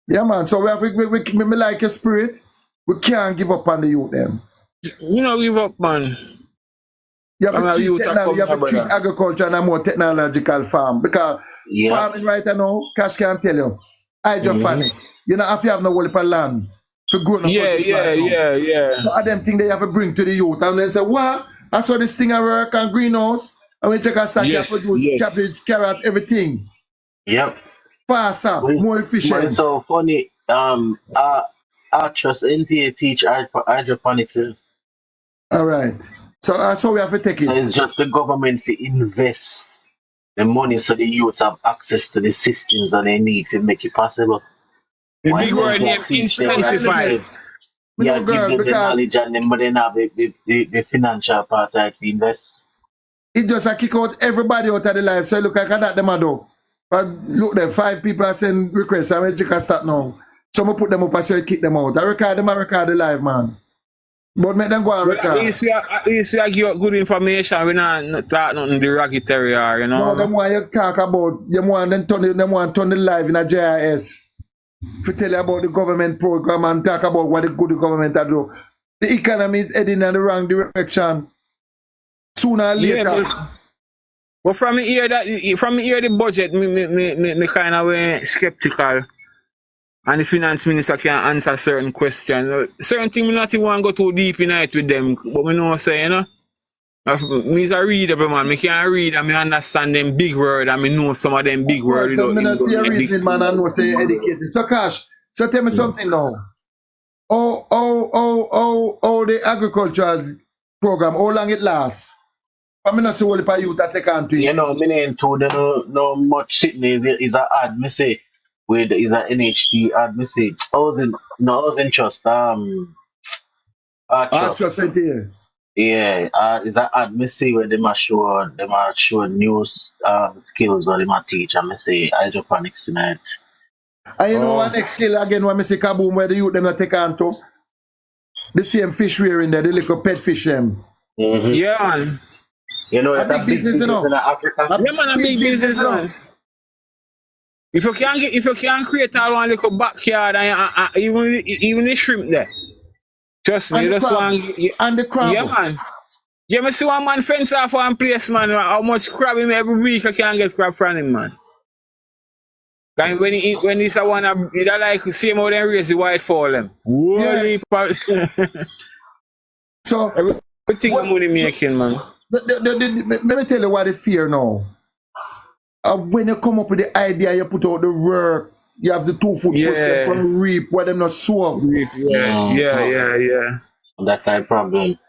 Yeah, man. So we have we like your spirit. We can't give up on the youth them. You know, give up, man. You have to treat agriculture in a more technological farm because farming right now, Cash can tell you, hydroponics. You know, if you have no whole per land to grow. Yeah. So them things they have to bring to the youth and then say, what? I saw this thing I work on greenhouse and we check a stack you produce cabbage, carrot, everything. Yep. Faster, more efficient. It's so funny. I trust NTA teach hydroponics. All right. So we have to take it. So it's just the government to invest the money so the youths have access to the systems that they need to make it possible. The big word name incentivize. Yeah, give them the knowledge and then but then have the financial part to invest. It just kick out everybody out of the life. So look, I got that them a do. But look there, 5 people are sending requests. I'm ready to start now. So I put them up and say kick them out. I record the live, man. But make them go and record. At least you give good information. We not talk nothing derogatory, you know. No, them want you talk about. Them want turn the live in a JIS. To tell you about the government program and talk about what the good government are do. The economy is heading in the wrong direction. Sooner or later. But from here the budget, me kind of skeptical. And the finance minister can answer certain questions. Certain things, me not even want to go too deep in it with them. But me know say, you know, me is a reader, man. Me can read and me understand them big words and me know some of them big words. I don't see a reason, man, I know say you're educated. So Cash, so tell me something now. Oh, the agricultural program, how long it lasts? I mean, not see what the youth that take on to it. You know, me ain't told no much sitting is a ad, me say. With is a NHP ad, me say. I was in trust. Trust right here. Yeah, is that ad, me say where they must show news skills where they must teach, and me say hydroponics tonight. And you know what next skill again when me say kaboom where the youth them that take on to? The same fish rearing there, the little pet fish them. Yeah, man. You know, a big business, you know. In Africa. Yeah, man, a big business, man. If you can create all one little backyard and even the shrimp there. Trust me, just one and the crab. Yeah, man. Yeah, me see one man fence off one place, man. How much crab him every week I can get crab from him, man. And when he's a one, he like see him how they raise the white for them. So everything money making, man. Let me tell you what they fear now. When you come up with the idea, you put out the work, you have the 2 foot from reap where them not sow. Yeah. That's my problem.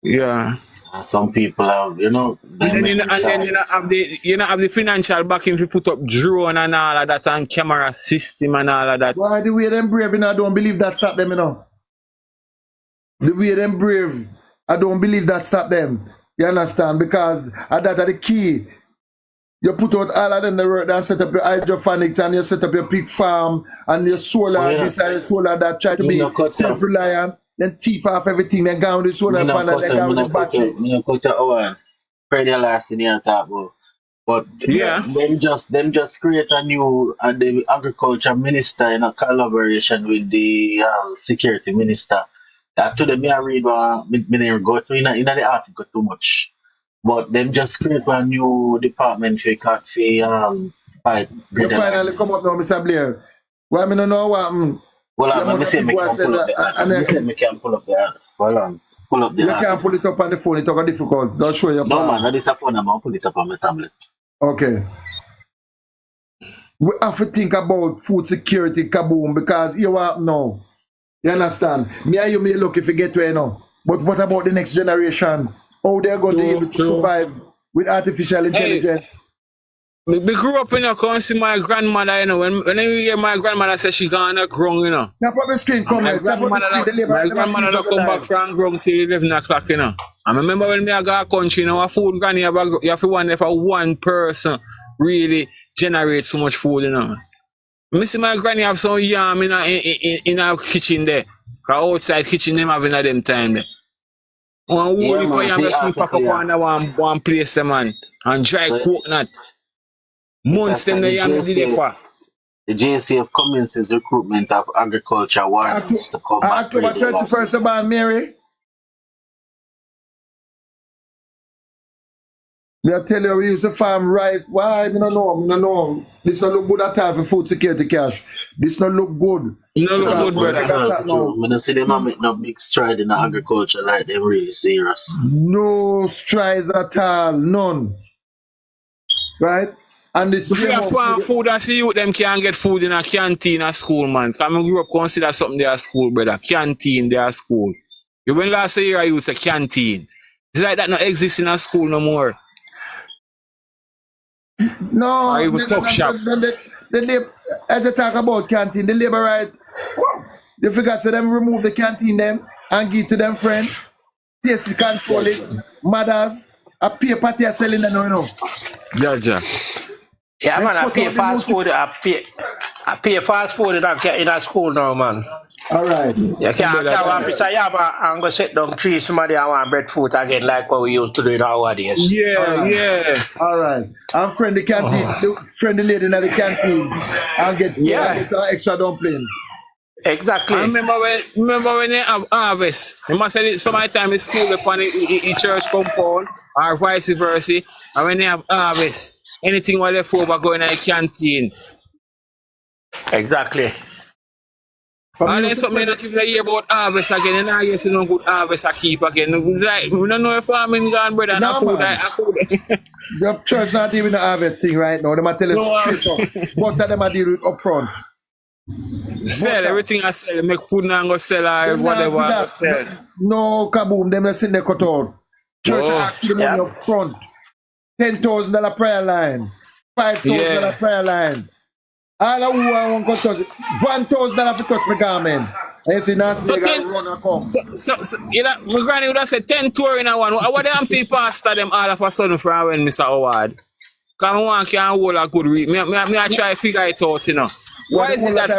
Yeah. Some people have, you know. And then you have the financial backing to put up drone and all of that and camera system and all of that. Why the way them brave, I don't believe that stop them, you know. The way them brave, I don't believe that stop them. You understand? Because that are the key. You put out all of them the work and set up your hydroponics and you set up your pig farm and your solar, this and your solar that try to be self-reliant, then thief off everything, then go on the solar panel, then go on the battery. You cut your pretty last in here talk about. But them just create a new the agriculture minister in a collaboration with the security minister. That to them I read me didn't go to in the article too much. But them just create a new department for fight. You finally come up now, Mr. Blair. Well, I don't know what. Well, I'm saying me can pull up the me can pull up the hold on. Pull up the You can't pull it up on the phone, it's difficult. Don't show your No man, that is a phone, I'll pull it up on my tablet. Okay. We have to think about food security, kaboom, because you are now. You understand? Me and you may look if you get to know. But what about the next generation? How they're going to be able to survive with artificial intelligence? We grew up in a country, see my grandmother, you know, when you hear my grandmother say she's gonna grow, you know. Now put the screen, come here. My grandmother don't come back from grow till 11 o'clock, you know. I remember when me I go to country, you know, a food granny, you have to wonder if one person really generates so much food, you know. I see my granny have some yam in our kitchen there. Cause outside kitchen them having at them time there. One whole heap of yam just pack up under one place there, man. And dry coconut. Months then the yam did it for. The JCF commences recruitment of agriculture wardens to combat October breeding 31st, losses. about Mary. Me I tell you, we used to farm rice. Why? I don't know. This not look good at time for food security cash. This not look good. No look good, brother. I don't see them make no big stride in agriculture like them really serious. No strides at all. None. Right? And it's If you have farm food, I see you them can get food in a canteen at school, man. Come and grow up, consider something there at school, brother. Canteen there at school. You when last year I used a canteen. It's like that not exist in a school no more. No, Or even talk shop. As they talk about canteen, the labor right. You forgot to them remove the canteen them and give to them friend. Taste the control it. Mothers. A paper they are selling them, you know. Yeah. Yeah, man, I pay fast food. I pay fast food in a school now, man. All right. You can't have a piece of yaba and go sit down tree somebody and want breadfruit again like what we used to do in our days. Yeah. All right. I'm friend the canteen, the lady in the canteen and get extra dumpling. Exactly. I remember when they have harvest. You must say sometimes it's school upon the church compound or vice versa. And when they have harvest, anything what left over going in the canteen. Exactly. And then something that you hear about harvest again, and I get to know good harvest I keep again. It's like, we don't know if farming gone, brother. No, food. The church not even the harvest thing right now. They might tell us straight up. What them I deal with up front. Sell everything I sell, make pudding and go sell or whatever. No kaboom, them sitting there cut out. Church asks the money up front. $10,000 prayer line. $5,000 prayer line. All of who want to touch $1,000 to touch my garment. And you see, now they got run and come. So, you know, my granny would have said 10 tour in a one. What the empty pastor them all of a sudden from when Mr. Howard? Because one can hold a good week. Me I try to figure it out, you know. Why is it that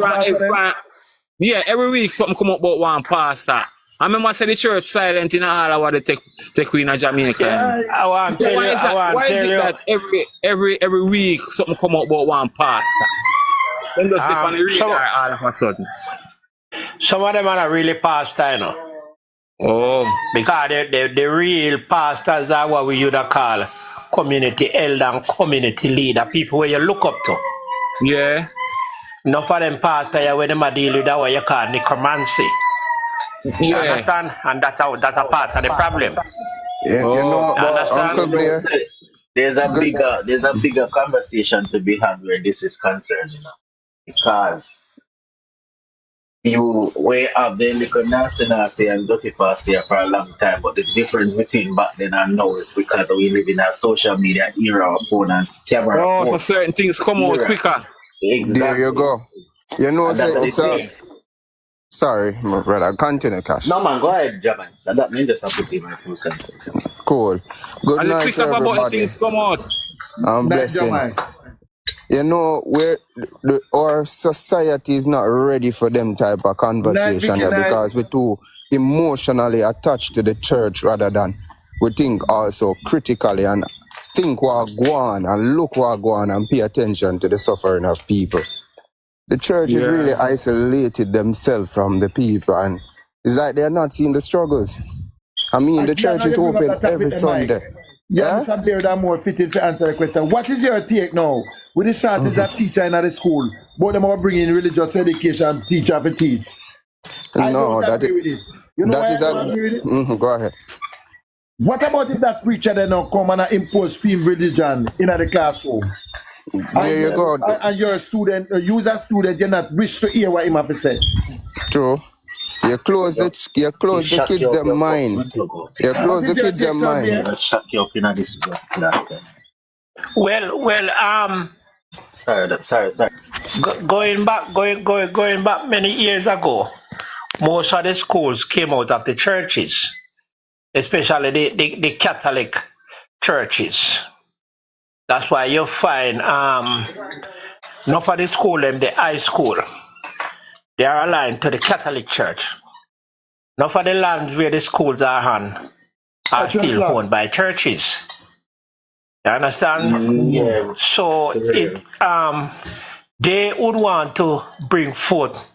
every week something come up about one pastor? I remember say the church silent in all of what they take in Jamaica. Why is it that every week something come up about one pastor? Then just step on the radar all of a sudden. Some of them are really pastor, you know. Oh. Because the real pastors are what we used to call community elder and community leader, people where you look up to. Yeah. Enough of them pastors where them deal with that what you call necromancy. You understand? And that's a part of the problem. Yeah, you know, Uncle Blair. There's a bigger conversation to be had where this is concerned, you know. Because we have the little nasty and dirty past here for a long time, but the difference between back then and now is because we live in a social media era of phone and camera. Oh, so certain things come out quicker. Exactly. There you go. You know, sorry, my brother. Continue, Cash. No, man, go ahead, Javan. So that means just have to be my full sense. Cool. Good night to everybody. Things come out. Blessing. You know, our society is not ready for them type of conversation because we're too emotionally attached to the church rather than we think also critically and think what go on and look what go on and pay attention to the suffering of people. The church is really isolated themselves from the people and it's like they're not seeing the struggles. I mean, the church is open every Sunday. Yeah, some there that more fitted to answer the question. What is your take now? With the shortage of teacher in the school, but them are bringing religious education teacher to teach. No, that is. You know that is a. Go ahead. What about if that preacher then now come and impose film religion in the classroom? There you go. And you're a student, you're a student, you're not wish to hear what him have to say. True. You close the kids' their mind. You close the kids' their mind. Shut you up in this. Sorry. Going back many years ago, most of the schools came out of the churches, especially the Catholic churches. That's why you find enough of the school and the high school, they are aligned to the Catholic Church. Enough of the lands where the schools are on are still owned by churches. You understand? Yeah. So they would want to bring forth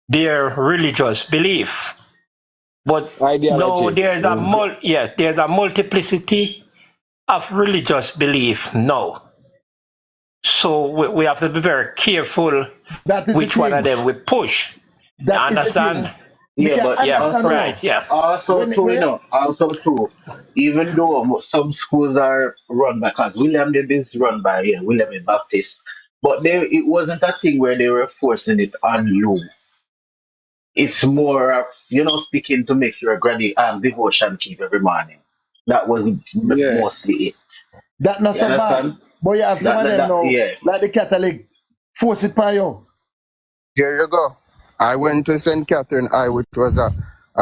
their religious belief. But no, Ideology. there's a multiplicity of religious belief now. So we have to be very careful which one of them we push. That is the thing. Understand? Yeah, but Yeah, right, yeah. also too, even though some schools are run by, because William Dib is run by William the Baptist, but it wasn't a thing where they were forcing it on you. It's more of, sticking to make sure granny devotion keep every morning. That was Yeah. mostly it. That not You so bad. understand? But you have some of them now, Yeah. like the Catholic, force it by you. Here you go. I went to St. Catherine High, which was a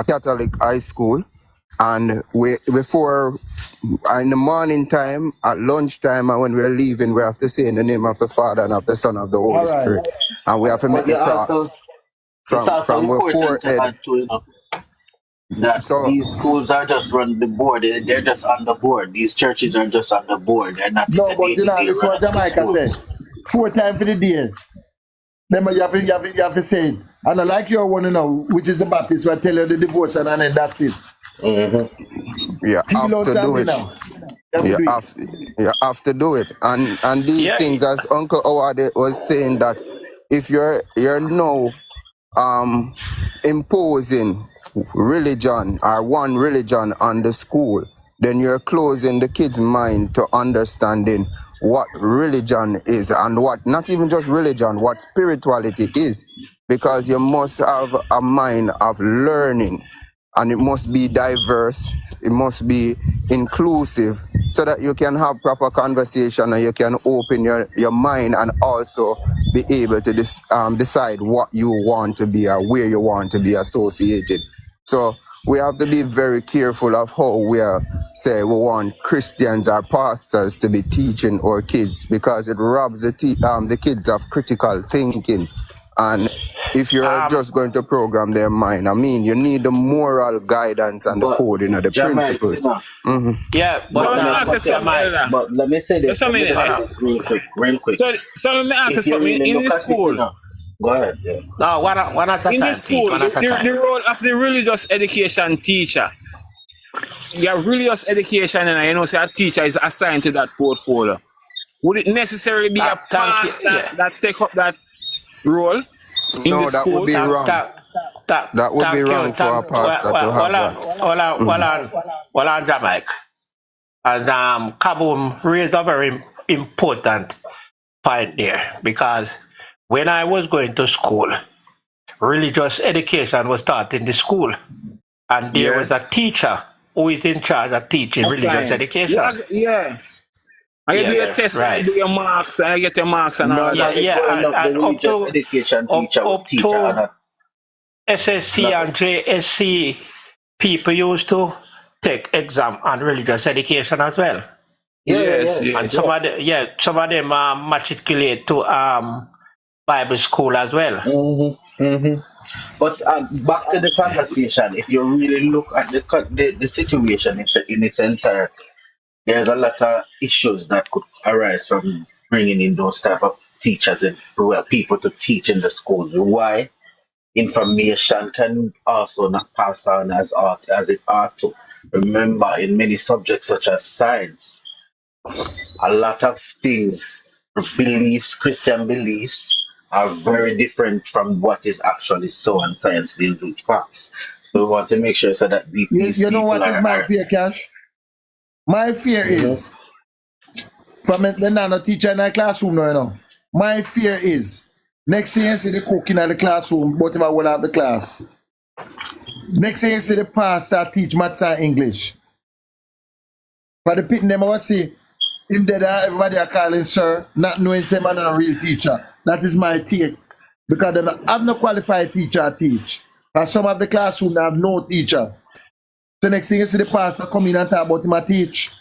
Catholic high school. And before, in the morning time, at lunchtime, and when we're leaving, we have to say in the name of the Father and of the Son of the Holy Spirit. And we have to make the cross It's also from our important to forehead. add to, that So, these schools are just run the board. They're just on the board. These churches are just on the board. They're not in No, the but you know, day-to-day this is run what of the Jamaica schools. said. 4 times for the day. Then you have to say it. And I like your one, which is the Baptist, where I tell you the devotion and then that's it. Mm-hmm. you have to do it. You have to do it. And these things, as Uncle Howard was saying, that if you're now imposing religion or one religion on the school, then you're closing the kid's mind to understanding what religion is, and what, not even just religion, what spirituality is, because you must have a mind of learning, and it must be diverse, it must be inclusive, so that you can have proper conversation and you can open your mind and also be able to decide what you want to be or where you want to be associated. So we have to be very careful of how we say we want Christians or pastors to be teaching our kids, because it robs the kids of critical thinking. And if you're just going to program their mind, I mean, you need the moral guidance and the coding of the principles. Yeah, but let me say this. Real quick. So let me ask you If you something. really In look the at school, it, go ahead. Yeah. no, one at a in time. the school, the role of the religious education teacher, your religious education, and say a teacher is assigned to that portfolio. Would it necessarily be a pastor that take up that role in the that school? would be wrong. That would be wrong for a pastor to have that. Hold on, Jamaica. And Kaboom raised a very important point there, because when I was going to school, religious education was taught in the school, and there was a teacher who is in charge of teaching religious education. And you do your test, and you do your marks, and you get your marks and all that. And the religious education teacher would teach other. SSC and JSC people used to take exam on religious education as well. Yes. And some of them matriculate to Bible school as well. But back to the conversation, if you really look at the situation in its entirety, there's a lot of issues that could arise from bringing in those type of teachers and people to teach in the schools. Why? Information can also not pass on as it ought to. Remember, in many subjects such as science, a lot of things, Christian beliefs, are very different from what is actually so, and science deals with facts. So we want to make sure so that these you know what is my fear, Cash? My fear is, from the nano teacher in the classroom now, my fear is, next thing you see the cook in the classroom, but if I will have the class. Next thing you see the pastor teach maths and English. But the pit them I see, if they everybody are calling sir, not knowing say man a real teacher. That is my take. Because they have no qualified teacher teach. And some of the classroom have no teacher. So next thing you see the pastor come in and talk about him a teach.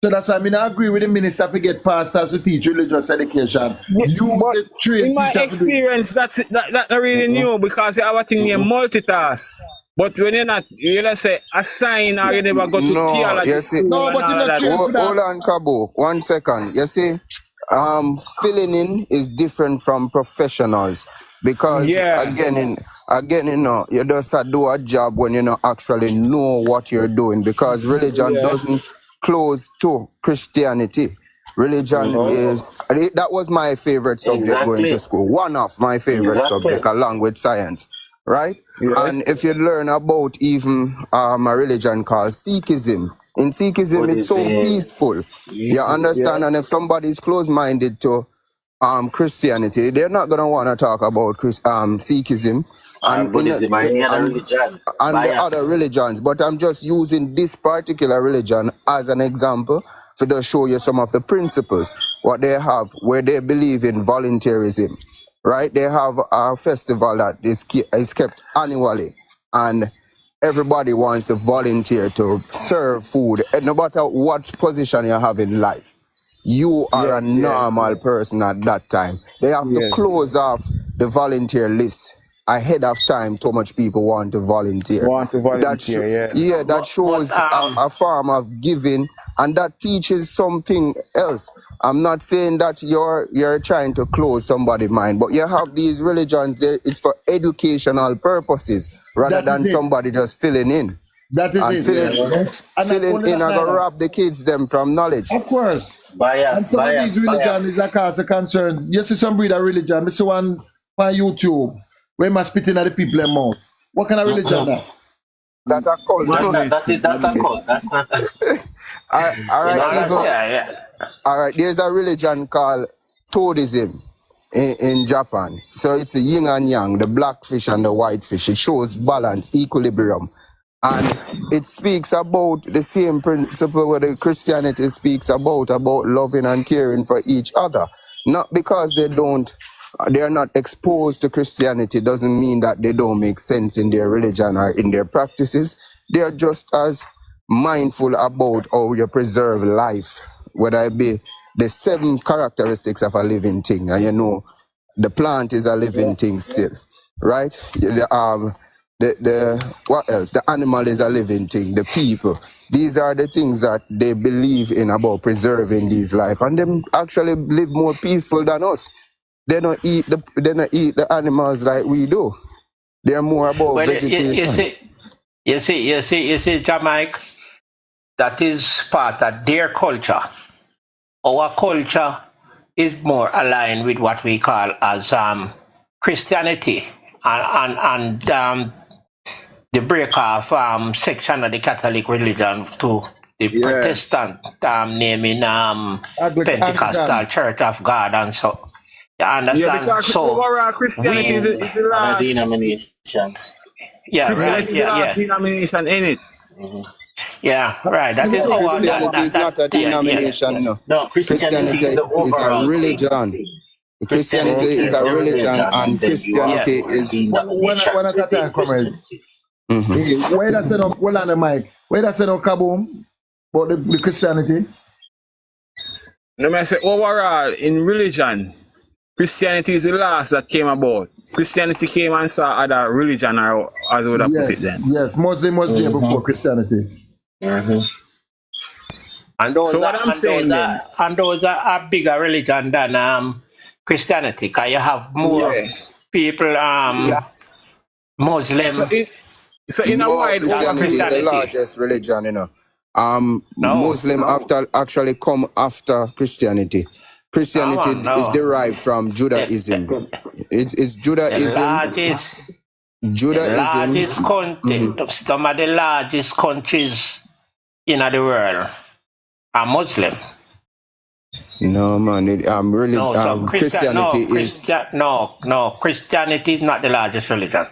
So that's why I mean I agree with the minister to get pastors to teach religious education. In my experience, that's not really new, because you have a thing named multitask. But when you don't say assign, or you never go to theology. Hold on, Cabo. 1 second. You see, filling in is different from professionals because again, you know, you just do a job when you don't actually know what you're doing because religion doesn't close to Christianity. Religion is that was my favorite subject going to school. One of my favorite subject along with science, right? And if you learn about even a religion called Sikhism, in Sikhism it's so peaceful. You understand? And if somebody is close-minded to Christianity, they're not gonna want to talk about Sikhism and Buddhism, any other religion. and the other religions. But I'm just using this particular religion as an example to show you some of the principles what they have where they believe in volunteerism. Right? They have a festival that is kept annually, and everybody wants to volunteer to serve food, and no matter what position you have in life. You are a normal person at that time. They have to close off the volunteer list ahead of time. Too much people want to volunteer. That shows a form of giving, and that teaches something else. I'm not saying that you're trying to close somebody's mind, but you have these religions. It's for educational purposes rather than somebody just filling in. That is Filling in and gonna rob the kids them from knowledge. Of course. And some of these religions is a cause of concern. You see some breed of religion. I see one on YouTube where I spitting at the people in mouth. What kind of religion that? That's a cult. That's a cult. That's not a all right, there's a religion called Toadism in Japan. So it's the yin and yang, the black fish and the white fish. It shows balance, equilibrium. And it speaks about the same principle where the Christianity speaks about loving and caring for each other. Not because they are not exposed to Christianity doesn't mean that they don't make sense in their religion or in their practices. They are just as mindful about how you preserve life, whether it be the 7 characteristics of a living thing. And you know, the plant is a living thing still, right? What else? The animal is a living thing, the people. These are the things that they believe in about preserving these life, and them actually live more peaceful than us. They don't eat the animals like we do. They're more about vegetation. You see, Jamaica, that is part of their culture. Our culture is more aligned with what we call as Christianity and the break off section of the Catholic religion to the Protestant naming Pentecostal Church of God and so. You understand? Because overall Christianity is the last denominations. Christianity is the last denomination in it. Yeah, right. That is Christianity is not a denomination, no. Christianity is a religion. Christianity is a religion, and Christianity is when at that time, comrade. Where does it on? Well, on the mic. Where does it on kaboom? About the Christianity? No, I say overall in religion, Christianity is the last that came about. Christianity came and saw other religion, or as I would have put it then. Yes, Muslim was there before Christianity. And those are a bigger religion than Christianity, because you have more people Muslim. So in a wide Christianity is the largest religion, you know. Muslim actually come after Christianity. Christianity is derived from Judaism. It's Judaism. Some of the largest countries in the world are Muslim. No, man. Christianity is... Christianity is not the largest religion.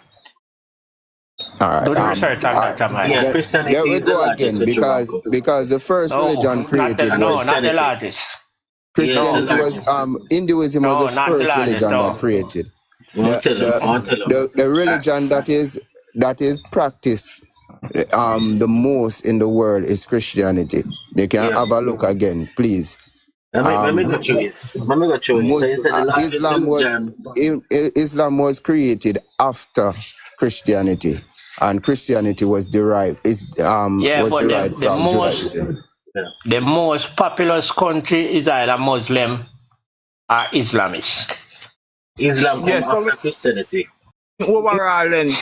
All right. Do the research on that, Jamaica. Christianity we go again because the first religion created was not the largest. Christianity was Hinduism was the first religion that created. The religion that is practiced the most in the world is Christianity. You can have a look again, please. Let me go through it. Islam was created after Christianity, and Christianity was derived from Judaism. The most populous country is either Muslim are Islamists. Islam Yeah, come so after Christianity. overall then,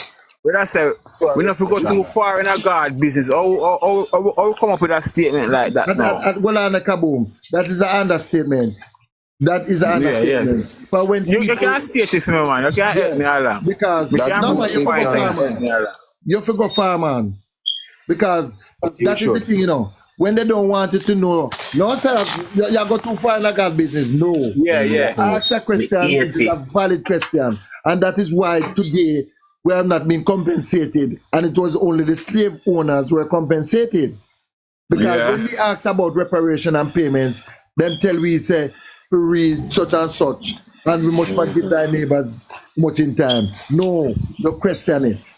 when I say we not to go too far in a God business. How come up with a statement like that now? Well, on the kaboom. That is an understatement. That is an Yeah, yeah. understatement. But when You people, can't state it for me, man. You can't help me, Allah. because We That's can't no, good. put man, the you point forgot and Sometimes help me, Allah. You forgot far, man. Because you that is the should. thing, you know. When they don't want you to know, no, sir, you go too far in the God business. No. Yeah, yeah. Ask a question, it is a valid question. And that is why today we have not been compensated. And it was only the slave owners who were compensated. Because Yeah. when we ask about reparation and payments, them tell we say to read such and such, and we must forgive thy neighbors much in time. No, no question it.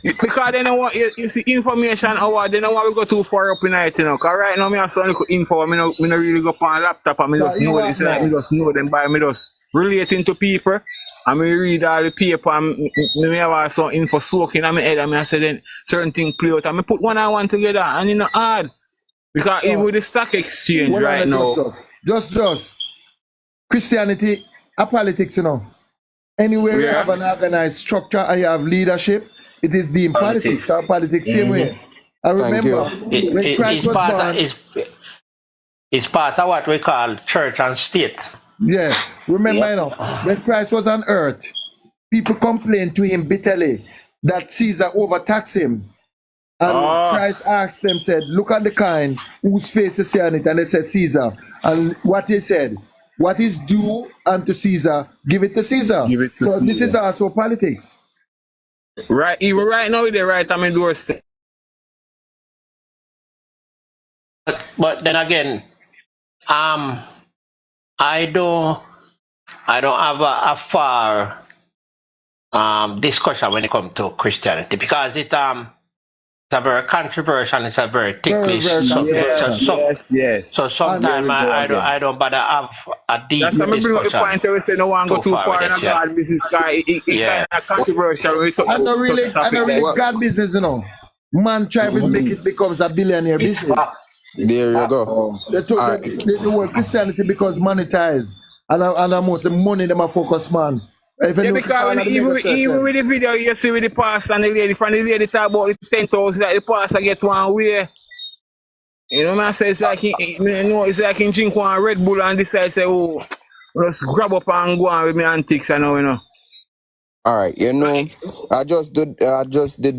Because they don't want you see information or they don't want to go too far up in it, you know. Cause right now me have some little info, me no really go on a laptop and me just know this, like me just know them by me just relating to people. And me read all the paper and me have some info soaking in my head and I say then certain things play out and me put one and one together and you know hard. Because even with the stock exchange Well, right now. Just Christianity, a politics, you know. Anywhere you Yeah. have an organized structure and you have leadership, it is deemed politics. Our politics same way. I Thank remember when Christ was born. It's part of what we call church and state. Yeah, remember, you know, when Christ was on earth, people complained to him bitterly that Caesar overtaxed him. And Christ asked them, said, look at the kind whose face is on it. And they said, Caesar. And what he said, what is due unto Caesar, give it to Caesar. Give it to So this Caesar. is also politics. Right, even right now they're right on my doorstep. But then again, I don't have a far discussion when it comes to Christianity because it's a very controversial, it's a very ticklish Very subject. Yes. So sometimes I don't bother have a deep That's why I bring up the discussion. point where we say no one go too far in a God business guy. It's kind of controversial. I don't really God business, you know. Man try to make it becomes a billionaire business. There you go. The word Christianity becomes monetized. And almost the money them a focus, man. Yeah, because even with the video you see with the pastor and the lady, from the lady talk about the 10,000 that the pastor get one way. You know what I say? It's like it's like he drink one Red Bull and decide say, oh, let's grab up and go on with me antics, you know. All right, you know, I just did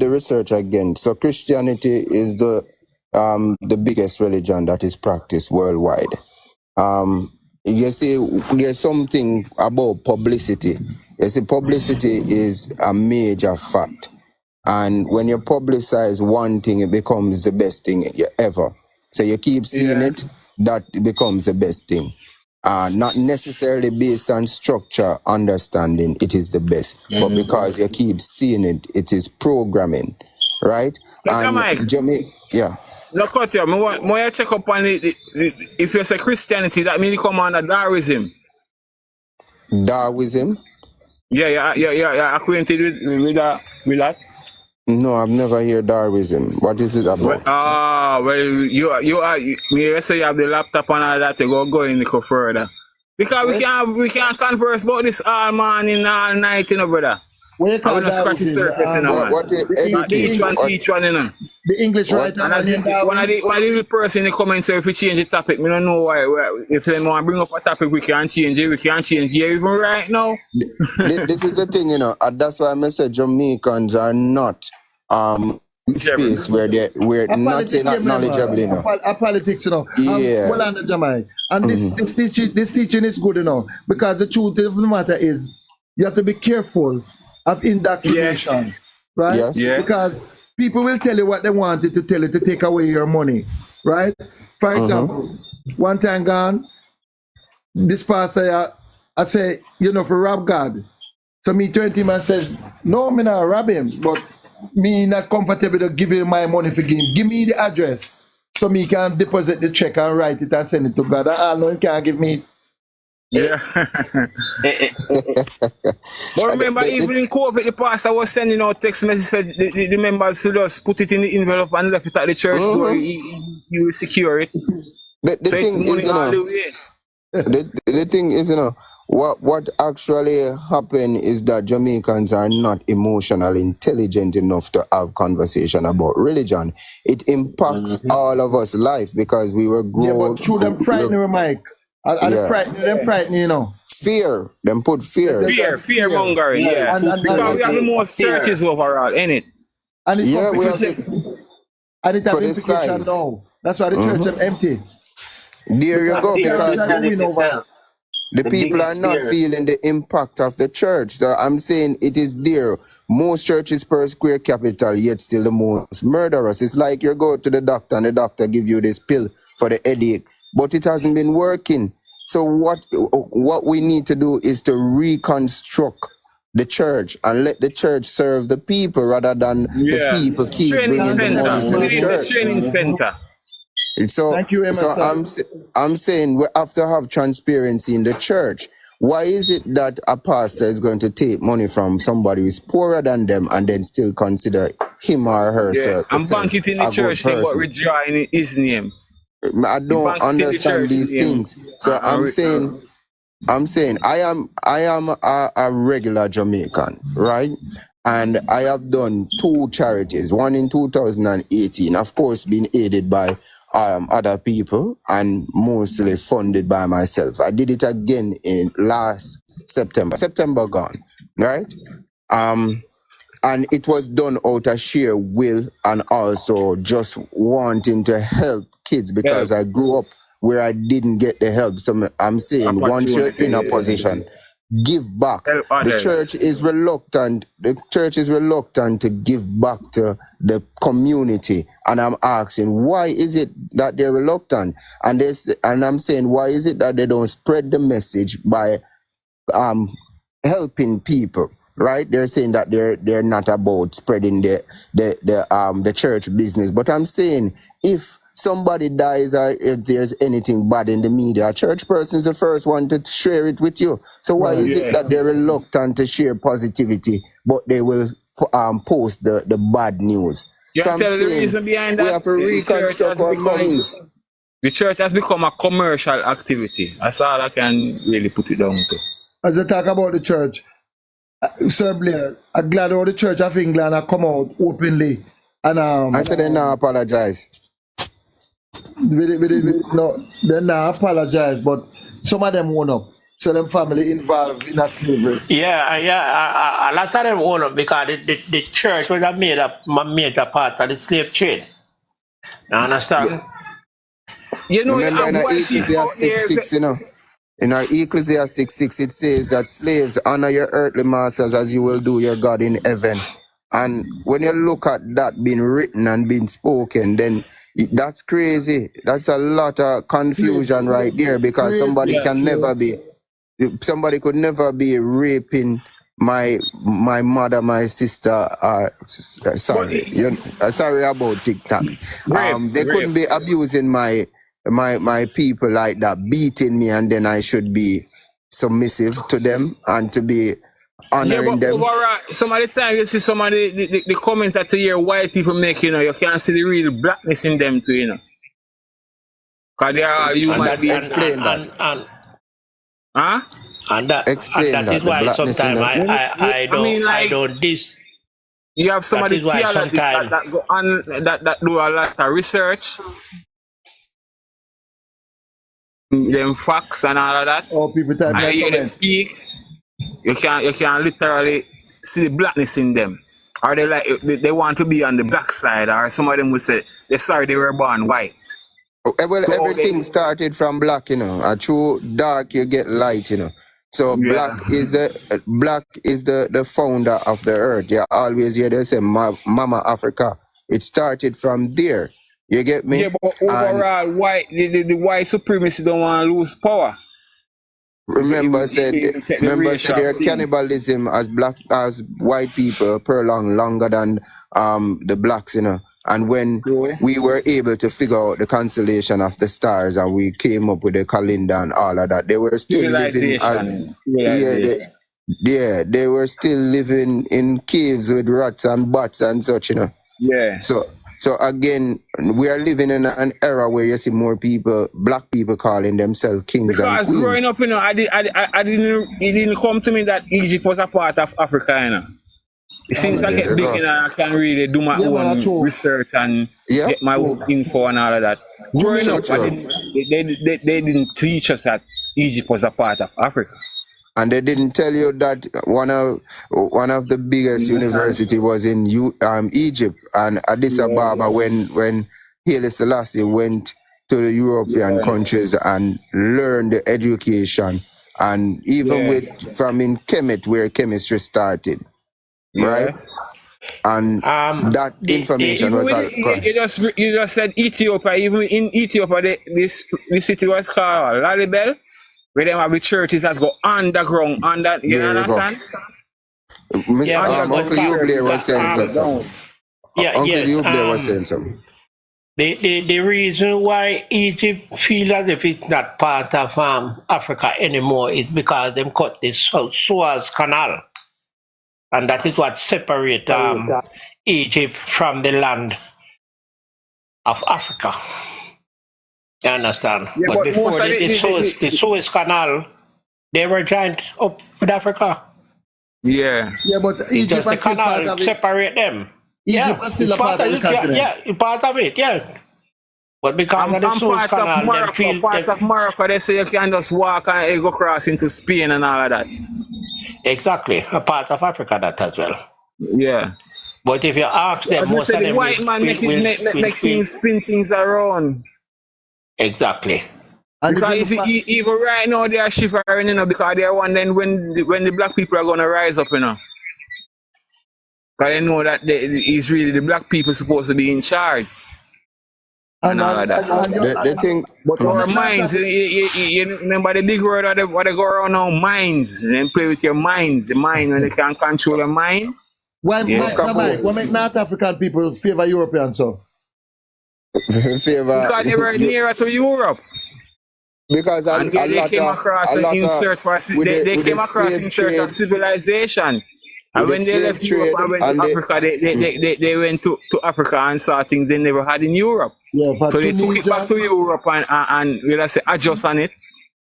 the research again. So Christianity is the biggest religion that is practiced worldwide. You see, there's something about publicity. You see, publicity is a major fact. And when you publicize one thing, it becomes the best thing ever. So you keep seeing it, that becomes the best thing. Not necessarily based on structure, understanding, it is the best. But because you keep seeing it, it is programming, right? And Jamaica, yeah. No, cut you. I check up on it. If you say Christianity, that means you come under Darwinism. Darwinism? Yeah. Acquainted with that? No, I've never heard Darwinism. What is it about? You say you have the laptop and all that. You go in go further. Because we can't converse about this all morning, all night, you know, brother. What you call I scratch the surface, you know, man. Each one, you know. The English writer. And one of the person in the comments say if we change the topic, we don't know why. If they want to bring up a topic, we can change it. We can change it even right now. This is the thing, you know. That's why I say Jamaicans are not space where we're not saying not knowledgeable, you know. A politics, you know. Yeah. Well, under Jamaica. And this teaching is good, you know, because the truth of the matter is you have to be careful of indoctrination, right? Yes. Yeah. Because people will tell you what they wanted to tell you to take away your money, right? For example, one time gone, this pastor, I say, you know, for rob God. So me turn to him and says, no, me not rob him, but me not comfortable to give him my money for him. Give me the address so me can deposit the check and write it and send it to God. I know he can't give me. Yeah. But remember, even in COVID, the pastor was sending out text messages. The members should just put it in the envelope and left it at the church door. You will secure it. The So thing it's money is, you all the know, way. the thing is, what actually happened is that Jamaicans are not emotionally intelligent enough to have conversation about religion. It impacts all of us life because we were Yeah, grown. but through them frightening, Mike. Are Yeah. them frightening, you know. Fear. Them put fear. Fear mongering, yeah. And Because we have the most churches overall, innit? And it Yeah, we have and it have for the implication size. now. That's why the church is empty. There you go, because the people are biggest not fear. feeling the impact of the church. So I'm saying it is there. Most churches per square capital, yet still the most murderous. It's like you go to the doctor and the doctor give you this pill for the headache, but it hasn't been working. So what we need to do is to reconstruct the church and let the church serve the people rather than the people keep bringing the money to the church. Training center. So, Thank you, I'm saying we have to have transparency in the church. Why is it that a pastor is going to take money from somebody who's poorer than them and then still consider him or herself I'm bank it in the church thing, but withdrawing his name? I don't understand these things. So I'm saying I am a regular Jamaican, right? And I have done 2 charities, one in 2018, of course, being aided by other people and mostly funded by myself. I did it again in last September gone, right? And it was done out of sheer will and also just wanting to help kids because I grew up where I didn't get the help. So I'm saying once you're in a position, give back. The church is reluctant. The church is reluctant to give back to the community, and I'm asking why is it that they're reluctant? And I'm saying why is it that they don't spread the message by helping people? Right? They're saying that they're not about spreading the church business, but I'm saying if somebody dies or if there's anything bad in the media, a church person is the first one to share it with you. So why is it that they're reluctant to share positivity, but they will post the bad news? So I'm saying the reason behind that, we have to reconstruct our minds. The church has become a commercial activity. That's all I can really put it down to. As I talk about the church, Sir Blair, I'm glad all the Church of England have come out openly and I said they now apologize. No, they now apologize, but some of them won't up. So them family involved in a slavery. A lot of them own up because the church was a major part of the slave trade. You understand? You know, remember in Ecclesiastic 6, in our Ecclesiastic 6, it says that slaves honor your earthly masters as you will do your God in heaven. And when you look at that being written and being spoken, then that's crazy. That's a lot of confusion right there because somebody could never be raping my mother, my sister. Sorry, sorry about TikTok. They couldn't be abusing my people like that, beating me, and then I should be submissive to them and to be honoring them. Overall, some of the time you see some of the comments that you hear white people make, you can't see the real blackness in them too, Because they are explain that. And that is why sometimes I don't this. You have some of the theologists that go on that do a lot of research. Them facts and all of that. Oh, people type and you hear them speak, you can literally see the blackness in them. Or they want to be on the black side, or some of them would say they're sorry they were born white. Well, so everything started from black, Through dark you get light, So black is the founder of the earth. You always hear they say Mama Africa. It started from there. You get me? Yeah, but overall, the white supremacy don't want to lose power. Remember said their cannibalism as white people prolonged longer than the blacks, And when we were able to figure out the constellation of the stars and we came up with the calendar and all of that, they were still living they were still living in caves with rats and bats and such, Yeah. So So again, we are living in an era where you see more people, black people, calling themselves kings and Because queens. growing up, you know, it didn't come to me that Egypt was a part of Africa, you know. Since I get big, you know, I can really do my own research and get my own info and all of that. Growing up, they didn't teach us that Egypt was a part of Africa. And they didn't tell you that one of the biggest university was in Egypt and Addis Ababa when Haile Selassie went to the European countries and learned the education, and even from in Kemet where chemistry started, right? And that information was you just said Ethiopia. Even in Ethiopia, this city was called Lalibel, where they have the churches that go underground, you understand? Uncle Yuble was saying something. Uncle Yuble was saying something. The reason why Egypt feels as if it's not part of Africa anymore is because they cut the Suez Canal. And that is what separates Egypt from the land of Africa. You understand? Yeah, but before the Suez Canal, they were joined up with Africa. Yeah, but Egypt just the canal separate them. Egypt is still a part of the continent. Yeah, part of it, yeah. But because of the Suez Canal, parts of Morocco, they say you can just walk and go across into Spain and all of that. Exactly, a part of Africa that as well. Yeah. But if you ask them, most of them white man make things spin things around. Exactly. Because you see, even right now they are shivering, you know, because they are wondering when the black people are gonna rise up, you know. Because they know that it's really the black people supposed to be in charge. And all of that. They think, but our minds, you remember the big word what they go around now, minds. Then play with your minds. The mind, when they can control the mind. Why make North African people favor Europeans so? Because they were nearer to Europe. Because they came across in search of civilization. And when they left Europe and went to Africa, they went to Africa and saw things they never had in Europe. Yeah, so they took it back to Europe and let's say adjust on it.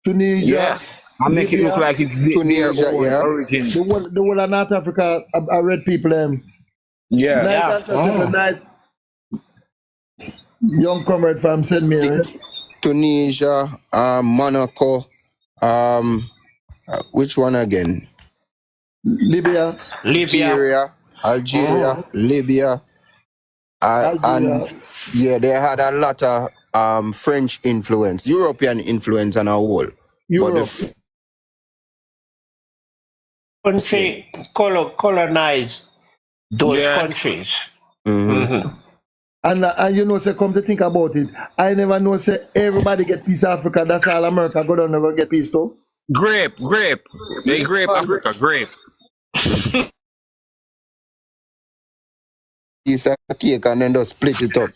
Tunisia. And make it look like it's their origin. The whole of North Africa are red people. Night young comrade from St. Mary. Tunisia, Monaco, which one again? Libya, Algeria, Libya, and yeah, they had a lot of French influence, European influence on our whole. Europe. But country colonize those countries. And you know, say, come to think about it, I never know, say, everybody get peace Africa, that's all America go down never get peace too. Grape. They grape Africa, grape. Piece of cake and then just split it up.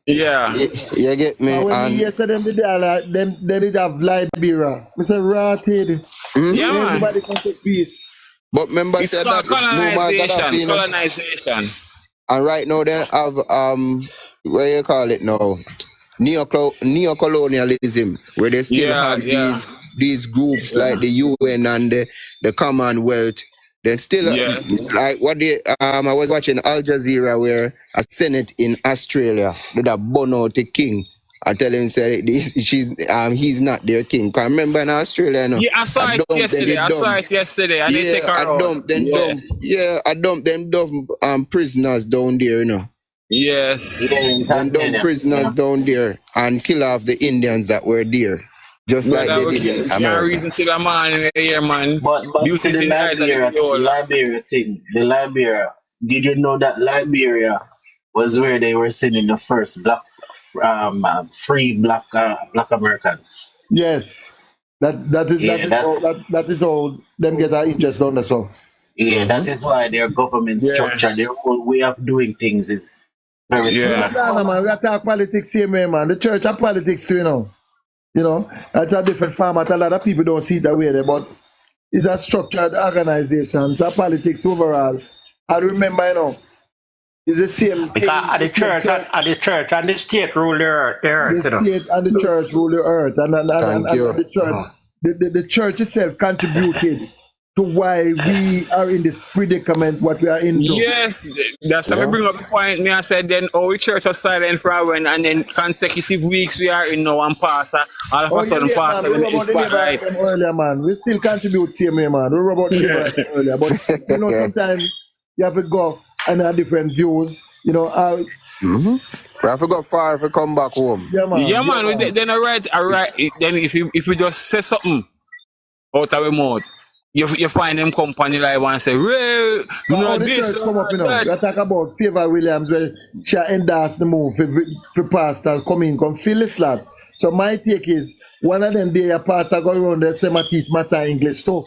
Yeah. You get me? And yesterday them did have Liberia. Mr. Rotted. Everybody can take peace. But remember, it's called colonization. And right now they have what you call it now? Neocolonialism, where they still have these groups like the UN and the Commonwealth. They still like what they I was watching Al Jazeera where a Senate in Australia did a burn out the king. I tell him say he's not their king. Cause remember in Australia, no? Yeah, I saw it yesterday. And they take her out. I dumped them dumb prisoners down there, you know. Yes. Them dumb prisoners down there and kill off the Indians that were there. Just like they did in America. Reason to the man here, man. But to the Liberia thing, did you know that Liberia was where they were sending the first free black Americans? Yes, that is all them get our interest on the song. Yeah, that is why their government structure, their whole way of doing things is very similar. Man, we are talking politics here, man. The church and politics too, you know. You know, that's a different format. A lot of people don't see it that way there, but it's a structured organization. It's a politics overall. I remember, you know, It's the same thing. Because at the church and the state rule the earth, The state and the church rule the earth, and the church, the church itself contributed to why we are in this predicament, what we are into. Yes, that's how I bring up the point. Me, I said then, we church are silent for a while, and then consecutive weeks we are in now and pastor, all of a sudden pastor we were about the right. earlier, man. We still contribute same way, man. We were about the earlier, but you know, sometimes you have to go and have different views. You know, we have to go far if we come back home. Yeah, man. Then all right. Then if you just say something out of our mouth, you find them company like one and say, well, you know this. Come up, you know. We talk about Favor Williams where she endorsed the move for pastors come fill the slot. So my take is one of them day pastor go around there say I teach math and English too.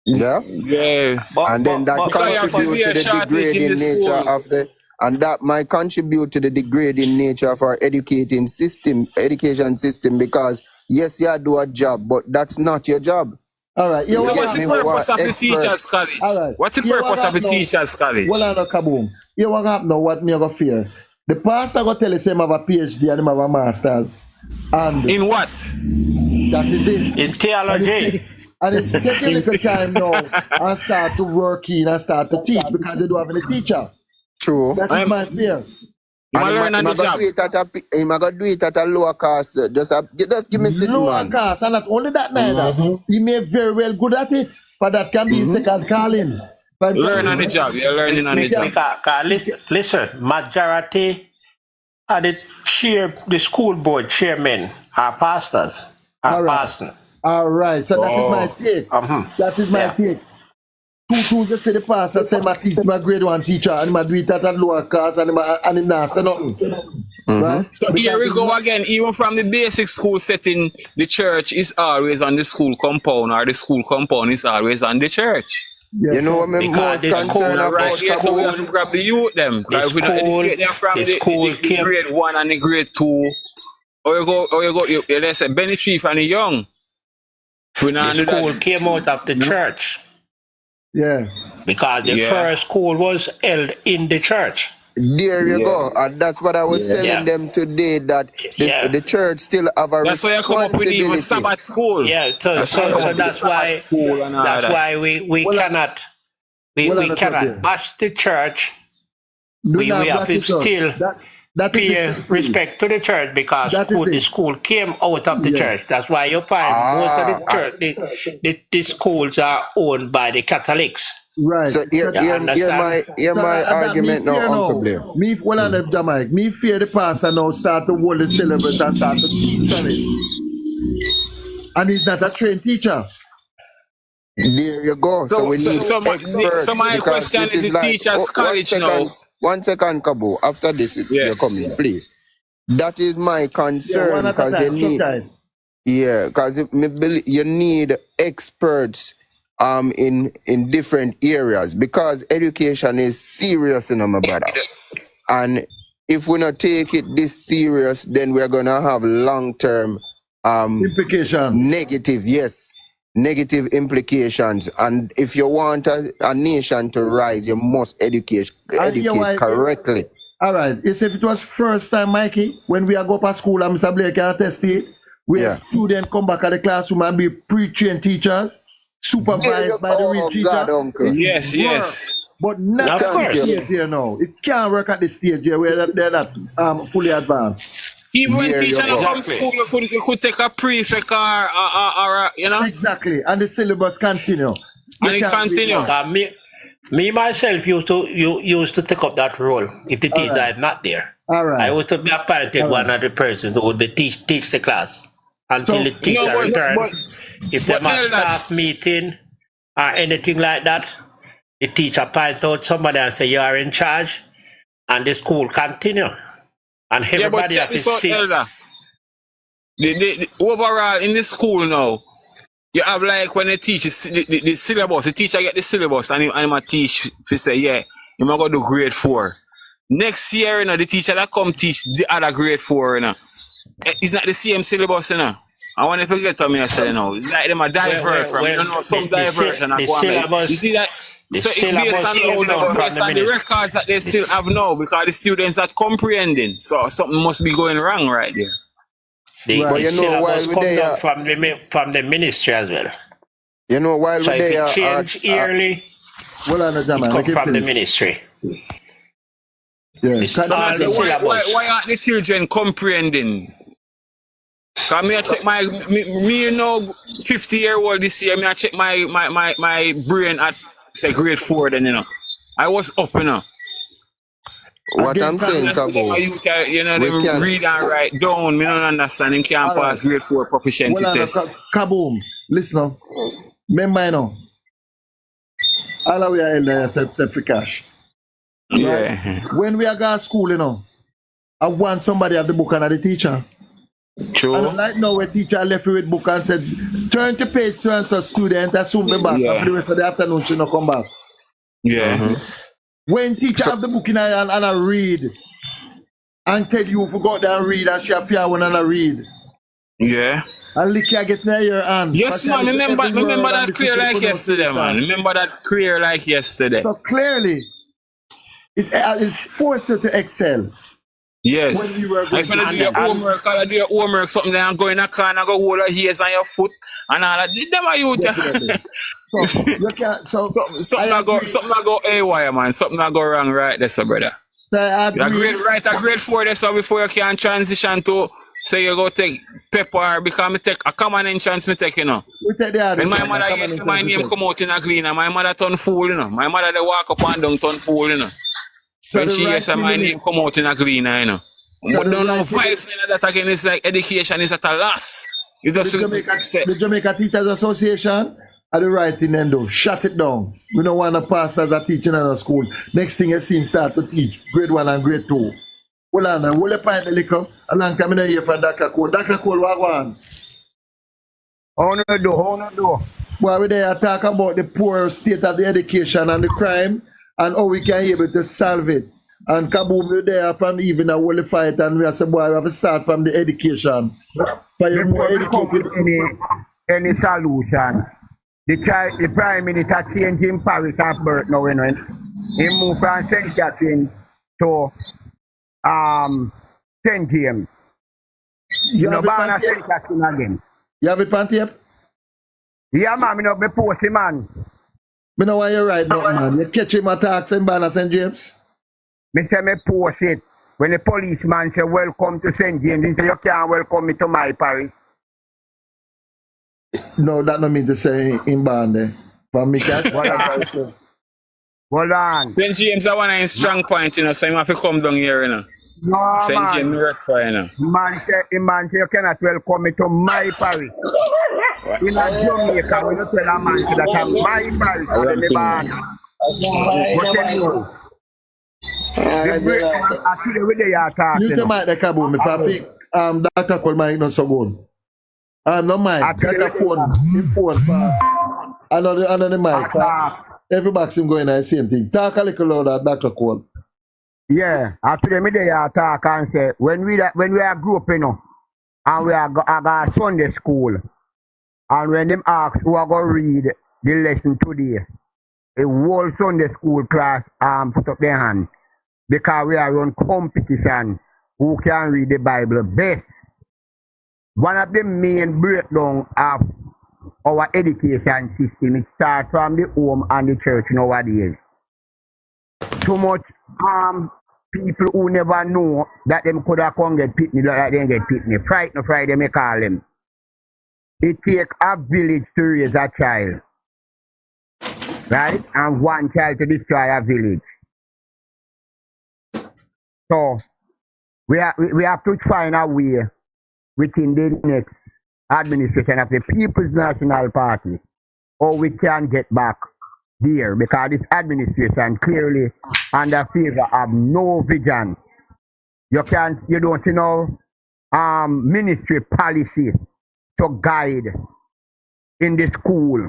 Yeah. And then that contribute to the degrading nature of the and that might contribute to the degrading nature of our education system because yes, you do a job, but that's not your job. All right. So what's the purpose of the teachers' college? All right. What's the purpose of the teachers' college? Well, I know, kaboom. You what happen now? What me go fear? The pastor go tell us him have a PhD and him have a master's. And in what? That is it. In theology. And it takes a little time now and start to work in and start to teach because they don't have any teacher. True. That is my fear. You learn on the job. He might do it at a lower cost. Just give me sitting, lower man. cost, and not only that neither. He may very well good at it, but that can be second calling. Learn on the job. You're learning on the job. Listen, majority of the school board chairmen are pastors. All right. So that is my take. That is my take. Two just say the pastor say my teach my grade 1 teacher and my do it at a lower cost and him not say nothing. Right? So here we go again. Even from the basic school setting, the church is always on the school compound, or the school compound is always on the church. Yes, you know what I'm most concerned about? Right here, so we have to grab the youth them. Because we don't educate them from the grade 1 and the grade 2. Or you let's say benefit from the young. The school came out of the church. Yeah. Because the first school was held in the church. There you go. And that's what I was telling them today, that the church still have a responsibility. That's why you come up with even Sabbath school. Yeah, so that's why we cannot bash the church. We have to still pay respect to the church because the school came out of the church. That's why you find most of the church, the schools are owned by the Catholics. Right. So hear my argument now, Uncle Blair. Jamaica. Me fear the pastor now start to hold the syllabus and start to teach on it. And he's not a trained teacher. There you go. So we need experts. So my question is the teacher's college now. 1 second, Kabo. After this, you're coming, please. That is my concern because you need experts in different areas because education is serious, my brother. And if we not take it this serious, then we're gonna have long-term implication. Negative implications. And if you want a nation to rise, you must educate correctly. All right. If it was first time, Mikey, when we go to school and Mr. Blake can attest to it, where students come back at the classroom and be pre-trained teachers, supervised by the real teacher. God, Uncle. Yes. But not at the stage here now. It can't work at the stage here where they're not fully advanced. Even when teachers come to school, you could take a prefect or you know? Exactly. And the syllabus continue. And it continue. Me myself used to take up that role if the teacher is not there. All right. I was to be appointed one of the persons who would be teach the class until the teacher return. If they have a staff meeting or anything like that, the teacher point out somebody and say you are in charge, and the school continue. And everybody has to see. The overall in the school now, you have like when they teach the syllabus, the teacher get the syllabus and he might teach, he say, yeah, you might go to grade 4. Next year, the teacher that come teach the other grade 4, it's not the same syllabus, I want to forget what I say, it's like them a divert from, some diversion. The syllabus, you see that? The So it's based syllabus on came down from based the on the ministry. records that they still have now, because the students are comprehending. So something must be going wrong right there. But The you know, syllabus while we come down there, from the ministry as well. you know, while So we if it there, change yearly, Well, I know, it Jamal, come make it from the finish. ministry. Yeah, So I All say, the syllabus. why aren't the children comprehending? Cause me I check me you know 50-year-old this year, me I check my brain at say grade 4 then, you know. I was up, you know. what again, I'm saying, Them Cabo, youth, you know, we them can. read and write down, me don't understand, them can't all right. pass grade 4 proficiency Well, I know, test. kaboom. Listen, up. Remember, you know, all of we are elder except for cash. Yeah. When we are going to school, you know, I want somebody at the book and at the teacher. True. And like now, where teacher left me with book and said, turn to page so and so student, assume me back. Yeah. And for the rest of the afternoon, she not come back. Yeah. When teacher have the book in her hand and I read, and tell you forgot that read, and she appear when I read. Yeah. And lick you get near your hand. Yes, man, remember that clear like yesterday, man. Remember that clear like yesterday. So clearly, it forced you to excel. Yes. When we were going If you do your homework, I do your homework, something there and go in a car and go hold your ears on your foot and all that. Them are you. So you can Something I go AY, man. Something I go wrong right there, so brother. So I agree. A grade 4 there, so before you can transition to say you go take pepper, because me take a common entrance, me take, you know. We take the When my mother hear my name come out in a green, and my mother turn fool, you know. My mother they walk up and down turn fool, you know. So When she right hears my name come out in a green, you know. So But don't know right vibes in that again. It's like education is at a loss. You just the Jamaica Teachers Association are the right thing and do. Shut it down. We don't want to pass as a teacher in our school. Next thing you see him start to teach grade 1 and grade 2. Hold on, hold the pint the liquor. A long time in a year from Dr. Cole. Dr. Cole, what one? How no do? Well, we there talk about the poor state of the education and the crime and how we can be able to solve it. And kaboom, we there from even a whole fight and we say, boy, we have to start from the education. For you more educated. Any solution. The Prime Minister changed him Paris of birth now, you know. He moved from St. Catherine to St. James. You have it born at panty St. Catherine again. You have it panty up? Yeah, man, me post him, man. Me know why you're right now, man. You catch him attacks in Banner St. James? Me say me post it. When the policeman say welcome to St. James, he say you can't welcome me to my parish. No, that don't mean to say in band there. For me, catch. Hold on. St. James are one of his strong point, you know, so you have to come down here, you know. No, St. man. James work for you know. Man say you cannot welcome me to my parish. In Jamaica, when you tell a man that I'm my parish, I'm the man. What tell you? Actually, where they are talking. You tell Mike the kaboom. If I think Dr. Cole Mike not so good. No Mike. Dr. Phone for another Mike. Every box him going the same thing. Talk a little louder, Dr. Cole. Yeah, actually, me they are talk and say when we are grew up, you know, and we are go Sunday school, and when them ask who are going to read the lesson today, the whole Sunday school class put up their hand because we are on competition who can read the Bible best. One of the main breakdown of our education system it starts from the home and the church nowadays. Too much people who never know that them could have come get pitney like they get pitney. Friday me call them. It takes a village to raise a child. Right? And one child to destroy a village. So we have to find a way within the next administration of the People's National Party or we can get back there because this administration clearly under favor of no vision. You don't see no ministry policy to guide in the school.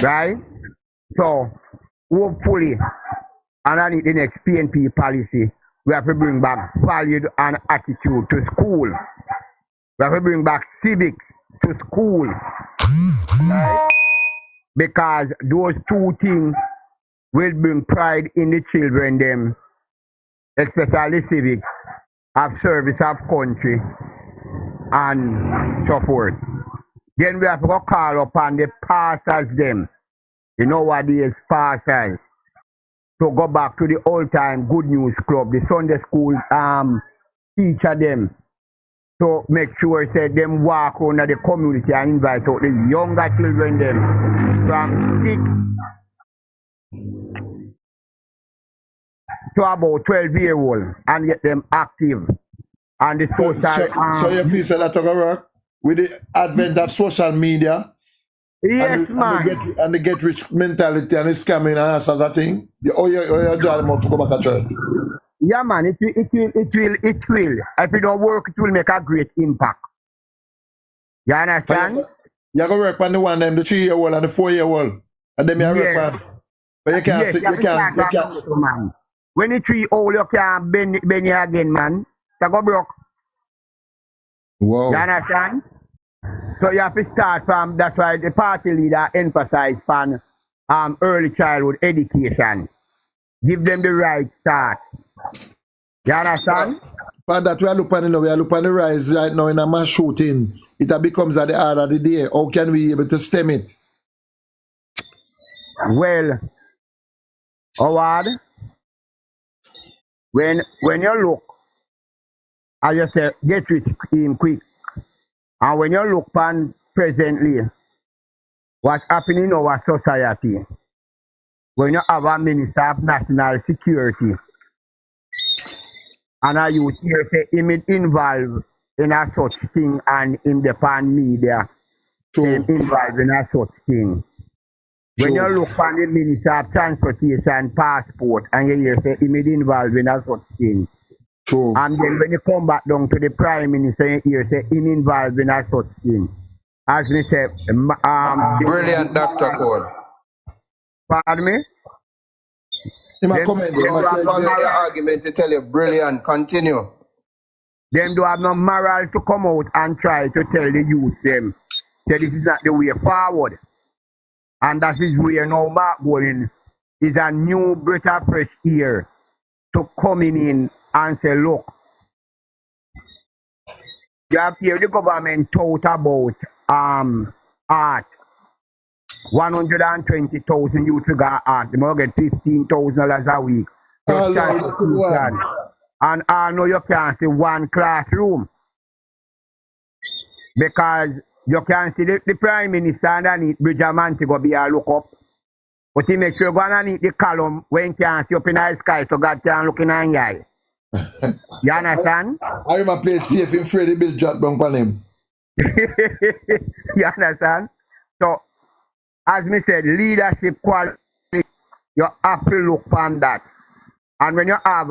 Right? So hopefully underneath the next PNP policy, we have to bring back value and attitude to school. We have to bring back civics to school. Right? Because those two things will bring pride in the children them, especially civics, of service of country, and so forth. Then we have to go call upon the pastors them, the nowadays pastors, to go back to the old time Good News Club, the Sunday school teacher them, to make sure say them walk around the community and invite out the younger children them from 6 to about 12-year-old and get them active and the social. So you feel say that to work with the advent of social media? Yes, man. And the get rich mentality and the scamming and that sort of thing. You draw them up to go back to church. Yeah, man. It will. If it don't work, it will make a great impact. You understand? You go work on the one them, the 3-year-old and the 4-year-old, and then you work on. But you can't. You can't. Man. When the 3 old, you can't bend you again, man. You go broke. Wow. You understand? So you have to start from, that's why the party leader emphasized on early childhood education. Give them the right start. You understand? But that we are looking at the rise right now in a mass shooting. It becomes at the end of the day. How can we be able to stem it? Well, Howard, when you look, as you say, get rich quick. And when you look on presently, what's happening in our society, when you have a Minister of National Security, and a youth here say him involved in a such thing and in the pan media, him involved in a such thing. When you look on the Minister of Transportation passport and you hear say him involved in a such thing. True. And then when you come back down to the Prime Minister, you say him involved in a such thing. As me say, brilliant, Dr. Cole. Pardon me? Follow the argument to tell you, brilliant, continue. Them do have no moral to come out and try to tell the youth them, say this is not the way forward. And that is where now Mark going is a new breath of fresh air to coming in and say, look, you have here the government talk about art. 120,000 youth got art. They might get $15,000 a week. And I know you can't see one classroom. Because you can see the Prime Minister underneath Bridgerman to go be a look up. But he make sure you go underneath the column when you can't see up in the sky so God can look in your eye. You understand? I am played safe in Freddie Bill drop down on him. You understand? So, as me said, leadership quality, you have to look on that. And when you have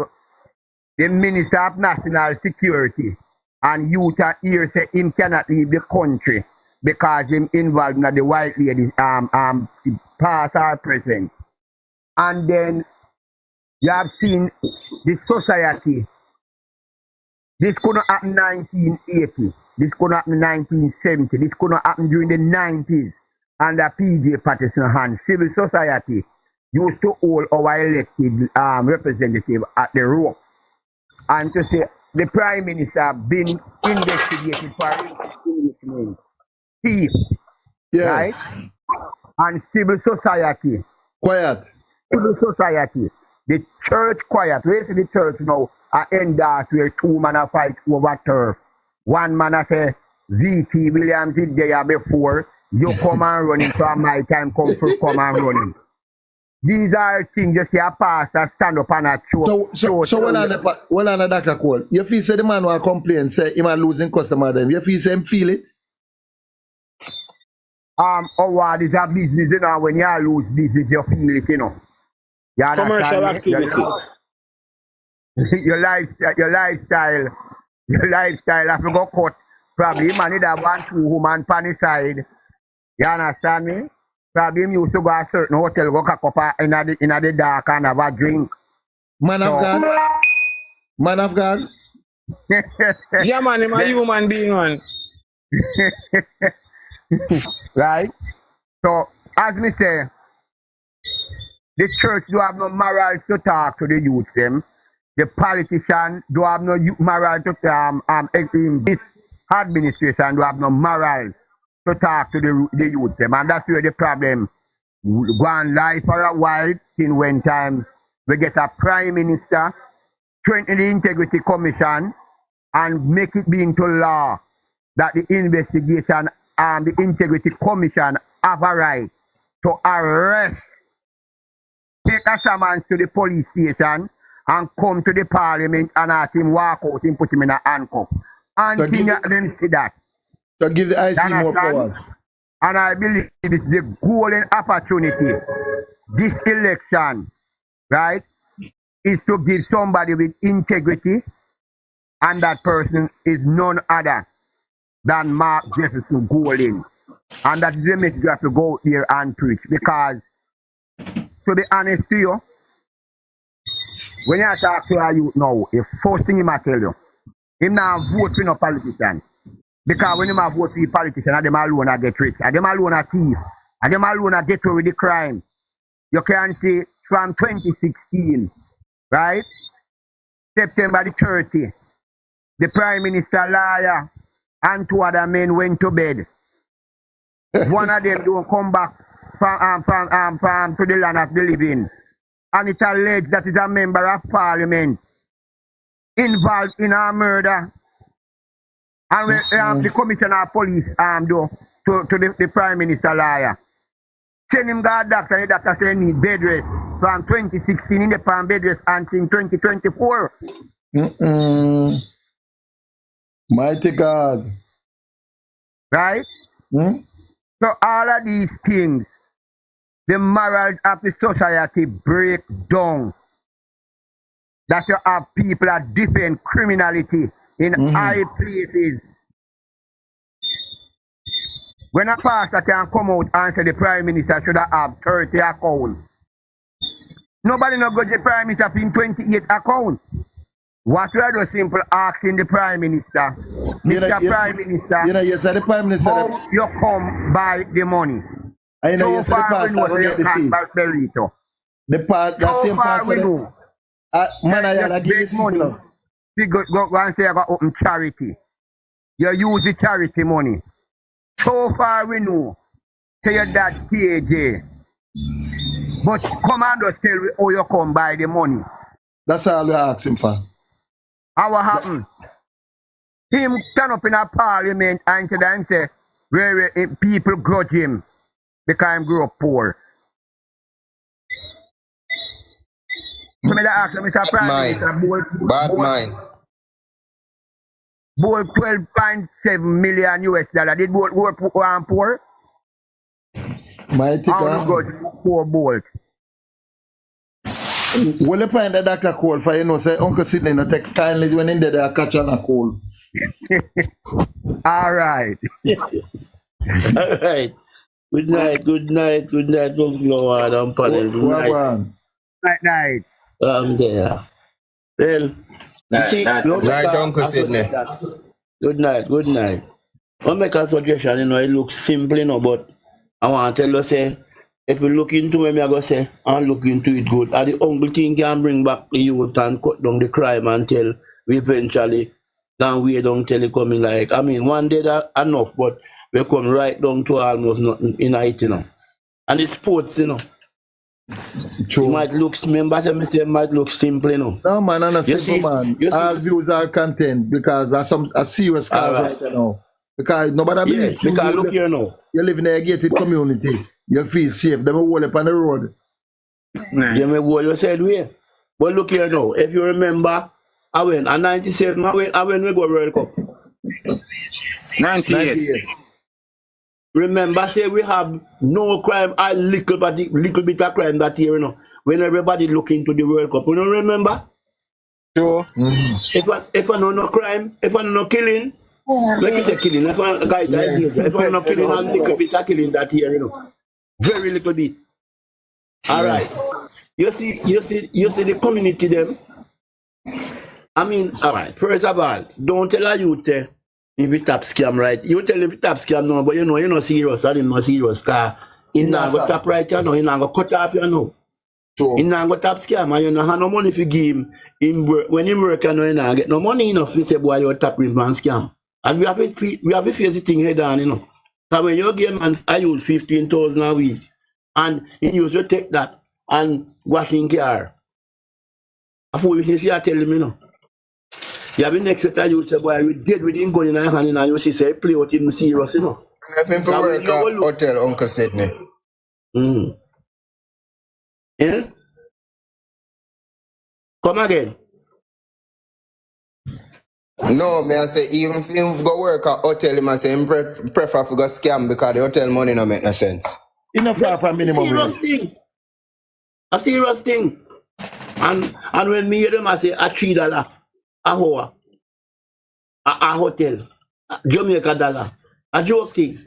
the Minister of National Security and youth are here say him cannot leave the country because him involved in the white ladies past or present. And then you have seen the society. This could not happen in 1980. This could not happen in 1970. This could not happen during the 90s under PJ Patterson hand. Civil society used to hold our elected representative at the rope. And to say the Prime Minister been investigated for enlistment. Thief. Yes. Right? And civil society. Quiet. Civil society. The church quiet. Where is the church now? I end that where 2 men are fight over turf. One man I say, VT Williams is there before. You come and running, so my time come for come and running. These are things you see a pastor stand up and a show. So when on the Dr. Cole, you feel say the man who complain say him are losing customer them. You feel say him feel it? What is a business, you know, when you lose business, you feel it, you know. You commercial activity. Your lifestyle have to go cut. Probably man need have 1-2 woman on the side. You understand me? Probably him used to go to a certain hotel, go cock up in the dark and have a drink. Man of God. Man of God. Yeah, man, I'm a human being, man. Right? So, as me say, The church do have no morals to talk to the youth them. The politician do have no moral to this administration do have no morals to talk to the youth them, and that's where the problem go on live for a while till when time we get a prime minister, strengthen the integrity commission, and make it be into law that the investigation and the integrity commission have a right to arrest, take a summons to the police station and come to the parliament and ask him walk out and put him in a handcuff. Until them see that. To give the IC more powers. And I believe it's the golden opportunity, this election, right, is to give somebody with integrity, and that person is none other than Mark Jefferson Golden. And that is the message you have to go out there and preach. Because, to be honest to you, when you talk to a youth now, the first thing he might tell you, him now vote for no politician. Because when you vote for a politician, them alone get rich, and them alone thief, and them alone get away with the crime. You can see from 2016, right? September the 30th, the Prime Minister liar and two other men went to bed. One of them don't come back from to the land of the living. And it's alleged that is a member of parliament involved in a murder. And the commissioner of police do to the Prime Minister liar. Send him to a doctor, the doctor say he need bed rest. From 2016 in the palm bed rest until 2024. Mighty God. Right? So all of these things, the morals of the society break down. That you have people that defend criminality in high places. When a pastor can come out and say the Prime Minister should have 30 accounts, nobody no go to the Prime Minister in 28 accounts. What we are just simple asking the Prime Minister, Mr. Prime Minister, you said the Prime Minister, how you come by the money? I know, so far we know you can't buy burrito. The same pastor, we know. Man, I give you money. You go and say I got open charity. You use the charity money. So far we know. Say your dad KJ. But come and just tell me how you come by the money. That's all we ask him for. How what happened? Him stand up in a parliament and say where people grudge him because he grew up poor. So I ask him, Mr. Prime Minister, Bad mind. Bold 12.7 million US dollar. Did both work poor? Mighty God. Poor bolt. Will you find the doctor call for you know say Uncle Sidney not take kindly when in there catch on a cold. All right. All right. Good night, Uncle Lord and panel. Good night. There. Well, you see, Night, Uncle Sidney. Good night. I'll make a suggestion, it looks simple, but I want to tell you, say, if you look into me, I go say, and look into it good. And the only thing can bring back the youth and cut down the crime until we eventually then we don't tell it coming like, one day that enough, but we come right down to almost nothing in it, And it's sports, True. It might look, it might look simple, No man, I'm a simple man. All views are content because there's some serious cause right now. Because nobody believes you. Because look here now. You live in a gated community. You feel safe. They will hold up on the road. You may hold yourself way. But look here now. If you remember, I went at 97. I went we go World Cup. 98. Remember, say we have no crime, a little bit of crime that year, when everybody look into the World Cup. You don't remember? Sure. If I know no crime, if I know no killing, like you say killing, if I know killing, a little bit of killing that year, very little bit. All right. You see the community them. All right. First of all, don't tell a youth if it tap scam, right? You tell him if it tap scam no, but you're not serious. I didn't know serious car. He not go tap right, he not go cut off, He not go top scam and you don't have no money for give him work. When him work and you not get no money enough to say boy you tap him and scam. And we have to face the thing head on, you know. So when you give man I use 15,000 a week and he used to take that and wash in car. After you see I tell him, you know. You have the next set of youth say boy we dead with him gun in your hand and you see say play with him serious, you know. If him for work at hotel Uncle Sydney. Yeah? Come again. No, me I say even if him go work at hotel, him I say him prefer to go scam because the hotel money no make no sense. Enough for minimum serious wage. thing. A serious thing. And when me hear them I say a $3 a hour. A hotel. Jamaica dollar. A joke thing.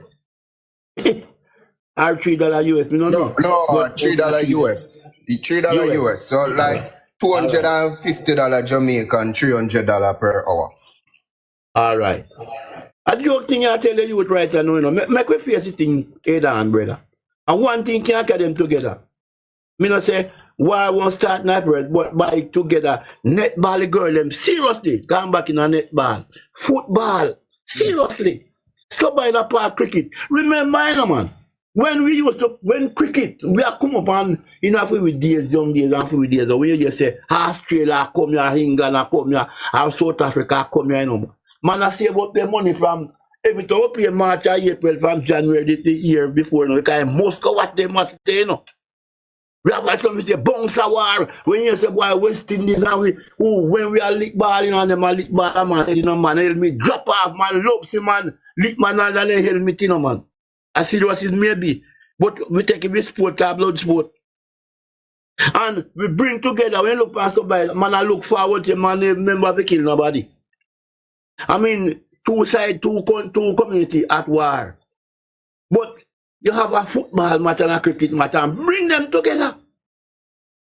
Or $3 US. Me No, but $3 US. $3 US. So like $250 Jamaican, $300 per hour. Alright. A joke thing I tell the youth right now, you know. Make we face the thing head on, brother. And one thing can't get them together. Me not say why won't start April, but by together netball girl them seriously come back in a netball. Football. Seriously. Stop by the park cricket. Remember, you know, man. When cricket, we are come up and enough with days, young days, and with days, when you just say Australia come here, England come here, and South Africa come here, you know. Man, I say about the money from every time we play March or April from January the year before, you know, because Moscow what they must say, you know. We have like something say bounce a war. When you say boy West Indies and when we are lick ball, you know, and them a lick ball, man, you know, man, help me drop off, man, lopes, man, lick man, and then help me, you know, man. As serious as maybe, but we take every sport, blood sport. And we bring together, when you look past somebody, man, I look forward to man, remember to kill nobody. I mean, two sides, two community at war. But you have a football match and a cricket match and bring them together.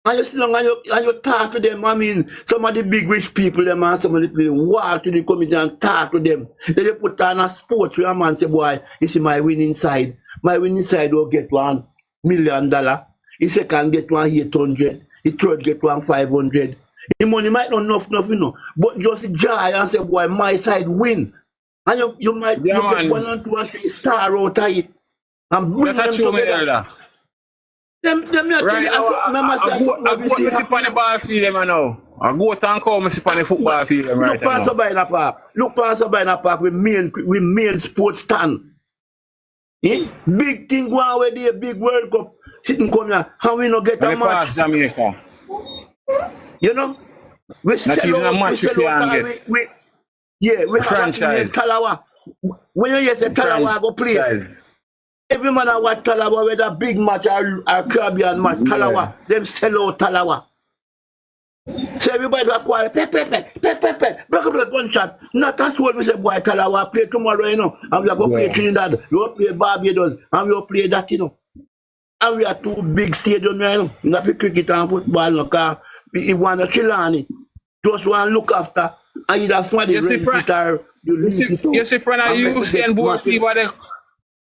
And you sit down and you talk to them. I mean, some of the big rich people, them and some of the people walk to the committee and talk to them. Then they put on a sports where a man say, boy, you see my winning side. My winning side will get $1 million. The second get 800. The third get 500. The money might not enough, you know. But just joy and say, boy, my side win. And you might get 1 and 2 and 3 star out of it. And bring them together. Them right now, I go to sit on the ball field them now. I go to and come sit on the football field them right now. Look past the park with main sports stand. Eh? Big thing go on with the big World Cup. Sitting come here, how we not get a match? Jamaica. You know? We sell out. We franchise. Talawa. When you hear say Talawa go play. Franchise. Every man I watch Talawa, whether big match or Caribbean match, Talawa, them sell out Talawa. So everybody's a quiet, break up one shot. Not as what we say, boy, Talawa, play tomorrow, you know, and we are going to play Trinidad, we will play Barbados, and we will play that, you know. And we are two big stadiums, you know, not for cricket and football, no, because we want to chill on it. Just want to look after, and either somebody rent it or you lose it. You see, friend, you saying board fever there.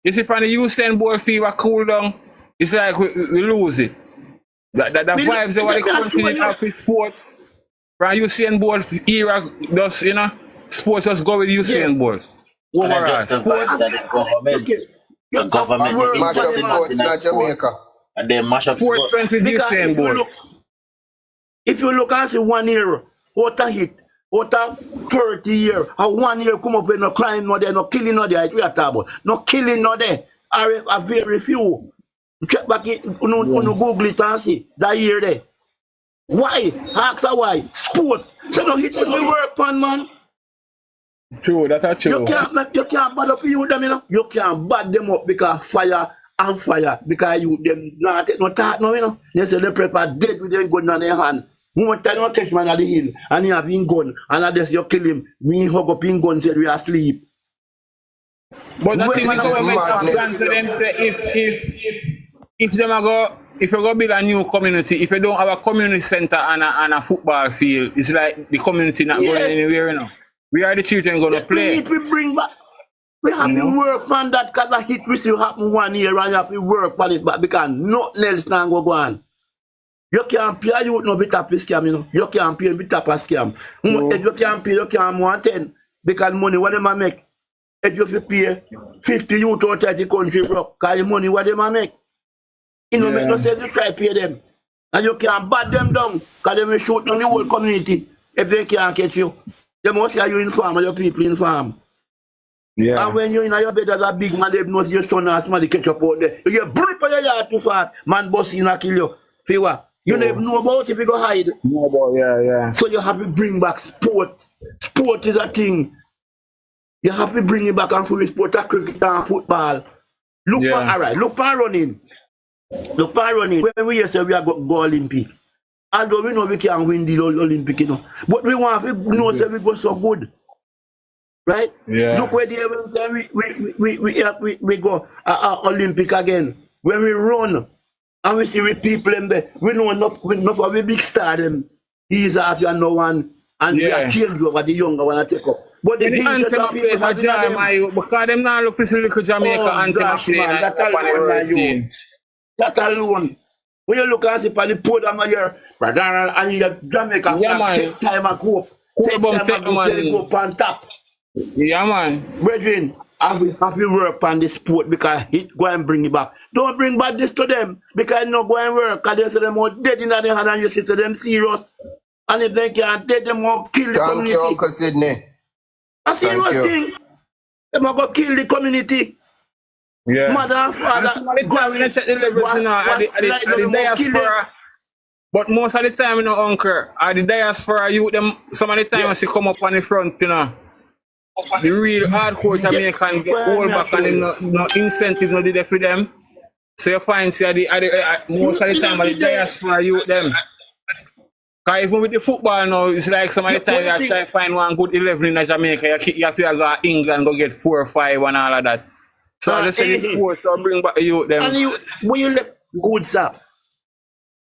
You see, from the Usain Bolt fever cool down, it's like we lose it. The vibes that the country have with sports. From Usain Bolt era, does, you know, sports just go with Usain Bolt. Overall, sports. The government mash up sports in Jamaica. And then mash up sports went with Usain Bolt. If you look and see 1 year, what a hit. Out of 30 years, and 1 year come up with no crime, no there, no killing, no there, we are talking about. No killing, no there. A very few. Check back it, Google it and see that year there. Why? Ask her why. Sport. So no hit with the work, man. True, that's true. You can't bad up you them, you know. You can't bad them up because fire and fire. Because you them not take no talk, no, you know. They say they prepare dead with their gun on their hand. One time you catch man at the hill and he have his gun and I just you kill him. Me hug up his gun said we are asleep. But the thing is if you go build a new community, if you don't have a community center and a football field, it's like the community not going anywhere, you know. We are the children gonna play. We bring back. We have to work on that because a hit will still happen 1 year and you have to work on it back because nothing else can go on. You can't pay a youth no bit up a scam, you know. You can't pay a bit up a scam. If you can't pay, you can't want 10. Because money what them a make. If you pay 50 youth out of the country broke, because the money what them a make. You know, make no sense you try to pay them. And you can't bat them down, because they will shoot down the whole community if they can't catch you. They must say you inform and your people inform. Yeah. And when you're in your bed as a big man, they know your son or somebody catch up out there. You get brick on your yard too far, man bust in and kill you. For what? You never know about it if you go hide. No about, yeah. So you have to bring back sport. Sport is a thing. You have to bring it back and for sport, cricket and football. Look for, all right, look for running. Look for running. When we say we are go Olympic. Although we know we can't win the Olympic, you know. But we want to know say we go so good. Right? Yeah. Look where the every time we go Olympic again. When we run and we see with people in there, we know enough of a big star them. He's after no one and we are children over the younger one I take up. But the anthem of people for Jamaica, because them now look for little Jamaica anthem of play that alone. When you look and see on the podium here, and you Jamaica take time and go up. Take time and go up on top. Yeah, man. Brethren, have to work on the sport because it go and bring it back. Don't bring back this to them because no go and work because they say them all dead in the hand and you see them serious. And if they can't dead, them all kill the community. Thank you, Uncle Sydney. A serious thing. Them all go kill the community. Yeah. Mother and father. Somebody go and check the levels at the diaspora. But most of the time, you know, Uncle, at the diaspora, you them some of the time as you come up on the front, you know. The real hardcore Jamaican get hold back and no incentive no did for them. So you find see most of the time at the diaspora you them. Because even with the football now, it's like some of the time you try to find one good 11 in Jamaica, you have to go to England go get 4 or 5 and all of that. So I just say the sports so bring back the youth them. And when you let goods up,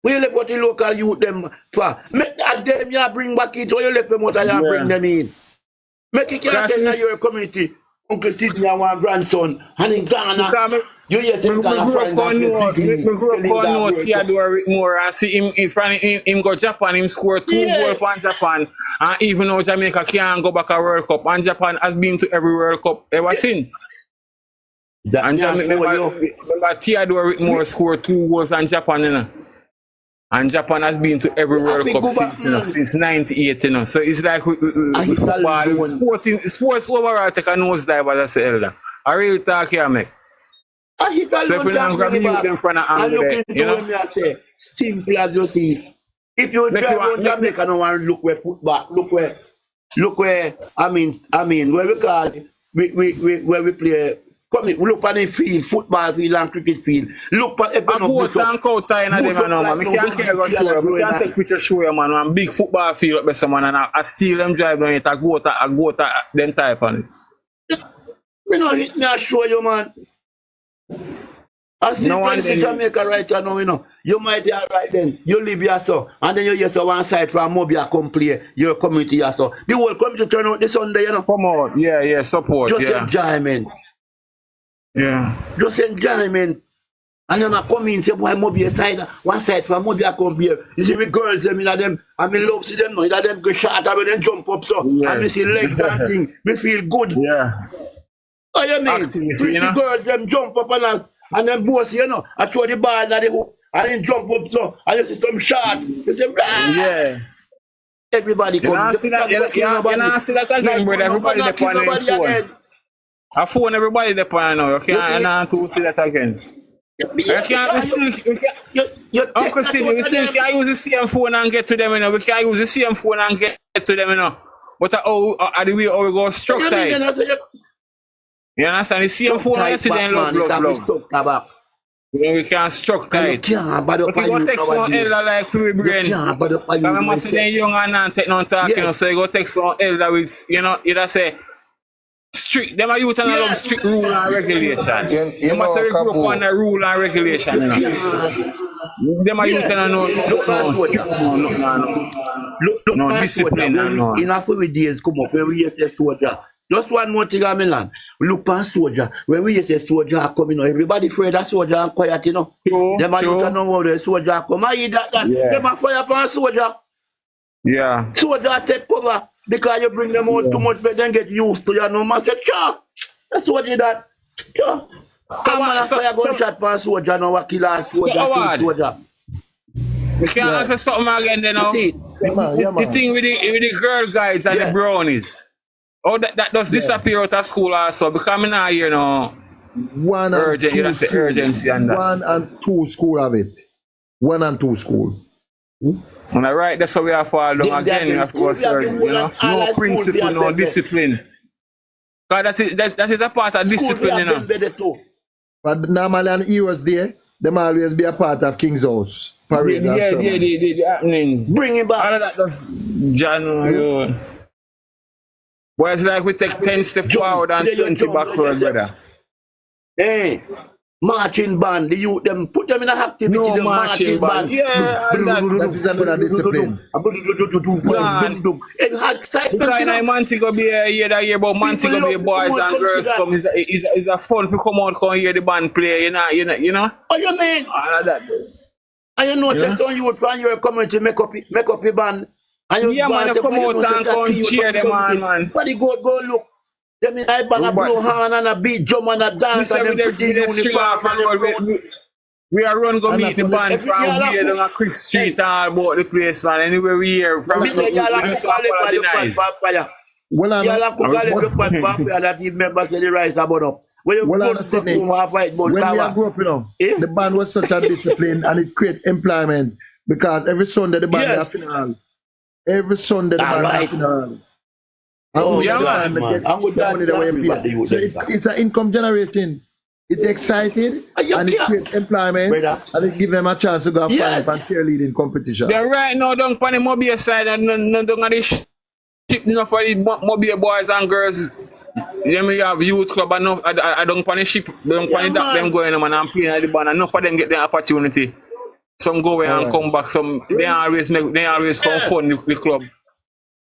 when you let what the local youth them for, make that them you bring back it or you let them out and you bring them in. Make it tell your community, Uncle Sydney and one grandson, and in Ghana, you hear some kind of find that big Theodore more and see him in front him go Japan, him score 2 goals for Japan, and even though Jamaica can't go back a World Cup, and Japan has been to every World Cup ever since. And remember Theodore Whitmore scored 2 goals in Japan, you know. And Japan has been to every World Cup since 98, you know. So it's like football, sports overall take a nosedive as I say, Elder. I really talk here, mate. So if you don't grab you them from the angle there, you know. I say, simple as you see. If you drive around Jamaica and want to look where football, look where I mean where we call it, where we play. Come in, look at the field, football field and cricket field. Look at everyone. I go tank out time and them man. I can't carry go show you. I can't take picture show you man. One big football field up there man and I steal them drive down it. I go to them type on it. Me no hit me I show you man. I still no play Jamaica right now, you know. You might say alright then. You live here so and then you hear so one side from Mobia come play your community here so. The whole community turn out this Sunday, you know. Come on, yeah, support. Just enjoyment. Yeah. Just enjoyment. And then I come in and say, boy, Mobia side, one side from Mobia come here. You see, with girls, them, them, and me love see them now. Them go shot and then jump up so. Yeah. And me see legs and things. Me feel good. Yeah. Oh, you mean? Pretty girls, them jump up on us. And then boss, you know, I throw the ball and then jump up so. And you see some shots. You say, rah! Yeah. Everybody come. You know, see that again, brother. Everybody depend on your phone. I phone everybody depend now. You can't see that again. You can't, Uncle Sidney, we still can't use the same phone and get to them, you know. We can't use the same phone and get to them, you know. But the way how we go struck tight. You understand? The same phone and you see them love. You know, we can't struck tight. But you go text some elder like free brain. Because I must see them young and not take no talk, you know. So you go text some elder with, you know, you just say, strict, them are youth and love strict rule and regulation. You must grew up on the rule and regulation, you know. Them are youth and no strict no discipline and no. Enough of the days come up when we say soldier. Just one more thing, Milan. Look past soldier. When we say soldier are coming, everybody afraid that soldier are quiet, you know. Them are look know how the soldier come. I eat that. Them are fire upon soldier. Yeah. Soldier take cover because you bring them out too much, but then get used to you. No man say, sure. That's what you that. Sure. Come on, fire gunshot past soldier now, a killer soldier. We can answer something again, you know. The thing with the girl guys and the brownies. Oh, that does disappear out of school also because I'm not here now. One and two school. Urgency and that. 1 and 2 school of it. 1 and 2 school. And I right, that's how we have fall down again. We have to go certain, you know. No principle, no discipline. Because that is a part of discipline, you know. But normally on Heroes Day, them always be a part of King's House. Parade the happenings. Bring him back. All of that does January. Well, it's like we take 10 steps forward and 20 backward, brother. Hey, marching band, the youth, them put them in a activity. No marching band. Yeah, that is another discipline. Because Monty go be here that year, but Monty go be boys and girls come. It's a fun to come out and hear the band play, you know. Oh, you mean? All of that. And you know, yeah. Some youth from your community make up the band. And yeah, man, you come out and come cheer them on, man. But go look. Them in I band a blow hand and a beat drum and a dance and them pretty uniform. We are run go meet the band from here down a quick street all about the place, man. Anywhere we hear from y'all have to call it that he members say the rise about up. When we are growing up, you know, the band was such a discipline and it create employment because every Sunday the band has funeral. Every Sunday the band has funeral. I'm with that. So it's an income generating. It's exciting and it creates employment and it gives them a chance to go and fight and cheerleading competition. They're right now down on the mobile side and no down on the ship enough for the mobile boys and girls. Then we have youth club and I don't on the ship, don't on the dock them going on and playing at the band and enough of them get the opportunity. Some go away and come back, some they always come fun with the club.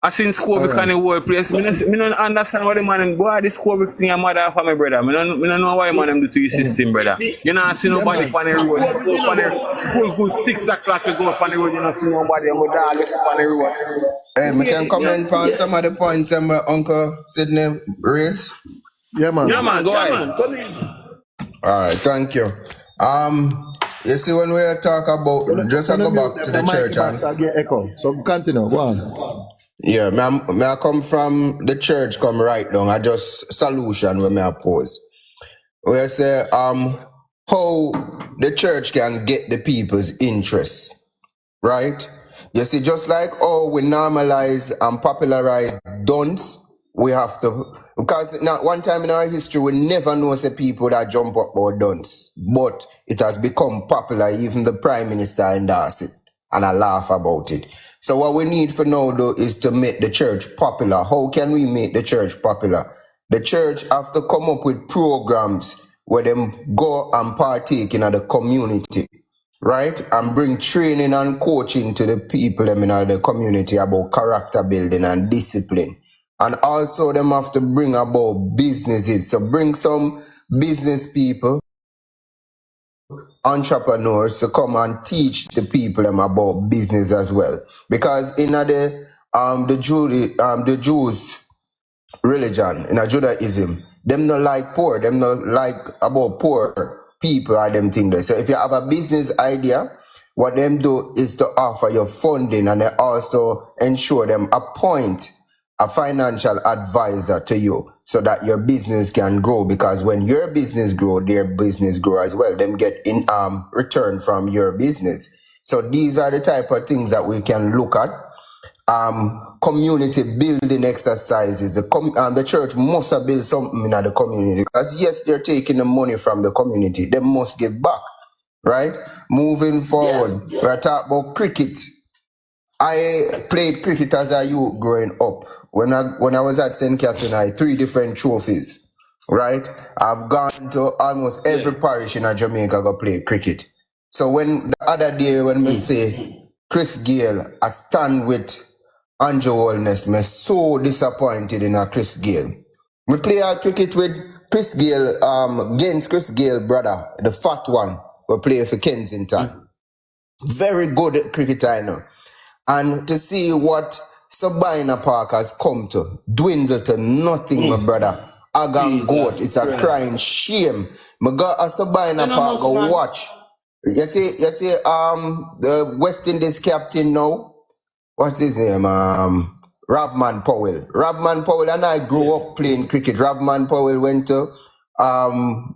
I seen school become the whole place. I don't understand what the man boy this school thing a mother for my brother. I don't know why man them do to your system, brother. You not see nobody on the road. Go on the good 6 o'clock to go up on the road, you not see nobody and go dog on the road. Hey, I can comment on some of the points that my Uncle Sydney raised. Yeah man. Yeah man, go ahead. Come in. Alright, thank you. You see when we talk about just I go back to the church and so continue, go on. yeah, me I come from the church, come right down. I just solution when me I pose. Where I say how the church can get the people's interest, right? You see, just like we normalize and popularize dunce, we have to, because now one time in our history we never know say people that jump up about dunce, but it has become popular. Even the Prime Minister endorse it and I laugh about it. So what we need for now though is to make the church popular. How can we make the church popular? The church have to come up with programs where them go and partake in the community, right? And bring training and coaching to the people in the community about character building and discipline. And also them have to bring about businesses. So bring some business people, entrepreneurs to come and teach the people them about business as well. Because in the Jews religion, in a Judaism, them not like poor, them not like about poor people or them things there. So if you have a business idea, what them do is to offer you funding and they also ensure them appoint a financial advisor to you so that your business can grow, because when your business grow, their business grow as well. Them get in return from your business. So these are the type of things that we can look at. Community building exercises. The church must have built something in the community, because yes, they're taking the money from the community. They must give back, right? Moving forward, we're talking about cricket. I played cricket as a youth growing up. When I was at St. Catherine, I had 3 different trophies, right? I've gone to almost every parish in Jamaica to play cricket. So when the other day when we say Chris Gale, I stand with Andrew Holness, me so disappointed in a Chris Gale. We play our cricket with Chris Gale, against Chris Gale, brother, the fat one. We play for Kensington. Very good at cricket, I know. And to see what Sabina Park has come to, dwindle to nothing, my brother. Agan goat, it's a crying shame. I got a Sabina Park go watch. You see, the West Indies captain now, what's his name? Ravman Powell. Ravman Powell and I grew up playing cricket. Ravman Powell went to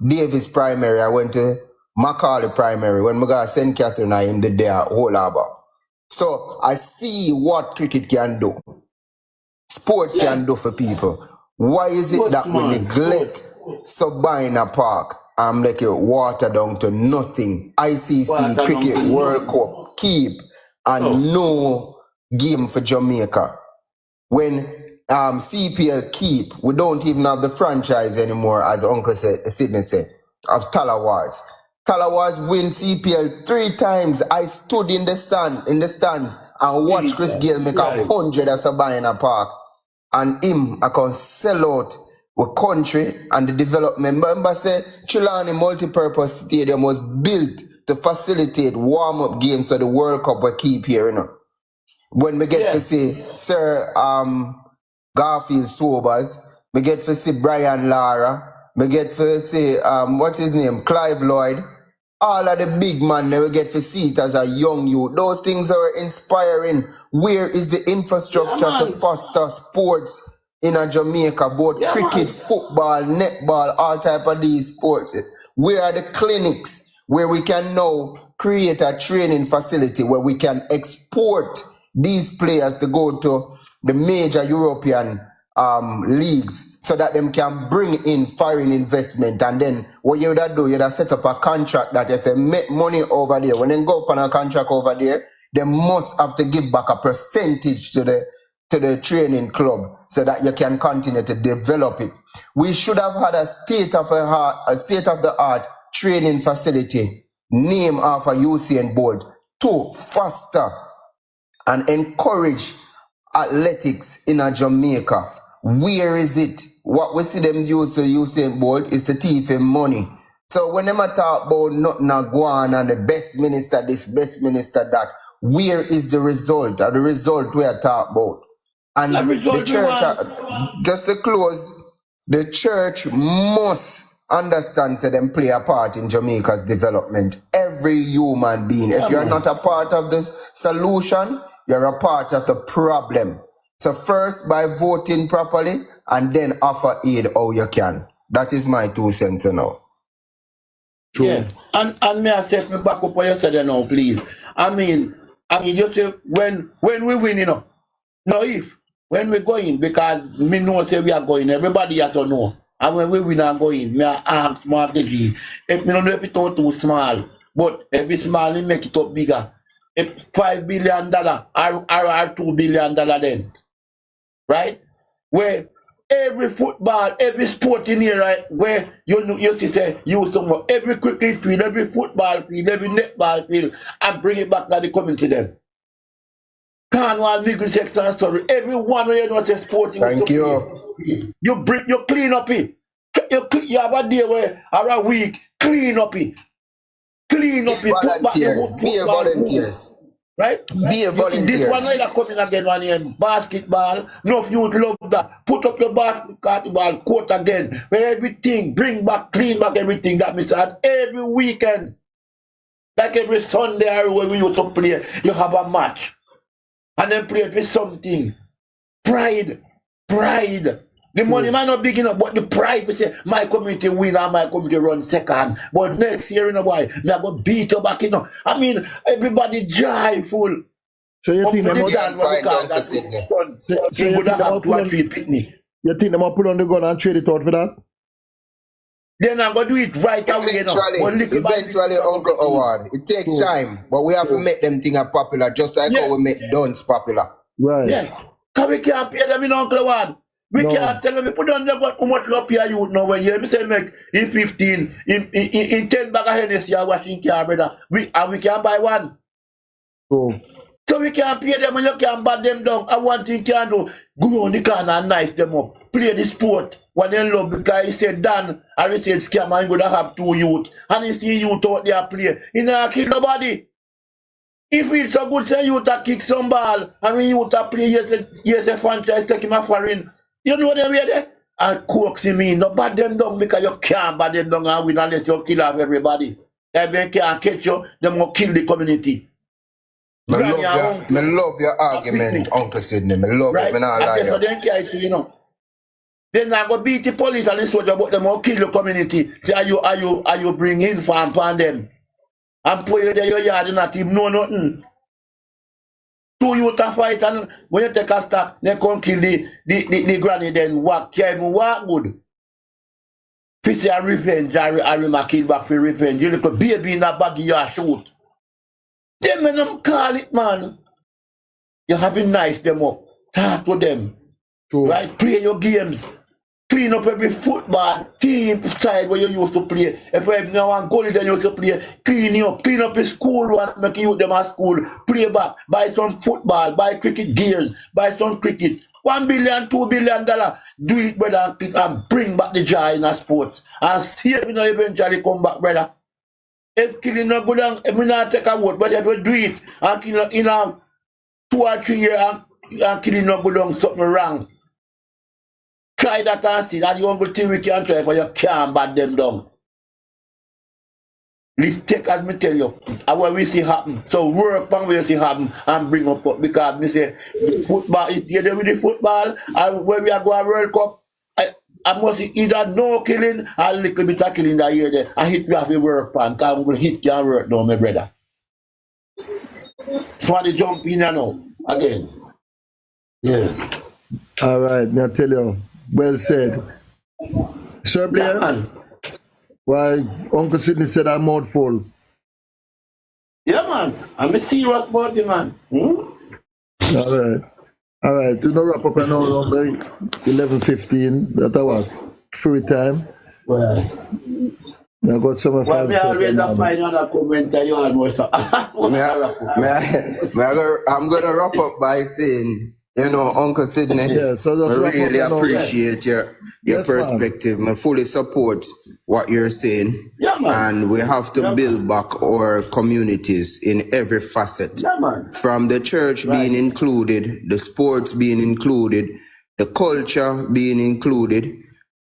Davis Primary. I went to Macaulay Primary. When I got St. Catherine, I in the day at Whole Harbour. So I see what cricket can do. Sports can do for people. Why is it that we neglect Sabina Park and make it water down to nothing? ICC Cricket World Cup keep and no game for Jamaica. When CPL keep, we don't even have the franchise anymore, as Uncle Sidney said, of Talawars. Talawars win CPL 3 times. I stood in the stands and watched Chris Gale make 100 at Sabina Park. And him, I can sell out with country and the development. Remember, say Chilani Multipurpose Stadium was built to facilitate warm-up games for the World Cup we keep here, you know. When we get to see Sir Garfield Sobers, we get to see Brian Lara, we get to see what's his name, Clive Lloyd. All of the big man they will get to see it as a young youth. Those things are inspiring. Where is the infrastructure to foster sports in a Jamaica? Both cricket, football, netball, all type of these sports. Where are the clinics where we can now create a training facility where we can export these players to go to the major European leagues so that them can bring in foreign investment? And then what you would do, you'd set up a contract that if they make money over there, when they go up on a contract over there, they must have to give back a percentage to the training club so that you can continue to develop it. We should have had a state of the art training facility named after Usain Bolt to foster and encourage athletics in a Jamaica. Where is it? What we see them use to Usain Bolt is to thief him money. So when them talk about nothing go on and the best minister this, best minister that, where is the result? Or the result we are talking about? And the church, just to close, the church must understand so them play a part in Jamaica's development. Every human being. If you're not a part of the solution, you're a part of the problem. So first by voting properly and then offer aid how you can. That is my 2 cents now. True. Yeah. And may I say me back up what you said now, please. I mean you say when we win, you know. No, if when we go in, because me know say we are going, everybody has to know. And when we win and go in, me ask mortgage. If me don't know if it's too small, but if it's small, we make it up bigger. If $5 billion or $2 billion then. Right? Where every football, every sport in here, right? Where you see say use some every cricket field, every football field, every netball field, and bring it back to the community then. Carnival, legal section story. Everyone where you know say sporting. Thank you. You clean up it. You have a day where or a week, clean up it. Clean up it. Volunteers. Be a volunteers. Right? Be a volunteer. This one that coming again one here, basketball. No youth love that. Put up your basketball court again. Where everything, bring back, clean back everything that we said every weekend. Like every Sunday when we used to play, you have a match. And then play it with something. Pride. The money might not big enough, but the pride, we say, my community win and my community run second. But next year, you know why? We are going to beat you back, you know. I mean, everybody joyful. So you think them will put on the gun and trade it out for that? Then I'm going to do it right away, you know. Eventually, Uncle Howard. It takes time, but we have to make them things popular, just like how we make Duns popular. Right. Yeah. Because we can't pay them in Uncle Howard. We can't tell them, we put on the gun how much love here you know when you say make in 15, in 10 bag of Hennessy, you're washing car, brother. We can buy one. So So we can't pay them and you can't bat them down. And one thing you can do, go on the corner and nice them up. Play the sport. What they love because he said Dan, and he said scam and gonna have 2 youth. And he see youth out there play. He not kill nobody. If it's so good, say youth to kick some ball, and when youth to play, yes, a franchise take him a foreign. You know what they way there? And coax him in. No bat them down because you can't bat them down and win unless you kill off everybody. If they can't catch you, they will kill the community. I love your argument, Uncle Sidney. I love it. I not lie. So they can't, you know. They're not gonna beat the police and the soldier, but they will kill the community. Say, are you bringing farm upon them? And put you there, your yard and not even know nothing. 2 youth to fight, and when you take a stop, they come kill the granny, then walk, can't even walk good. If you say a revenge, I my kid back for revenge. You look a baby in a baggy, you shoot. Them when them call it, man. You having nice them up. Talk to them. True. Right? Play your games. Clean up every football team side where you used to play. If you have now one goalie then you used to play, clean you up. Clean up your school one, make you them at school. Play back. Buy some football, buy cricket gears, buy some cricket. $1 billion, $2 billion. Do it, brother, and bring back the joy in our sports. And see if you know eventually come back, brother. If killing not good down, if we not take a vote, but if you do it and kill in 2 or 3 years and killing not good down, something wrong. Try that and see. That's the only thing we can try, but you can't bat them down. Let's take as me tell you, and what we see happen. So work on what you see happen and bring up because me say football is there with the football and when we are going to World Cup, I must see either no killing or a little bit of killing that year there. I hit me off the work pan because we will hit can work now, my brother. Somebody jump in now again. Yeah. All right, now tell you. Well said. Sir Blair, Yeah, why Uncle Sidney said I'm mouthful. yeah, man. I'm a serious about it, man. All right. All right, to no wrap up an hour on 11:15. That's what? Free time. Well, I got some of me always find another comment you almost. I'm gonna wrap up by saying, you know, Uncle Sidney, Yeah, so I that's wrap really up and all that. appreciate your Yes, man. perspective. I fully support what you're saying. Yeah, man. And we have to Yeah, build back our communities in every facet. Yeah, man. From the church being included, the sports being included, the culture being included,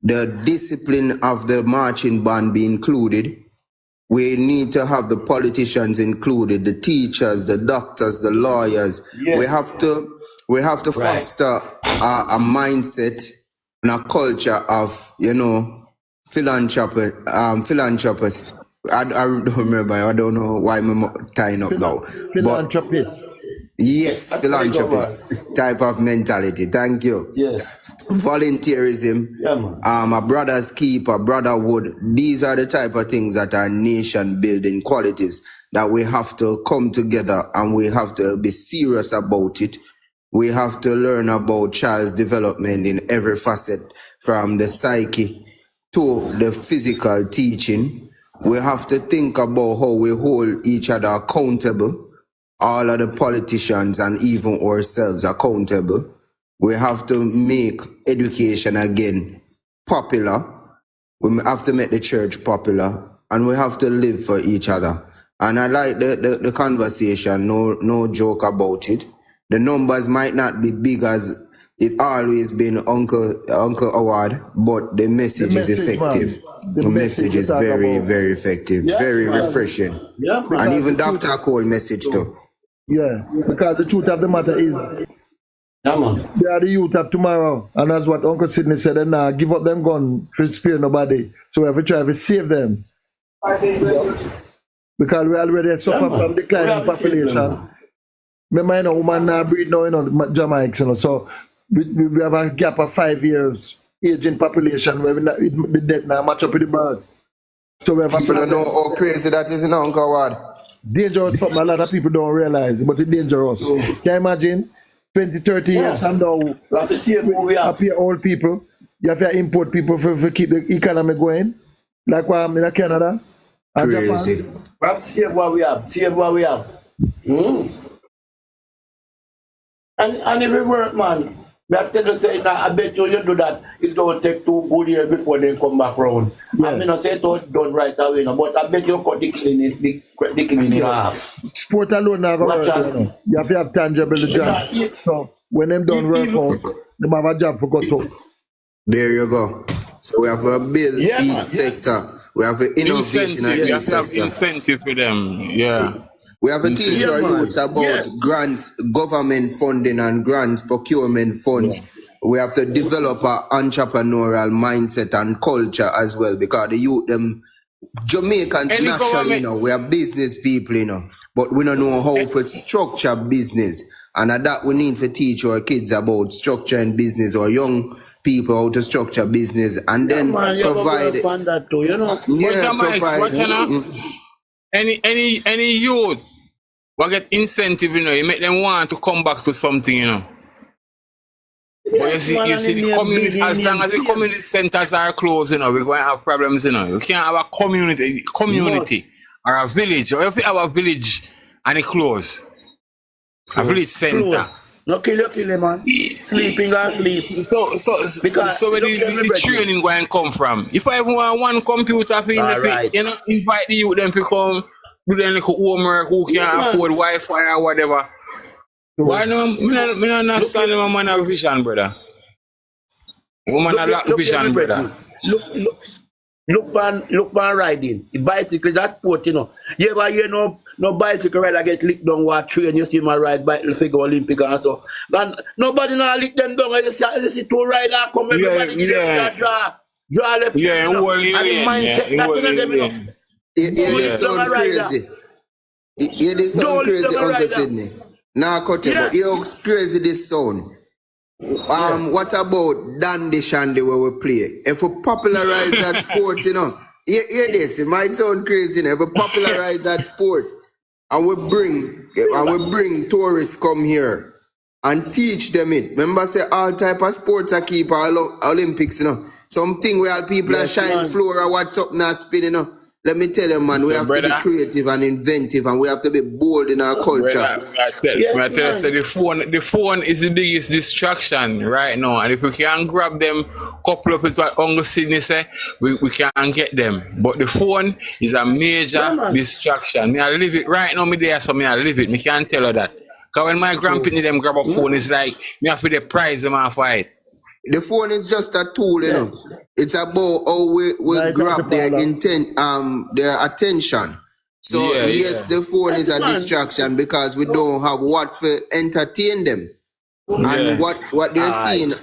the discipline of the marching band being included. We need to have the politicians included, the teachers, the doctors, the lawyers. Yes. We have to foster a mindset and a culture of, you know, philanthropists. I don't remember. I don't know why I'm tying up now. But Philanthropist. yes, That's what I go philanthropist type of mentality. Thank you. Yes. Volunteerism, Yeah, man. a brother's keeper, brotherhood. These are the type of things that are nation building qualities that we have to come together and we have to be serious about it. We have to learn about child's development in every facet, from the psyche to the physical teaching. We have to think about how we hold each other accountable, all of the politicians and even ourselves accountable. We have to make education again popular. We have to make the church popular, and we have to live for each other. And I like the conversation, no joke about it. The numbers might not be big as it always been, Uncle Howard, but the message is effective. Man. The message is very, about. very effective, Yeah, very man. refreshing. Yeah, man. And even Dr. Cole message too. Yeah, because the truth of the matter is, Yeah, man. they are the youth of tomorrow, and that's what Uncle Sidney said. And now give up them gun for spare nobody. So we have to try to save them because we already suffer man. from We declining have to save them, population. man. Remember, you know, woman now breed now, you know, Jamaica, you know, so we have a gap of 5 years aging population where the death now match up with the birth. So we have a People don't know how crazy that is in Uncle Howard. dangerous something a lot of people don't realize, but it's dangerous. Can you imagine 20, 30 years from now, We have to see what we have. up here old people, you have to import people for keep the economy going, like what I'm in Canada and Crazy. Japan. We have to see what we have. See what we have. And if it work, man, me have to tell you say that I bet you do that. It don't take 2 good years before they come back round. Yeah. I mean, I say it all done right away, no, but I bet you cut the cleaning off. Sport alone never Watch work, us. you know. You have to have tangible job. Yeah. So when them done work out, them have a job for go to. There you go. So we have to build Yeah, each man. sector. We have to innovate in Incentive, you each have to have sector. incentive for them. Yeah. We have to teach our man. youths about grants, government funding and grants, procurement funds. We have to develop our entrepreneurial mindset and culture as well, because the youth, them Jamaicans Any naturally, government, we are business people, but we don't know how to structure business. And at that we need to teach our kids about structuring business, or young people how to structure business, and then Man, you provide, go on that too, you know. watch out. Any youth will get incentive, you make them want to come back to something, But you see the community, as long as the community centers are closed, we're going to have problems, You can't have a community or a village, or if you have a village and it close, a village center. No kill you, man. Sleeping and sleep. So where the training going to come from? If I want one computer for invite the youth them to come, do them like homework, who can afford Wi-Fi or whatever. Why no? Me not understand my man have vision, brother. Woman have lack vision, brother. Look man riding. The bicycle, that's sport, You ever hear no bicycle rider get licked down while train, you see my ride bicycle figure Olympic and so. And nobody now lick them down. You see two riders come, everybody give them draw left. Yeah, and the mindset that them, It sound crazy. It sound crazy, Uncle Sydney. Nah, cut it, but it's crazy this sound. What about Dandy Shandy where we play? If we popularize that sport, hear this, it might sound crazy, if we popularize that sport and we bring tourists come here and teach them it. Remember say all type of sports are keep Olympics, Something where people are shine floor or what's up now spin, Let me tell you, man, we have to be creative and inventive, and we have to be bold in our culture. I tell you, so the phone is the biggest distraction right now, and if we can grab them, couple up with what Uncle Sydney say, we can get them. But the phone is a major distraction. I live it right now. Me there, so I live it. Me can't tell her that. Cause when my grandpa them grab a phone, it's like me have to the prize them off it. The phone is just a tool, It's about how we grab their their attention. So yes, the phone is a distraction because we don't have what to entertain them. And what they're seeing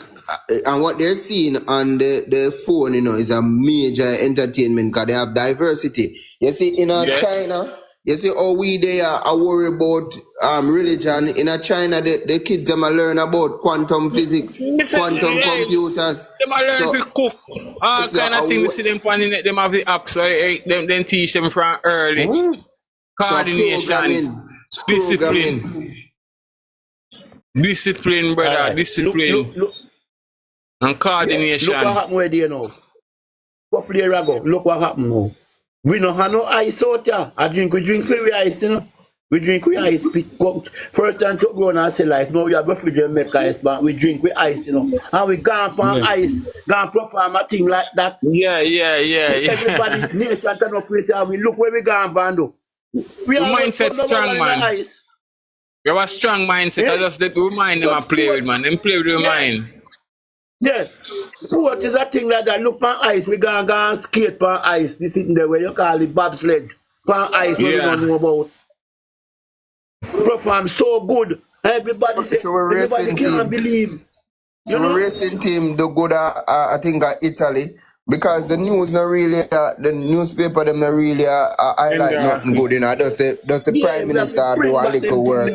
and what they're seeing on the phone, is a major entertainment because they have diversity. You see, in China, you see how we they are worry about religion. In China, the kids them are learn about quantum physics, quantum computers. Them are learn to cook. All kind of things we see them on the net, them have the apps, so them teach them from early. Coordination, discipline, brother, discipline. Look, and coordination. Look what happened where they know. Couple years ago, look what happened now. We don't have no ice out here. We drink with ice, We drink with ice. First time to go and sell ice. Now we have refrigerator make ice, but we drink with ice, And we gone from ice, gone perform a thing like that. Yeah. Everybody, nature turn up, we say, we look where we gone, Bando. We have mindset strong, man. You have a strong mindset. I just remind them and play with, man. Them play with your mind. Yes, sport is a thing like that. Look on ice, we go skate on ice. This is the way you call it bobsled. On ice, we don't know about. Perform so good. Everybody say, everybody can't believe. So the racing team do good I think at Italy because the news not really the newspaper them not really highlight nothing good does the Prime Minister do a little work.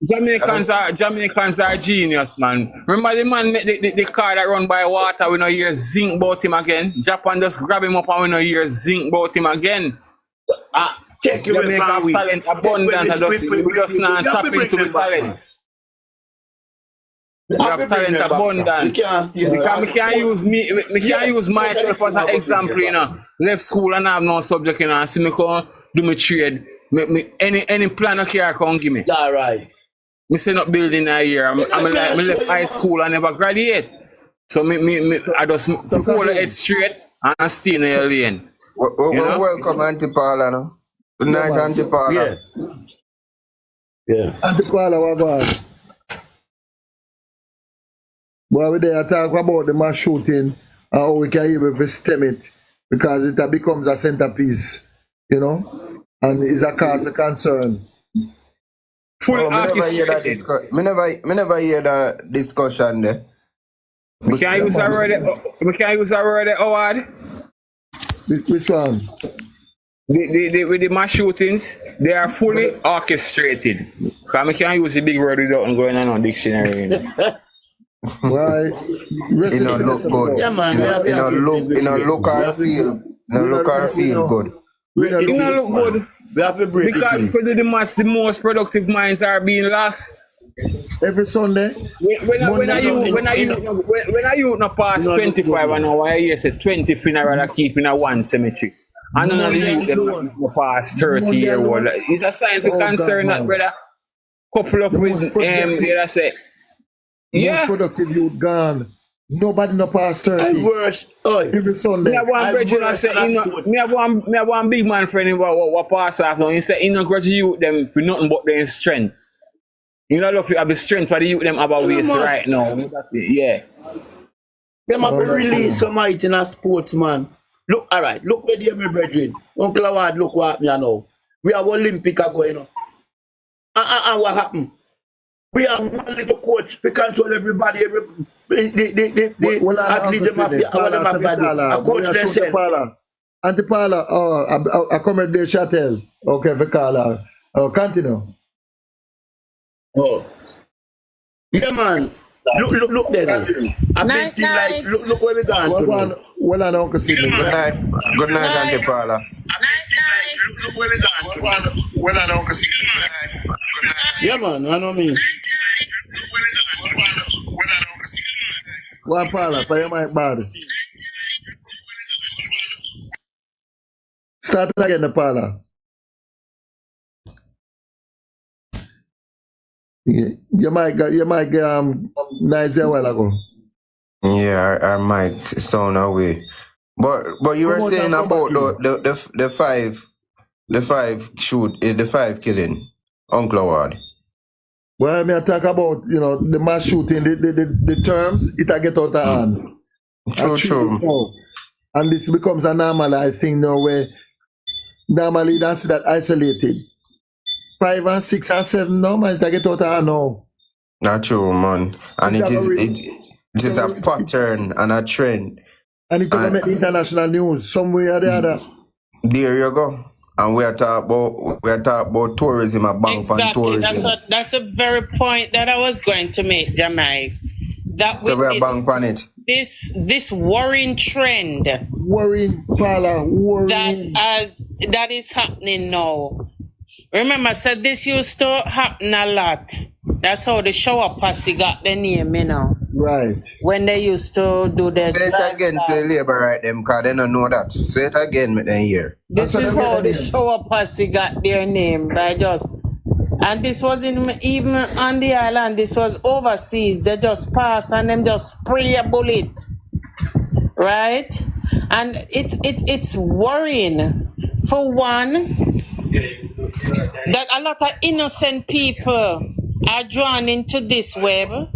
Jamaicans are genius, man. Remember the man the car that run by water, we don't hear zinc about him again. Japan just grab him up and we don't hear zinc about him again. Check your Jamaica talent abundant and we just not tap into the talent. We have talent abundant. Because me can't use myself as an example, Left school and have no subject, and see me come do my trade. Any plan of care come give me. All right. me set up building a year. I'm like, me left high school and never graduate. So I just hold the head straight and stay in the lane. Welcome, Auntie Paula, no? Good night, Auntie Paula. Yeah. Auntie Paula, what about? Well, we there talk about the mass shooting and how we can even stem it because it becomes a centerpiece, you know, and it's a cause of concern. Fully me never hear that discussion there. We can't use a word award. Which one? With the mass shootings, they are fully orchestrated. So we can't use the big word without going on a dictionary. Right. It don't look good. Yeah, man. It don't look or feel. Good. It don't look good. We have to break because for the mass, the most productive minds are being lost. Every Sunday. When are you not past 25 an hour, you say 20 funeral are keeping a one cemetery. And none of the youth them past 30 year old. It's a sign of concern that brother. Couple of with say. Most productive youth gone. Nobody no past 30. Worse. Every Sunday. Me have one big man friend who pass off now. He said he not grudge youth them for nothing but their strength. You know if you have the strength for the youth them about waste right now. Yeah. Them have to release some might in a sportsman. Look, alright, look where they are, my brethren. Uncle Awad, look what happened now. We have Olympic going on. And what happened? We have one little coach, we control everybody, the athletes, a coach they said. Auntie Paula, I come at the shuttle. Okay, for Carla. Continue. Oh. Yeah, man. Look there. Night. Like, look where we gone. Well, I don't see me. Good night, Auntie Paula. Look where we gone. Well, I don't see me. Yeah, man, I know me. One Paula, for your mic bad. Start again, the Paula. Your mic nice a while ago. Yeah, our mic sound away. But you were saying about the five killing, Uncle Awad. Well, I talk about the mass shooting, the terms it get out of hand. True. And this becomes a normalized thing now where normally that's that isolated. 5 and 6 and 7 now, man, it get out of hand now. Not true, man. And it is a pattern and a trend. And it will make international news somewhere or the other. There you go. And we are talking about tourism, a bank on tourism. That's a very point that I was going to make, Jamaica. That so we are bank on it. This worrying trend. Worrying. That is happening now. Remember, I said this used to happen a lot. That's how the shower posse got the name, Right. When they used to do the... Say it again to labor right them, because they don't know that. Say it again with them here. This is how the shower posse got their name by just... And this wasn't even on the island. This was overseas. They just pass and them just spray a bullet. Right? And it's worrying. For one... that a lot of innocent people are drawn into this web.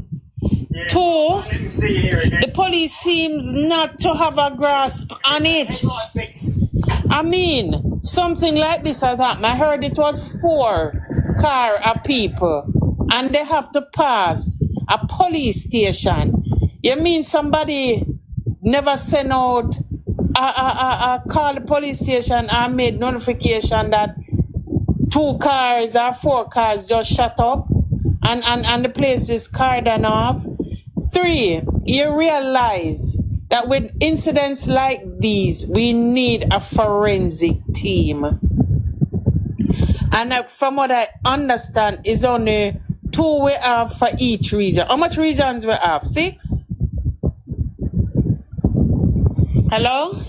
2, the police seems not to have a grasp on it. I mean, something like this has happened. I heard it was 4 car of people and they have to pass a police station. You mean somebody never sent out call the police station and made notification that 2 cars or 4 cars just shut up and the place is cordoned off? 3, you realize that with incidents like these, we need a forensic team. And from what I understand, is only 2 we have for each region. How much regions we have? 6? Hello?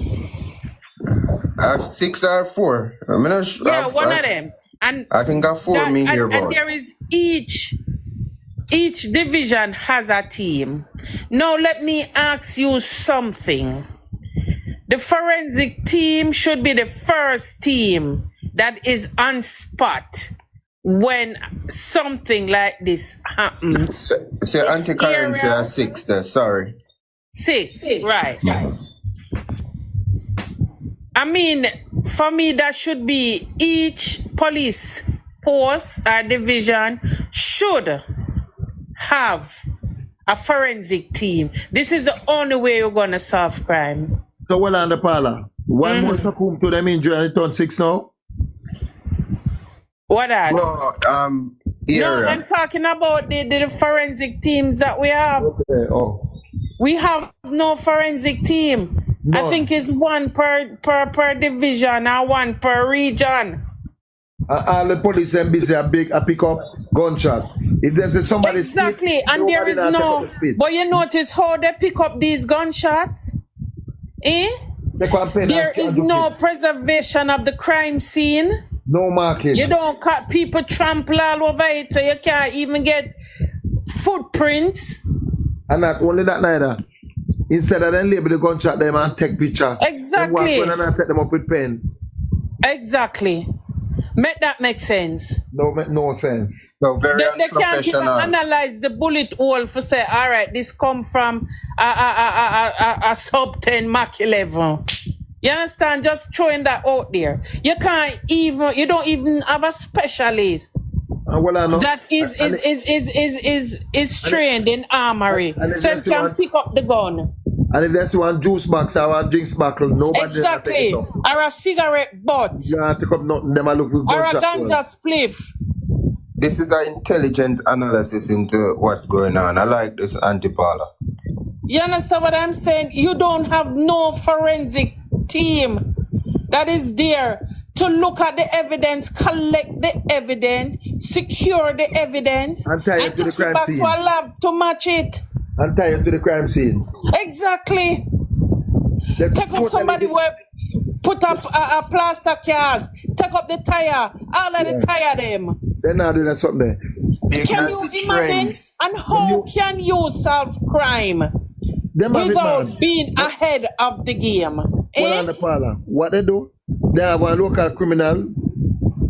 6 or 4. One of them. And I think I 4 me here, and there is each each division has a team. Now let me ask you something. The forensic team should be the first team that is on spot when something like this happens. So anti-currency are 6 there, sorry. 6, right. I mean, for me, that should be each police post or division should have a forensic team. This is the only way you're going to solve crime. So well on the parlor. One more succumb to them injury and it turned 6 now? What are No, No, I'm talking about the forensic teams that we have. Okay, oh. We have no forensic team. No. I think it's 1 per division or 1 per region. All the police and busy a pick up gunshot. If there's somebody Exactly, and there is no. But you notice how they pick up these gunshots? Eh? There is no preservation of the crime scene. No marking. You don't cut people trample all over it, so you can't even get footprints. And not only that neither. Instead of them label the gunshot them and take picture. Exactly. Them and take them up with pen. Exactly. Make that make sense. No, make no sense. So very They can't even unprofessional. analyze the bullet hole for say, all right, this come from a sub 10 Mach 11. You understand? Just throwing that out there. You don't even have a specialist Well, I know. that is trained in armory, so you can pick up the gun. And if there's one juice box or one drinks buckle, nobody Exactly. Or a cigarette butt. You can't pick up nothing. Them a look with Or a gunshot ganja spliff. This is an intelligent analysis into what's going on. I like this, Anti-Paula. You understand what I'm saying? You don't have no forensic team that is there to look at the evidence, collect the evidence, secure the evidence, and tie it to the crime back scene. to a lab to match it. And tie it to the crime scenes. Exactly. Take up somebody where put up a plaster cast, take up the tire, all of the tire them. They're not doing something there. Can you imagine? And how can you solve crime without being ahead of the game? Well, on the parlor. What they do? They have a local criminal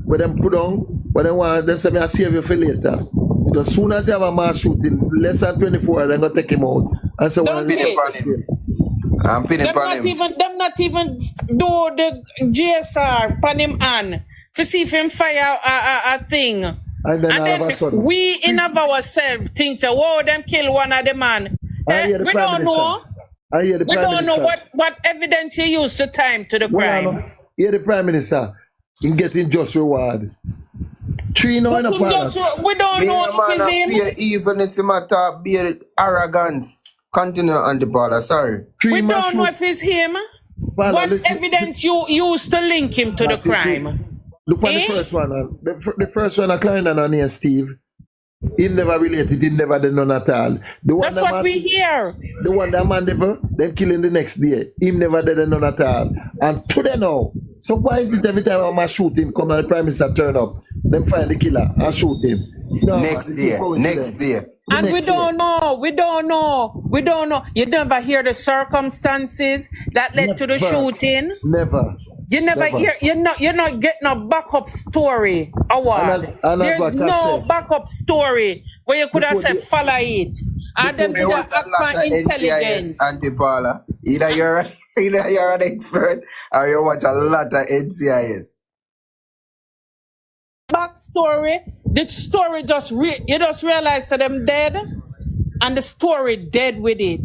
where them put on, where they want them say me I save you for later. So as soon as you have a mass shooting, less than 24, they're gonna take him out. And so I'm pinning them not even do the GSR pan him on to see if him fire a thing. And then we in of ourselves think say, whoa, them kill one of the man. We don't know. We don't know what evidence you use to time to the crime. Here the Prime Minister in getting just reward. 3 now in a palace. We don't know if it's him. Be evilness in my top, be arrogance. Continue, Anti-Paula, sorry. We don't know if it's him. What evidence you use to link him to the crime? Look at the first one. The first one, a client on here, Steve. He never related, he never did none at all. That's what we hear. The one that man never, them killing the next day. Him never did none at all. And today now. So why is it every time I'm a shooting, come and the Prime Minister turn up, them find the killer and shoot him? No, next day. And we don't know. You never hear the circumstances that led to the shooting. Never. You never hear. You're not getting a backup story. There's no backup story where you could have said follow it. And them did act for intelligence. Anti-Paula. Either you're an expert or you watch a lot of NCIS. Backstory. The story you just realize that them dead, and the story dead with it.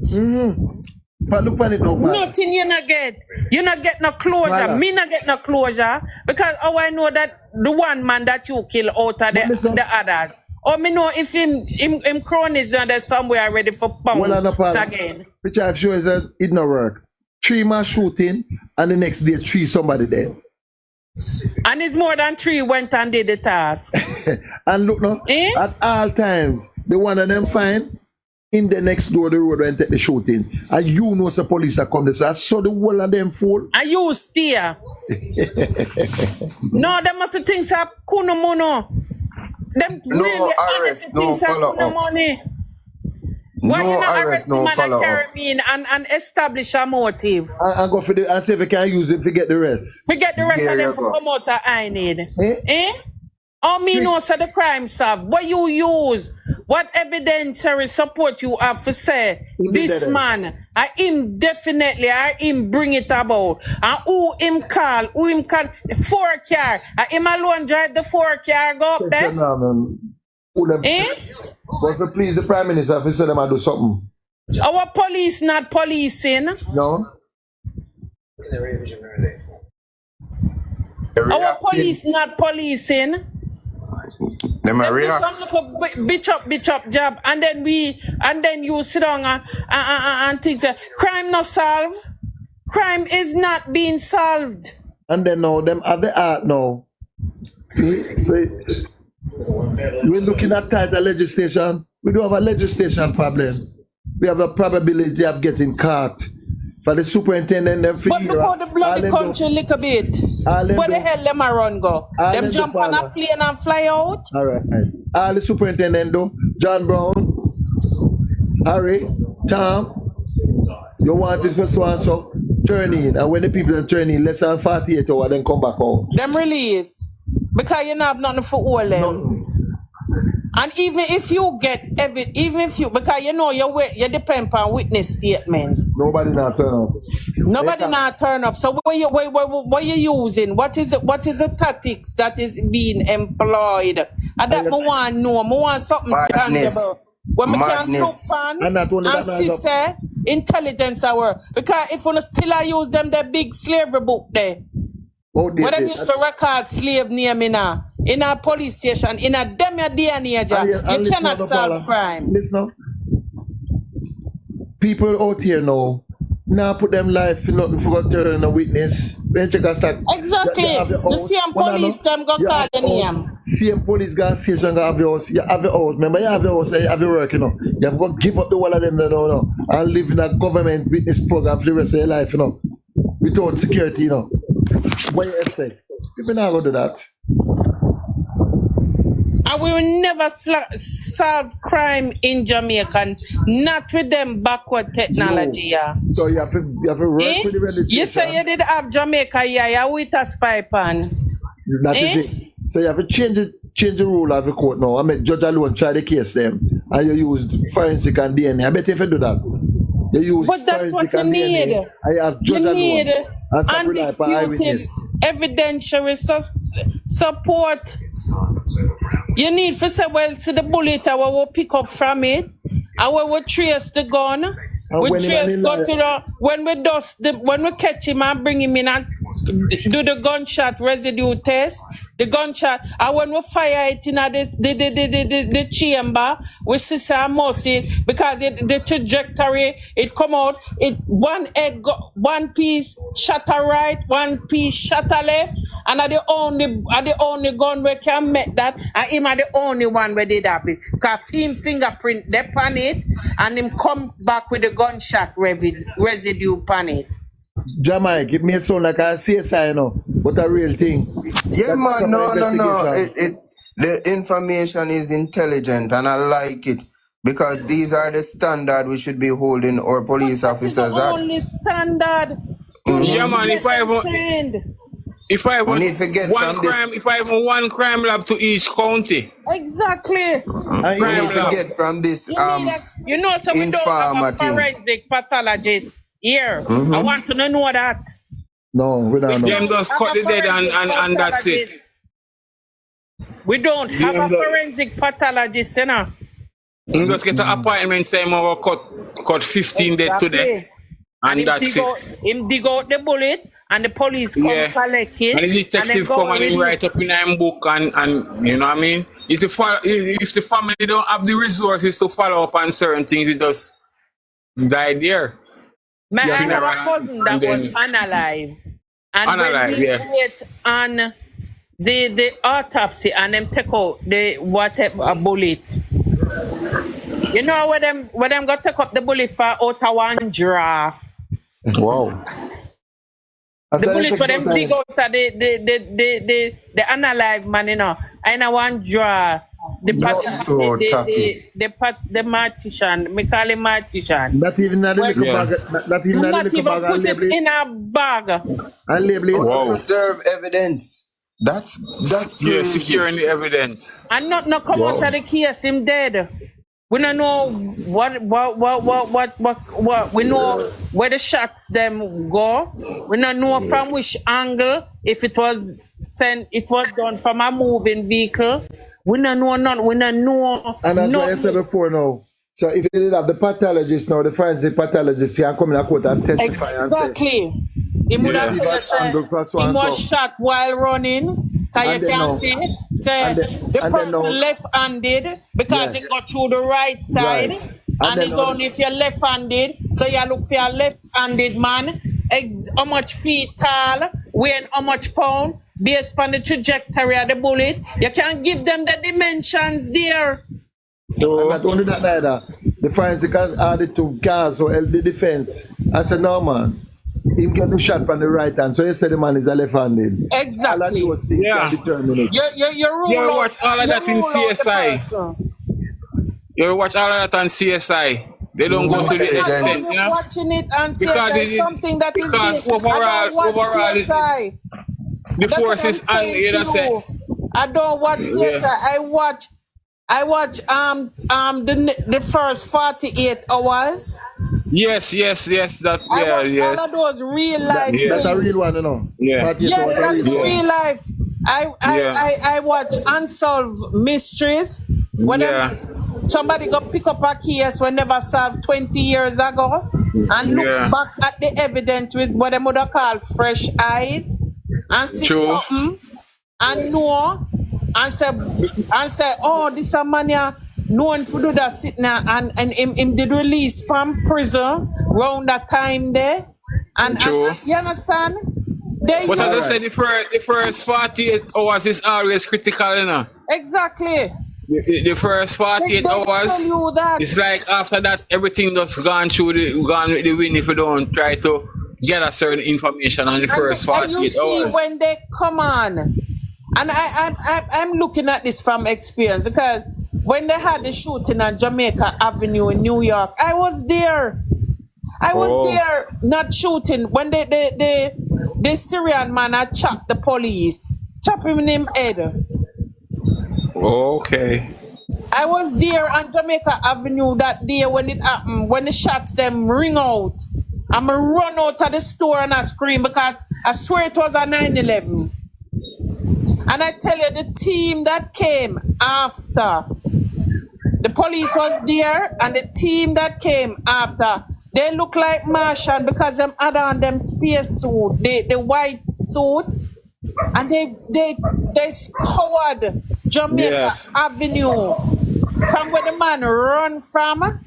But look at it now, man. Nothing you not get. You not get no closure. Me not get no closure because how I know that the one man that you kill out of the others. Or me know if him cronies are there somewhere ready for pounds again. Which I'm sure is that it not work. 3 man shooting and the next day 3 somebody dead. And it's more than 3 went and did the task. And look now, at all times, the one of them find in the next door the road and take the shooting. And you know the police are coming. So I saw the whole of them fall. And you steer. No, there must be things that kuno mono. Them No really arrest, honestly no think follow no up. money. Why you No not arrest, arrest him no and follow carry up. me in and establish a motive? And go for the and see if we can use it to get the rest. Forget the rest of There them you to go. come out that I need. Eh? Eh? How me know so the crime solved? What you use? What evidence or support you have to say this man, I him definitely, I him bring it about. And who him call? 4 car. I him alone drive the 4 car go up there? Eh? But to please the Prime Minister, if he said them I do something. Our police not policing. No? Our police not policing. Them a Them do react. some bitch up job, and then you sit down and think that crime not solved. Crime is not being solved. And then now them have the art now. We're looking at type of legislation. We do have a legislation problem. We have a probability of getting caught. For the superintendent, them But look how the bloody country lick a bit. Where the hell them a run go? Them jump on a plane and fly out? Alright. All the superintendent do, John Brown, Harry, Tom, you want this for so and so, turn in. And when the people turn in, less than 48 hours, then come back out. Them release. Because you don't have nothing for all them. And even if you get because you know you depend on witness statement. Nobody not turn up. Nobody not turn up. So what you using? What is the tactics that is being employed? And that I want to know. I want something tangible. When we can look and see say intelligence our because if we still use them the big slavery book there. What them used to record slave name in a police station, in a day and age, you cannot solve crime. Listen up. People out here now, now put them life in nothing for turn a witness. Exactly. The same police them go call your name. Same police gas station go have your house. You have your house. Remember you have your house, you have your work, you know. You have to give up the whole of them no. And live in a government witness program for the rest of your life, you know. Without security, you know. What you expect? People not going to do that. And we will never solve crime in Jamaica, not with them backward technology. Yeah. So you have to work with the religion. You say you did have Jamaica, yeah, with a spy pan. That is it. So you have to change the rule of the court now. I mean, judge alone try the case them, and you use forensic and DNA. I bet if you do that. But that's what you need. I have judge you need undisputed evidentiary support. You need to say, well, see the bullet I will pick up from it, and we will trace the gun. We trace go to the when we catch him and bring him in and do the gunshot residue test. The gunshot, and when we fire it in the chamber, we see some muscle because the trajectory it come out. It one piece shatter right, one piece shatter left, and are the only gun we can make that. And him are the only one we did have it. Cause him fingerprint they pan it, and him come back with the gunshot residue pan it. Jamaica, it may sound like a CSI, you know, but a real thing. Yeah, man, no. The information is intelligent, and I like it because these are the standard we should be holding our police officers at. Only standard. Yeah, man. If I we need to get one from crime, this. if I have one crime lab to each county. Exactly. We need to get from this so we don't have a forensic pathologist here. I want to know that. No, we don't know. Them just cut the dead and that's it. We don't have a forensic pathologist, you know. You just get an appointment, say more cut 15 dead today. And that's it. Him dig out the bullet and the police come collect it. And the detective come and write up in a book and you know what I mean? If the family don't have the resources to follow up on certain things, it just die there. I have a cousin that was unalive. And when we wait on the autopsy and them take out the whatever bullet. You know where them go take up the bullet for out of one drawer. Wow. The bullet for them dig out of the unalive man, you know, in a one drawer. the magician, me call him magician. Not even a little Yeah. bag. Not even a Not little even bag and put it label it. in a bag. And label it. Wow. Preserve evidence. That's Yeah, crazy. securing the evidence. And not no come out of the case, him dead. We don't know what we know where the shots them go. We don't know from which angle, if it was done from a moving vehicle. We don't know none. We don't know. And that's what I said before now. So if you did have the pathologist now, the forensic pathologist, he can come in a court and testify and say, Exactly. He would have said he was shot while running. Cause And you then can now- see, say the and then person now- left-handed because Yes. he got through the right side, Right. and And he then gone now- if you're left-handed, so you look for a left-handed man, how much feet tall, weighing how much pound, based on the trajectory of the bullet. You can give them the dimensions there. and not only that neither, the forensic added to cars or the defense. I said, no man, he get the shot from the right hand, so you say the man is a left-handed. Exactly. All of those things Yeah. can determine it. You rule You out- watch all of you that in rule out the CSI. person. You watch all of that on CSI. They don't go to the Yeah, extent, Agents. you know? Watching it and Because CSI it is- something that is because big. I don't watch overall, CSI. The That's force what is I'm on, saying you know to say. you. I don't watch CSI. I watch the first 48 hours. Yes, that, I yeah, watch yes. all of those real life That's a things. real one, you know. Yeah. But Yes, it's that's a real one. real life. I watch unsolved mysteries. Whenever somebody go pick up a case we never solved 20 years ago and look back at the evidence with what they would call fresh eyes and see something and know and say, oh, this a man here known for do that sitting there and him did release from prison round that time there. And you understand? But as I said, the first 48 hours is always critical, you know. Exactly. The first 48 They hours, tell you that. it's like after that, everything just gone with the wind if you don't try to get a certain information on the first And you 48 see hours. when they come on, and I'm looking at this from experience because when they had the shooting on Jamaica Avenue in New York, I was there. I was there, not shooting. When the Syrian man had chopped the police, chop him in him head. Okay. I was there on Jamaica Avenue that day when it happened, when the shots them ring out. I'm going to run out of the store and I scream because I swear it was a 9/11. And I tell you, the team that came after, the police was there, and the team that came after, they look like Martian because them had on them space suit, the white suit, and they scoured Jamaica Avenue from where the man run from.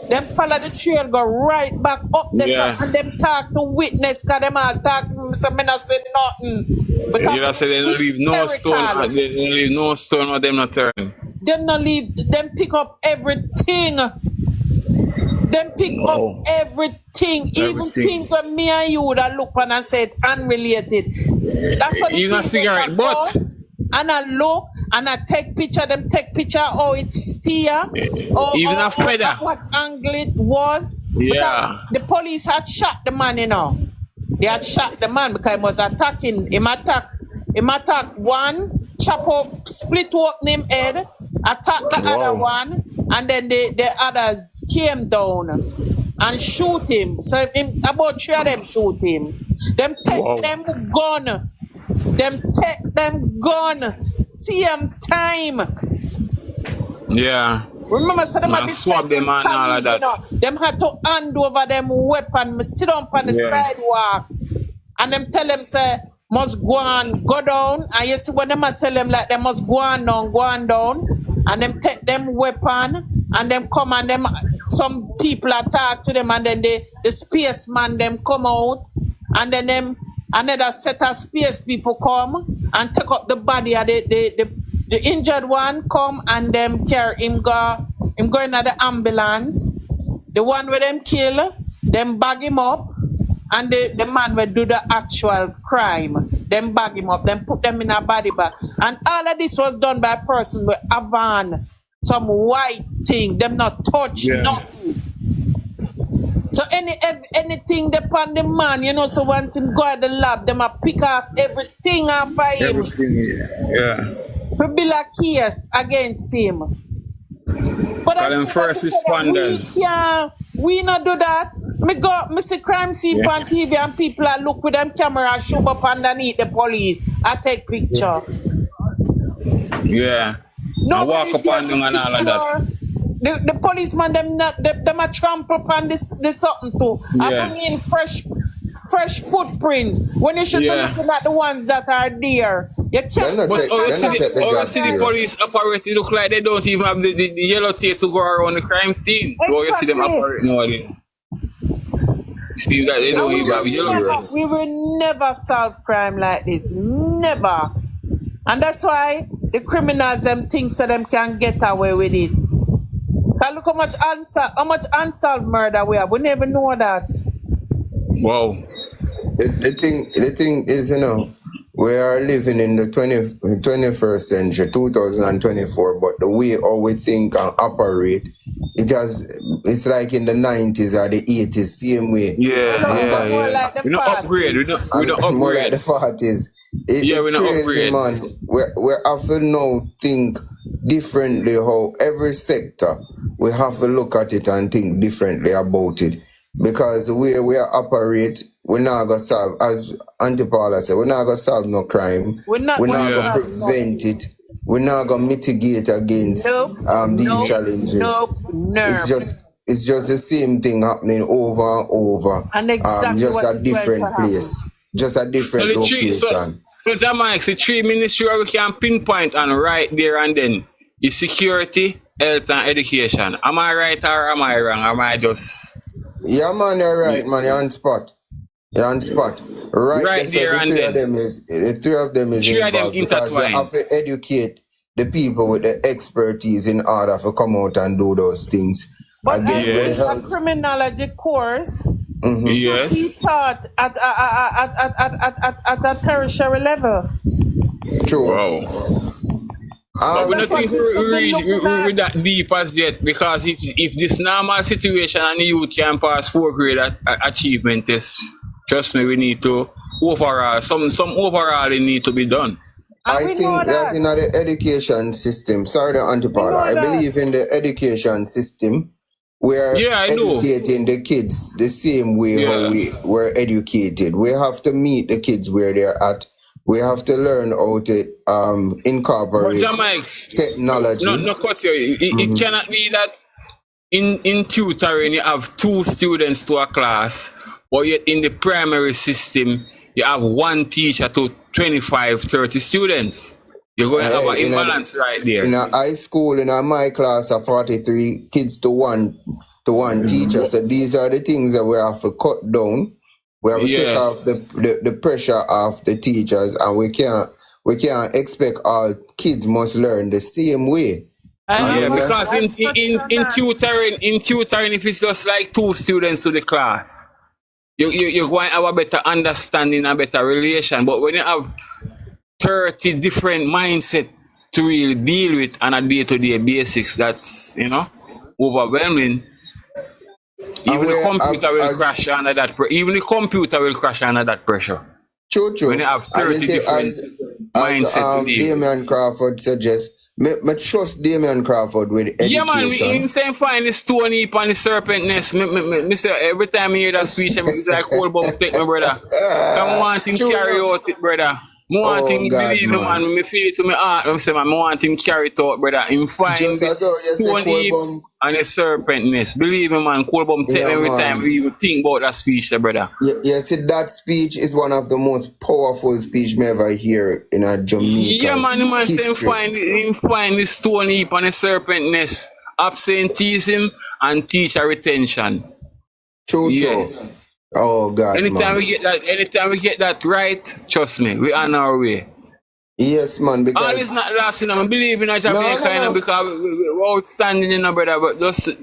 Them follow the trail, go right back up there, and them talk to witness, cause them all talk, so me not say nothing. Because You say they don't leave no stone, they don't leave no stone or them not turn. them not leave, them pick up everything. Them pick up everything, even things when me and you that look on and said unrelated. That's what you not cigarette, but and I look and I take picture, them take picture, oh it's here, or even a feather. what angle it was. Yeah. Because the police had shot the man, you know. They had shot the man because he was attacking. Him attack one, chop up, split open him head, attack the other one, and then the others came down and shoot him. So about 3 of them shoot him. Them take them gun. Them take them gun. Same time. Yeah. Remember, so them had to swap them and all of that. You know, them had to hand over them weapon. Me sit down on the sidewalk, and them tell them say must go down. And you see when them a tell them like they must go down, and them take them weapon, and them come and them some people attack to them, and then the spaceman them come out, and then them another set of space people come and take up the body of the injured one come and them carry him go into the ambulance. The one with them kill, them bag him up, and the man will do the actual crime. them bag him up, them put them in a body bag. And all of this was done by a person with a van, some white thing, them not touch nothing. So anything upon the man, you know, so once him go at the lab, them a pick off everything off of him. Yeah. For build a case against him. But I them first responders. We not do that. Me see crime scene on TV and people are look with them camera show up underneath the police. I take picture. Yeah. I walk up on them and all of that. The policeman them a trample upon this something too. I bring in fresh footprints when you should be looking at the ones that are there. You can't. But see the police operate, it look like they don't even have the yellow tape to go around the crime scene. So you see them operate nowadays. See that they don't even have yellow tape. We will never solve crime like this. Never. And that's why the criminals them think so them can get away with it. Cause look how much unsolved murder we have. We never know that. Wow. The thing is, you know, we are living in the 21st century, 2024, but the way how we think and operate, it's like in the 90s or the 80s, same way. More like the we don't upgrade. We don't upgrade. More like the 40s. We don't crazy, upgrade. Man. We have to now think differently how every sector, we have to look at it and think differently about it. Because the way we operate, we're not going to solve, as Auntie Paula said, we're not going to solve no crime. We're not going to prevent it. We're not going to mitigate against these challenges. It's just the same thing happening over and over. And exactly just a different place. Just a different location. So Jamaica, the three ministry where we can pinpoint and right there and then is security, health and education. Am I right or am I wrong? Am I just... Yeah, man, you're right, man. You're on spot. Right there and then. The three of them is involved because you have to educate the people with the expertise in order to come out and do those things. But a criminology course should be taught at a tertiary level. True. Wow. But we don't think we're that deep as yet, because if this normal situation and the youth can pass 4th grade achievement test, trust me, we need to overall, some overall need to be done. I think that in the education system, sorry to Auntie Paula, I believe in the education system, we're educating the kids the same way how we were educated. We have to meet the kids where they're at. We have to learn how to incorporate technology. No, cut you. It cannot be that in tutoring you have 2 students to a class, or yet in the primary system you have 1 teacher to 25, 30 students. You're going to have an imbalance right there. In a high school, in my class are 43 kids to one teacher. So these are the things that we have to cut down. We have to take off the pressure off the teachers, and we can't expect all kids must learn the same way. Because in tutoring, if it's just like 2 students to the class, you're going to have a better understanding, a better relation. But when you have 30 different mindset to really deal with on a day-to-day basics, that's overwhelming. Even the computer will crash under that pressure. Even the computer will crash under that pressure. True. When you have 30 different mindset. Damian Crawford suggests, me trust Damian Crawford with education. Yeah, man, him saying find the stone heap and the serpent nest. Me say every time I hear that speech, it's like whole bomb take me, brother. I want him carry out it, brother. I want him believe me, man. Me feel it to my heart. I say, man, I want him carry it out, brother. Him find the stone heap and the serpent nest. Believe me, man, cold bomb take me every time we even think about that speech, brother. Yeah, see, that speech is one of the most powerful speech me ever hear in a Jamaica. Yeah, man, say him find the stone heap and the serpent nest, absenteeism and teacher retention. True. Oh God! Anytime we get that right, trust me, we on our way. Yes, man. Because all is not lost, I believe in a Jamaica, because we're outstanding, brother. But just I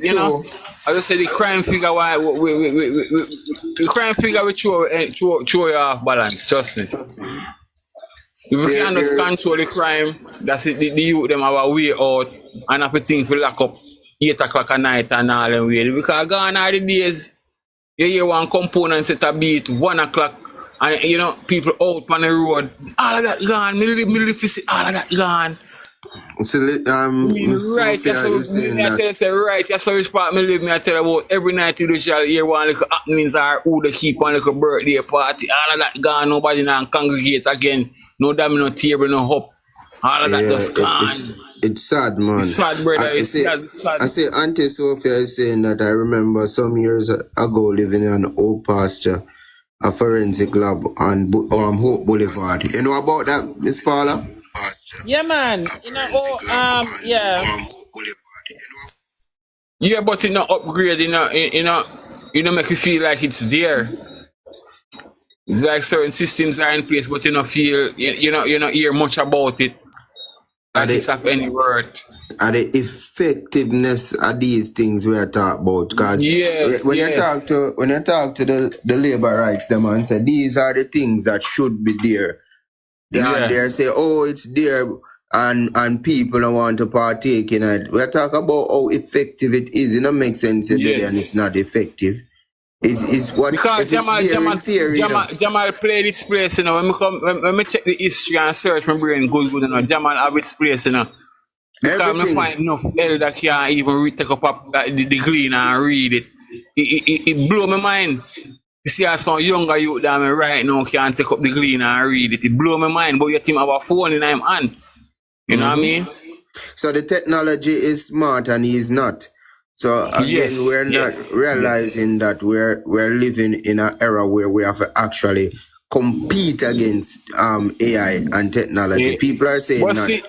just say the crime figure. Why the crime figure will throw you off balance. Trust me. If we There, can just there, control the crime, that's it, the youth them have a way out and have a thing for lock up 8 o'clock at night and all them way. Because gone are the days, you hear one component set a beat 1 o'clock and you know people out on the road. All of that gone, me live to see all of that gone. so, Miss Right, Sophia that's how is saying me I that tell you, say, right, that's how which part me live. Me I tell you about every night you shall hear one little happenings or who they keep on little birthday party. All of that gone, nobody now congregate again. No domino table, no hope. All of that yeah, just gone. it's sad, man. It's sad, brother. I say, It's sad. I say, Auntie Sophia is saying that I remember some years ago living in an old pasture, a forensic lab on Hope Boulevard. You know about that, Miss Paula? Yeah, man. You know, yeah. Yeah, but you know, upgrade, you know, make you feel like it's there. It's like certain systems are in place, but you don't feel, you don't hear much about it. Like it's of any word. And the effectiveness of these things we are talking about, because when you talk to the labor rights them and say these are the things that should be there, they say, oh, it's there, and people don't want to partake in it. We are talking about how effective it is. It don't make sense that and it's not effective. It's what because if it's there in theory. Jamal play this place, you know. When me check the history and search my brain good, you know. Jamal have its place, you know. Because I find enough elder can't even take up the glean and read it. It blow my mind. You see how some younger youth than me right now can't take up the glean and read it. It blow my mind, but yet him have a phone in him hand. You know what I mean? So the technology is smart and he is not. So again, we're not realizing that we're living in an era where we have to actually compete against AI and technology. Yeah. People are saying But see,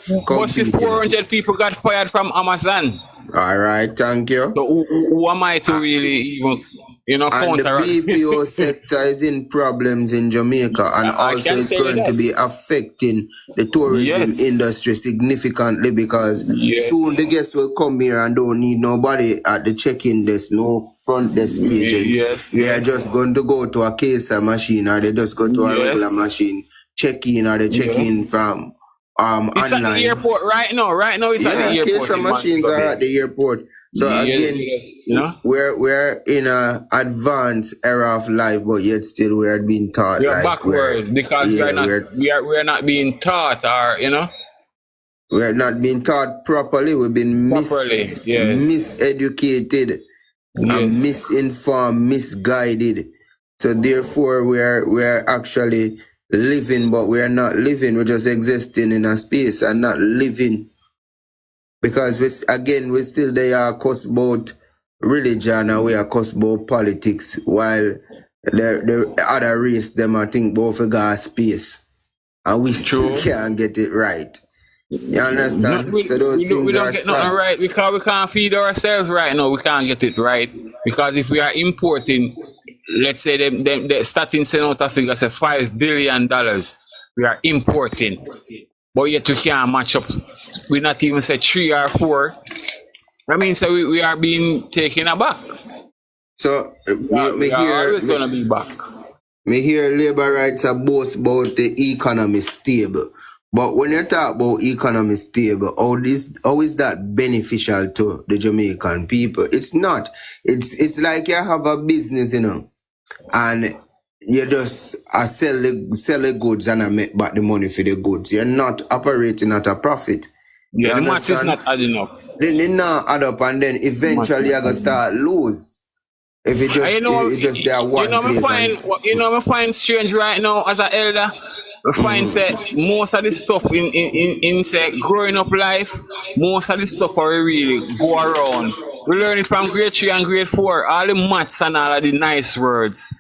400 people got fired from Amazon. All right, thank you. So who am I to really even, and counter? The BPO sector is in problems in Jamaica, and also it's going to be affecting the tourism industry significantly because soon the guests will come here and don't need nobody at the check-in desk, no front desk agents. They are just going to go to a case machine or they just go to a regular machine, check in or they check in from it's online. At the airport right now. Right now it's at the airport. Case machines are at the airport. So again, we're in a advanced era of life, but yet still we are being taught. We are backward because we are not being taught, or we are not being taught properly. We've been miseducated, and misinformed, misguided. So therefore, we are actually living, but we are not living. We're just existing in a space and not living. Because we still there cuss about religion and we are cuss about politics, while the other race them I think both got space. And we still can't get it right. You understand? So those things we don't get nothing right because we can't feed ourselves right now. We can't get it right. Because if we are importing, let's say them starting sending out a figure say $5 billion, we are importing. But yet we can't match up. We not even say 3 or 4. I mean, so we are being taken aback. So we are always gonna be back. Me hear labor rights are boast about the economy stable. But when you talk about economy stable, how is that beneficial to the Jamaican people? It's not. It's like you have a business, and you just sell the goods and make back the money for the goods. You're not operating at a profit. Yeah, the match is not adding up. Then they not add up, and then eventually you're gonna start lose. If it just there one place. I find strange right now as an elder. I find say most of the stuff in say growing up life, most of the stuff where we really go around. We learn it from grade 3 and grade 4. All the maths and all of the nice words.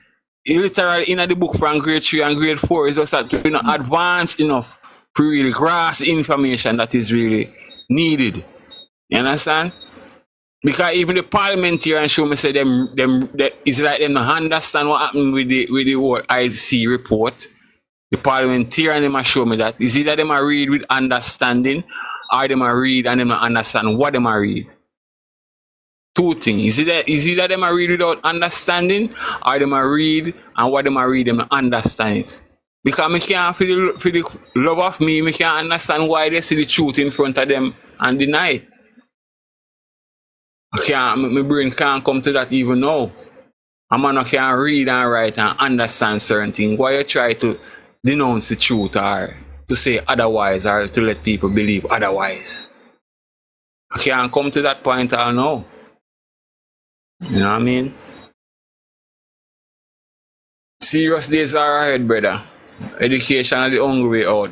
Literally in the book from grade 3 and grade 4 is just that advanced enough to really grasp the information that is really needed. You understand? Because even the parliamentarians show me say them it's like them don't understand what happened with the whole IC report. The parliamentarian them show me that is either them read with understanding or them read and them understand what them read. Two things. Is either them read without understanding or them read and what them read them understand it. Because me can't for the love of me can't understand why they see the truth in front of them and deny it. I can't, my brain can't come to that even now. A man can't read and write and understand certain things. Why you try to denounce the truth or to say otherwise or to let people believe otherwise? I can't come to that point all now. You know what I mean? Serious days are ahead, brother. Education is the only way out.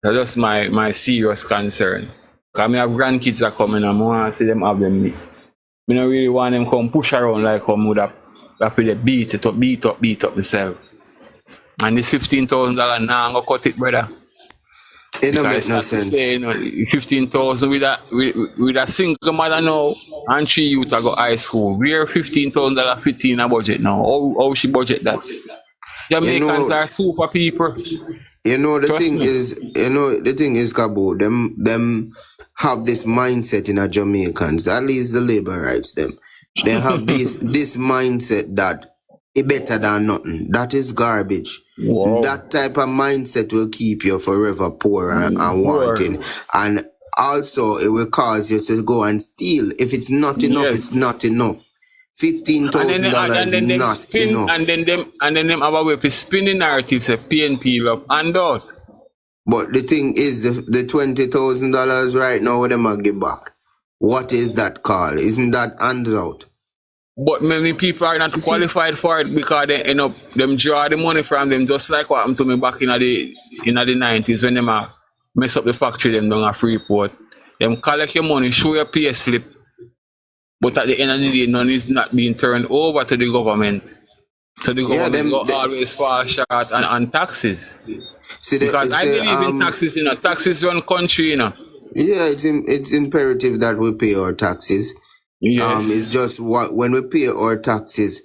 That's my serious concern. Because I have grandkids that coming and I want to see them have them. I don't really want them come push around like how would have to beat up themselves. And this $15,000 now I'm gonna cut it, brother. It don't make no sense. Say, you know, 15,000 with a single mother now and 3 youth I go high school. Where $15,000 fit in a budget now? How she budget that? Jamaicans are super people. You know the thing is, Cabo, them have this mindset in a Jamaicans, at least the labor rights them. They have this mindset that it better than nothing. That is garbage. Wow. That type of mindset will keep you forever poor and wanting. And also it will cause you to go and steal. If it's not enough, it's not enough. $15,000 is not enough. And then them have a way to spin the narrative, say PNP love and out. But the thing is, the $20,000 right now, what them a give back? What is that called? Isn't that hands out? But many people are not qualified for it because they end up them draw the money from them, just like what happened to me back in the 90s when them mess up the factory them down at Freeport. Them collect your money, show your pay slip, but at the end of the day, none is not being turned over to the government. So the government will always fall short on taxes. Because I believe in taxes, you know. Taxes run country, you know. Yeah, it's imperative that we pay our taxes. Yes. It's just when we pay our taxes,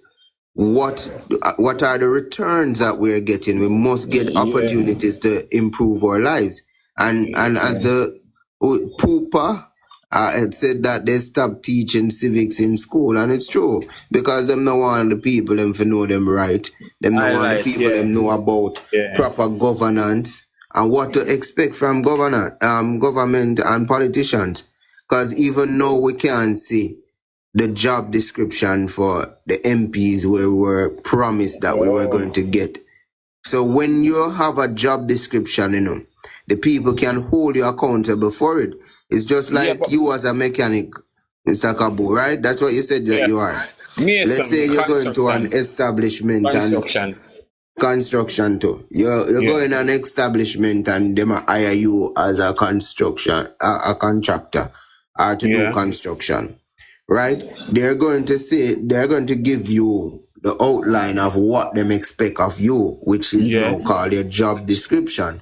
what are the returns that we're getting? We must get opportunities to improve our lives. And as the Poopa had said that they stopped teaching civics in school, and it's true because them no want the people them to know them right. Them no want the people them know about proper governance and what to expect from government and politicians. Because even though we can't see the job description for the MPs where we were promised that we were going to get. So when you have a job description, you know, the people can hold you accountable for it. It's just like you as a mechanic, Mr. Kabu, right? That's what you said that you are. Let's say you're going to an establishment and construction too. You're going to an establishment and they might hire you as a a contractor or to do construction. Right? They're going to give you the outline of what them expect of you, which is now called your job description.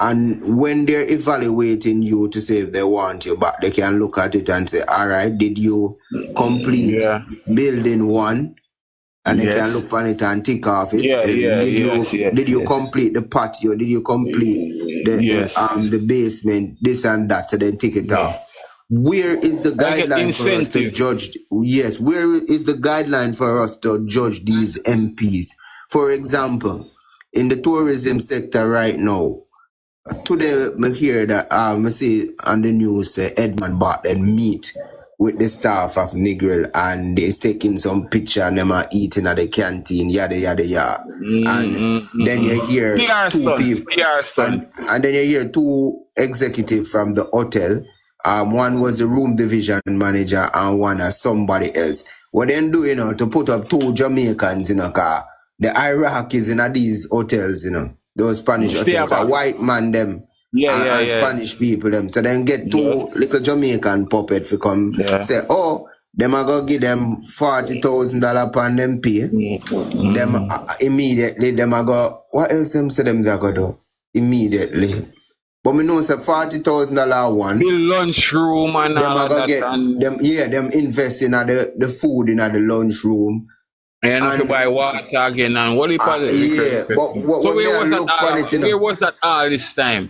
And when they're evaluating you to say if they want you back, they can look at it and say, all right, did you complete building 1? And they can look on it and tick off it. Did you complete the patio? Did you complete the basement? This and that. So then tick it off. Where is the guideline for us to judge? Yes, where is the guideline for us to judge these MPs? For example, in the tourism sector right now, today I hear that I see on the news Edmund Bartlett meet with the staff of Negril and they's taking some picture and them are eating at the canteen, yada yada yada. And then you hear two people and then you hear 2 executives from the hotel. One was the room division manager and one as somebody else. What they do, you know, to put up 2 Jamaicans in a car. The Iraqis in these hotels, you know, those Spanish hotels, a white man them, and Spanish people them. So then get 2 little Jamaican puppet to come say, oh, them are gonna give them $40,000 upon them pay. Them immediately them are go. What else them say them they gonna do immediately? But me know it's a $40,000 one. The lunchroom and them all that. Get them invest in the food in the lunchroom. And you buy water again and what do you call it? But so where was that all this time?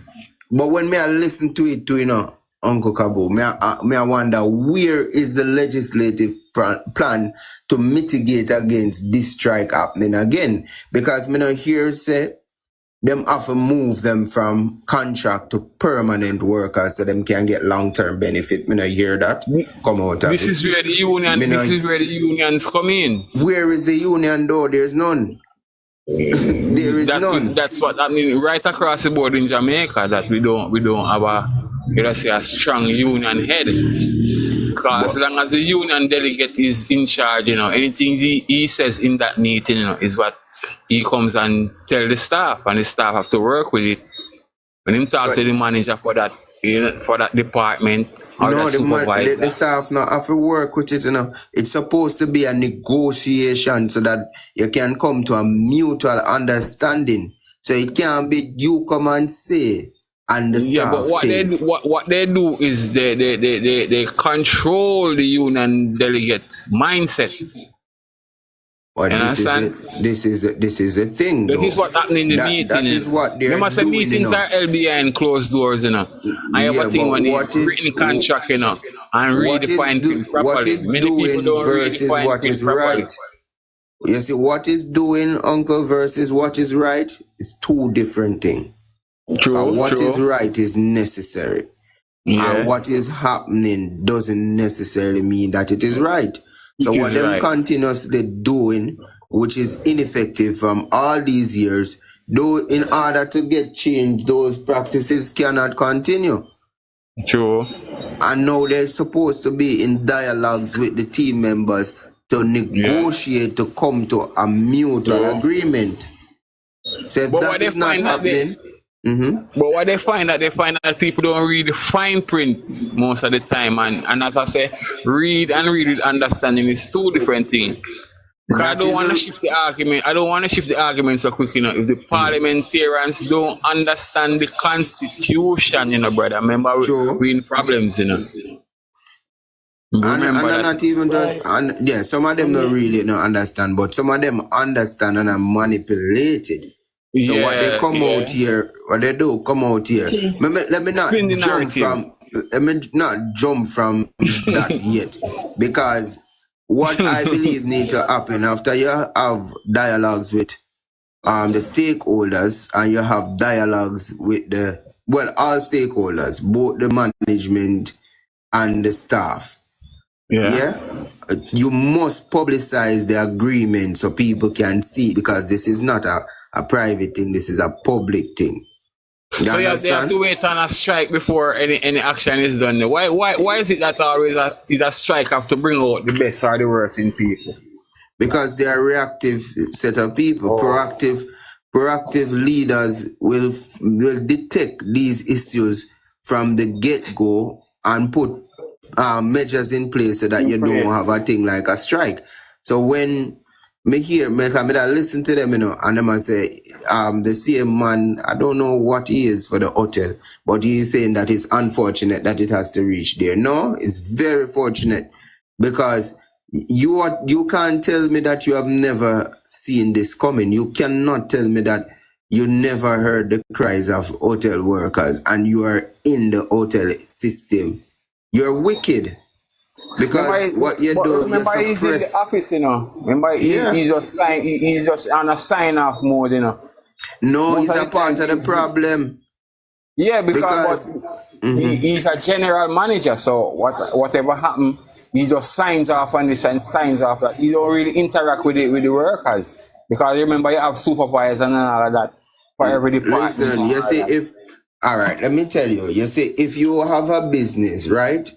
But when me I listen to it too, you know, Uncle Cabo, me I wonder where is the legislative plan to mitigate against this strike happening again? Because me not hear say them have to move them from contract to permanent workers so them can get long-term benefit. Me not hear that come out of This it. is where the union. This is where the unions come in. Where is the union though? There's none. There is none. That's what I mean. Right across the board in Jamaica, that we don't have a strong union head. Because as long as the union delegate is in charge, anything he says in that meeting, is what he comes and tell the staff, and the staff have to work with it. When him talk to the manager for that department or the supervisor, the staff now have to work with it. It's supposed to be a negotiation so that you can come to a mutual understanding. So it can't be you come and say and the staff. Yeah, but what they do is they control the union delegate mindset. But this is the thing. This is what happening in the meeting. That is what they're doing. Say meetings are LBI and closed doors, I have a thing when they written contract, and redefine things properly. What is doing versus what is right. You see, what is doing, Uncle, versus what is right is two different things. True. What is right is necessary. Yeah. And what is happening doesn't necessarily mean that it is right. So what them continuously doing, which is ineffective from all these years, though in order to get change, those practices cannot continue. True. And now they're supposed to be in dialogues with the team members to negotiate to come to a mutual agreement. So if that is not happening... But what they find that people don't read the fine print most of the time, and as I say, read with understanding is two different things. Because I don't want to shift the argument. I don't want to shift the argument so quick, If the parliamentarians don't understand the constitution, brother. Remember, we're in problems, And not even just, some of them don't really don't understand, but some of them understand and are manipulated. So what they come out here, what they do come out here. Let me not jump from that yet, because what I believe needs to happen after you have dialogues with the stakeholders and you have dialogues with all stakeholders, both the management and the staff. Yeah. You must publicize the agreement so people can see, because this is not a private thing, this is a public thing. So they have to wait on a strike before any action is done. Why is it that always is a strike have to bring out the best or the worst in people? Because they are reactive set of people. Proactive leaders will detect these issues from the get-go and put measures in place so that you don't have a thing like a strike. So when me listen to them, and them say, the same man, I don't know what he is for the hotel, but he's saying that it's unfortunate that it has to reach there. No, it's very fortunate, because you can't tell me that you have never seen this coming. You cannot tell me that you never heard the cries of hotel workers and you are in the hotel system. You're wicked. Because what you do, remember he's in the office, Remember he's just on a sign off mode, No, he's a part of the problem. Yeah, because he's a general manager, so whatever happened, he just signs off on this and signs off that. He don't really interact with the workers. Because remember you have supervisors and all of that for every department. Listen, you see, alright, let me tell you. You see, if you have a business, right?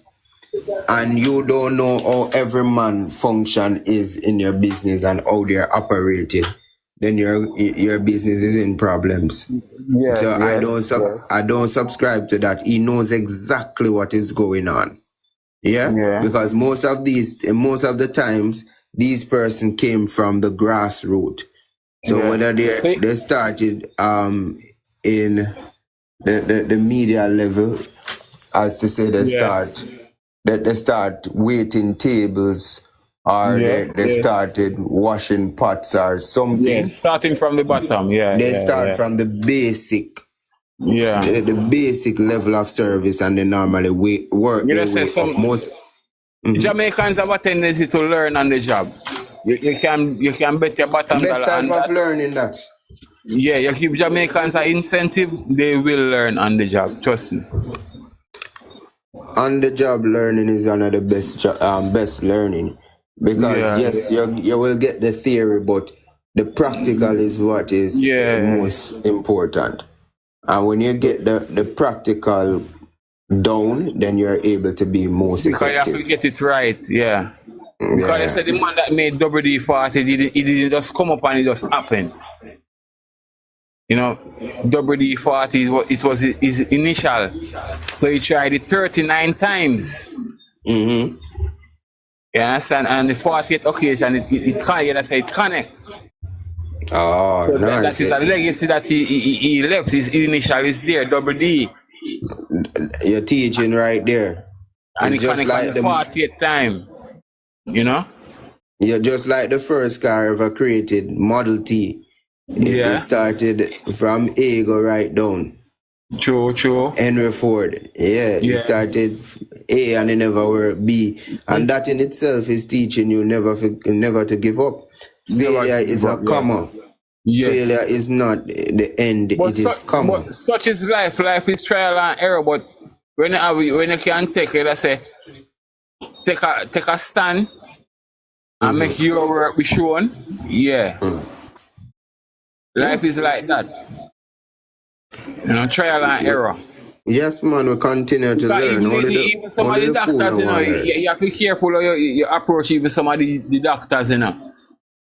And you don't know how every man function is in your business and how they're operating, then your business is in problems. I don't subscribe to that. He knows exactly what is going on. Yeah? Because most of the times these persons came from the grassroots. So whether they started in the media level, as to say they start waiting tables, or they started washing pots or something. Yeah, starting from the bottom, They start from the basic Yeah. The basic level of service, and they normally work You their just say way some up. Most Jamaicans have a tendency to learn on the job. You can bet your bottom best dollar type on of that. learning that. Yeah, you give Jamaicans an incentive, they will learn on the job. Trust me. On the job learning is one of the best learning, because Yeah. yes, you will get the theory, but the practical is what is Yeah. most important. And when you get the practical down, then you're able to be most Because you have to effective. get it right, yeah. Because they Yeah. said the man that made WD-40, it didn't just come up and it just happened. You know, WD-40, it was his initial. So he tried it 39 times. Mm-hmm. You understand? And the 40th occasion, it connect. Oh, So that nice. is a legacy that he left. His initial is there, double D. You're teaching right there. And It's he just connect on like the 40th time. You know? you're just like the first car ever created, Model T. It started from A, go right down. True. Henry Ford. Yeah, he started A and he never were B. And that in itself is teaching you never to give up. Failure is a comma. Yes. Failure is not the end, it is comma. But such is life. Life is trial and error. But when you can take it, I say, take a stand and make your work be shown. Yeah. Life is like that. You know, trial and error. Yes, man, we continue to learn. Even some of the doctors, you know, you have to be careful how you approach even some of the doctors, you know.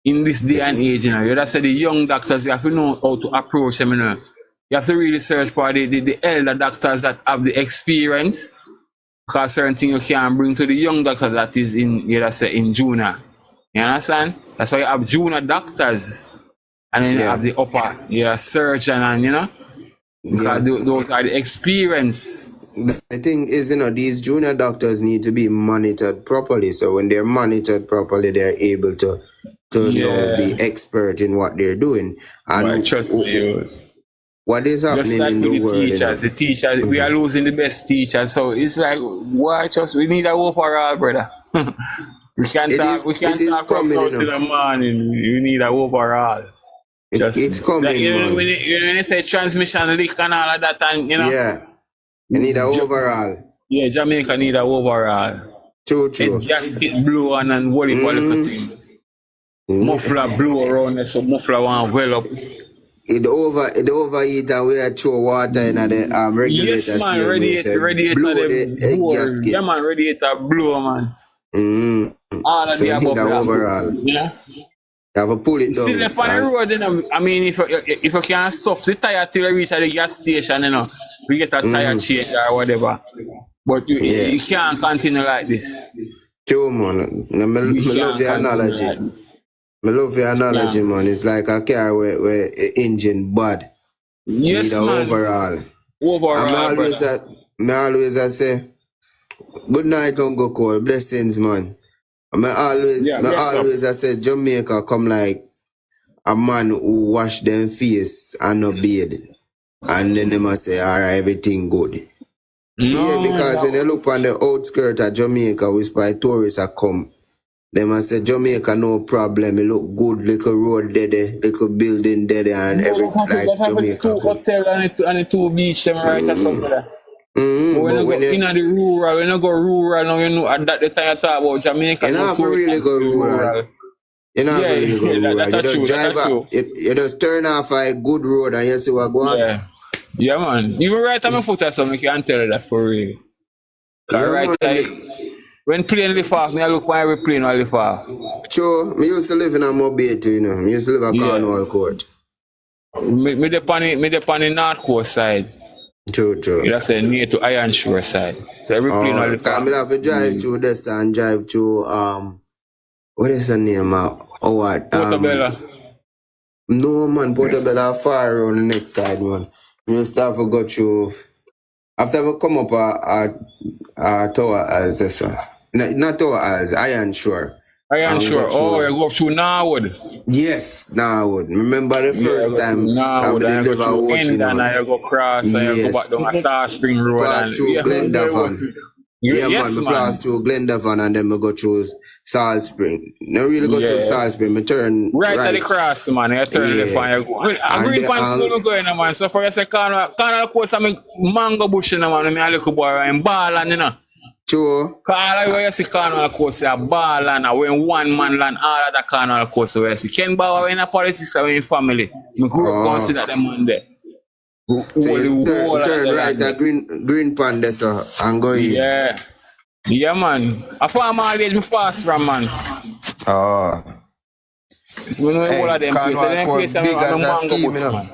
In this day and age, you know, you have to say the young doctors, you have to know how to approach them, you know. You have to really search for the elder doctors that have the experience, because certain things you can't bring to the young doctor that is in, you have to say, in junior. You understand? That's why you have junior doctors, and then you have the upper, surgeon, and you know, because those are the experience. The thing is, you know, these junior doctors need to be monitored properly. So when they're monitored properly, they're able to be expert in what they're doing. And trust me, what is happening like in the world? The teachers, we are losing the best teachers. So it's like, we need a overall, brother. we can't talk from now till the morning. We need a overall. It's coming, man. When you say transmission leak and all of that, and you know. Yeah. You need an overall. Yeah, Jamaica need an overall. True. And gasket blow on and wall for things. Muffler blow around it, so muffler want well up. It overheat and we throw water in the regulator. Yes, man, radiator gasket. Yeah, man, radiator blow, man. All of so the above overall. Yeah. You have to pull it down. Still up on the road, you know. I mean, if you can stuff the tire till you reach the gas station, you know, we get a tire change or whatever. But you can't continue like this. True, man. I love your analogy. I love your analogy, man. It's like a car where engine bad. Yes, need man. Overall. And I always say, good night, Uncle Cole. Blessings, man. I always say Jamaica come like a man who wash them face and no beard. And then they must say, alright, everything good. Because when you look on the outskirts of Jamaica, which by tourists are come, they must say Jamaica no problem. It look good, little road there, little building there, and everything like Jamaica. Two hotel and the two beach, them right or something like that. But when you go in the rural, when you go rural, now you know at that the time you talk about Jamaica. You don't have to really go rural. You don't have to really go rural. You just drive up. You just turn off a good road and you see what going on. Yeah, man. Even right on my foot or something, you can tell that for real. When plane lift off, I look for every plane will lift off. Sure, I used to live in a Mobile too, you know. I used to live at Cornwall Court. Me dep on the North Coast side. True. You have to near to Iron Shore side. So every plane will lift off. I have to drive through this and drive through, what is the name? Portobello. No, man, Portobello far on the next side, man. You just have to go through. After we come up Tower Isles, not Tower Isles, Iron Shore. Iron Shore. You go through Norwood. Yes, now I would. Remember the first time I I would did go live a through watching End and on. I go cross and I go back Yes. down a Star Spring Road Pass and through Glendavan. Yeah, yes, man, I pass through Glendavan and then I go through Salt Spring. Not really go through Salt Spring, I turn right at the cross, man. You turn left and you go. I green pants school going, man. So for you say, Carnal Coast, I'm mango bush, man. I'm a little boy and ball and you know. True. Cause where you see Carnal Coast, a ball and when one man land all of the Carnal Coast where you see Ken Bauer in a politics or in family. I grew up consider them man there. So you turn right at green pan there, so, and go in. Yeah. Yeah, man. I found my age, me fast from, man. Oh. So, I know all of them places. Big as a scheme, you know. Man.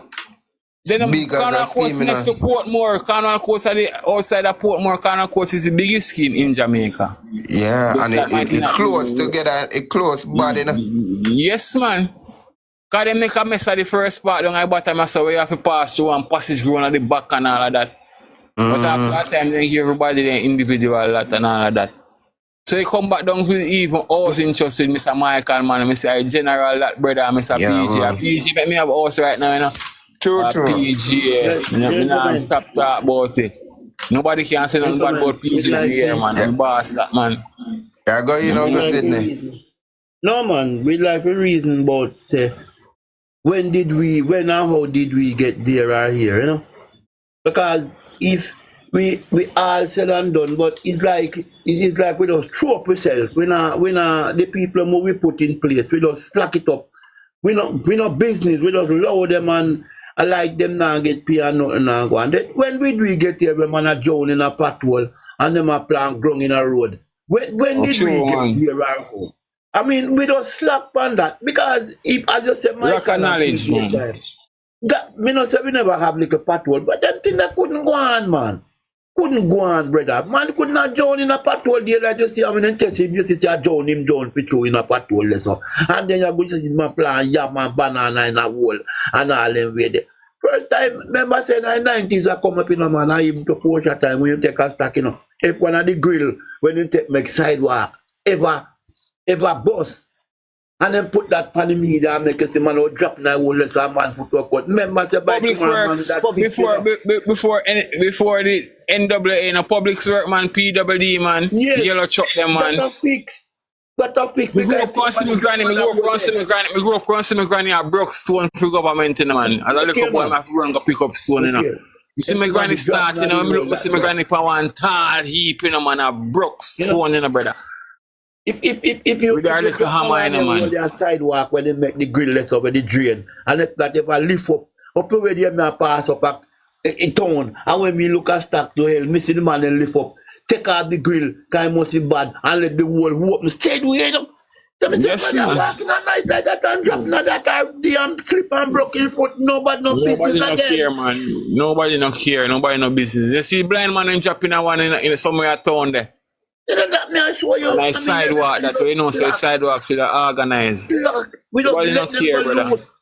Then Carnal Coast next to Portmore. Carnal Coast outside of Portmore. Carnal Coast is the biggest scheme in Jamaica. Yeah, and it close together. It close body, you know. Yes, man. Because they make a mess of the first part down at the bottom, so we have to pass through and passage round at the back and all of that. But after that time, they give everybody the individual lot and all of that. So they come back down to even housing trust with Mr. Michael, man. I say, General, that brother, Mr. PG. PG, let me have a house right now, you know. True. PG, yeah. Top talk about it. Nobody can say nothing bad about PG in here, man. I'm boss, that man. Yeah, go in, Uncle Sydney. No, man, we like a reason about, say, when and how did we get there or here, you know? Because if we all said and done, but it is like we just throw up ourselves. We not the people who we put in place, we just slack it up. We not business, we just allow them and I like them now get pay and nothing now go. And then, when did we get here when man a drown in a pothole and them a plant grung in a road? When did we get here at home? I mean, we don't slap on that because if I just said my knowledge, man. That me not say we never have like a pothole, but them thing that couldn't go on, man. Couldn't go on, brother. Man could not drown in a pothole there like you see I mean test him, you see a drown through in a pothole so. And then you go to see my plant yam and banana in a wall and all them way there. First time, remember saying in the 90s I come up in a man, I even to Porsche time when you take a stack, you know. If one of the grill, when you take make sidewalk, ever bus and then put that pan in media and make us the man out drop in the whole list and man put up but remember say by before the NWA no public work man PWD man yellow truck them man better fix me grew up constantly granny me grew up constantly granny at Brookstone for government in the man as a little boy I have to run go pick up stone you know. You see my granny start, you know, I see my granny for one tall heap, you know, man, a Brookstone, you know, brother. If you man. Their sidewalk when they make the grill let over the drain and if that ever lift up where they may pass up a town and when me look at stack to hell, me see the man and lift up, take out the grill, because it must be bad and let the wall open straight way, you know. So me say, man, walking at night like that and dropping at that damn slip and broken foot, nobody business again. Care, man. Nobody no care, nobody no business. You see blind man and dropping a one in somewhere town there. That me I show you. Nice sidewalk that you know say sidewalk should organize. We don't let them care, go loose.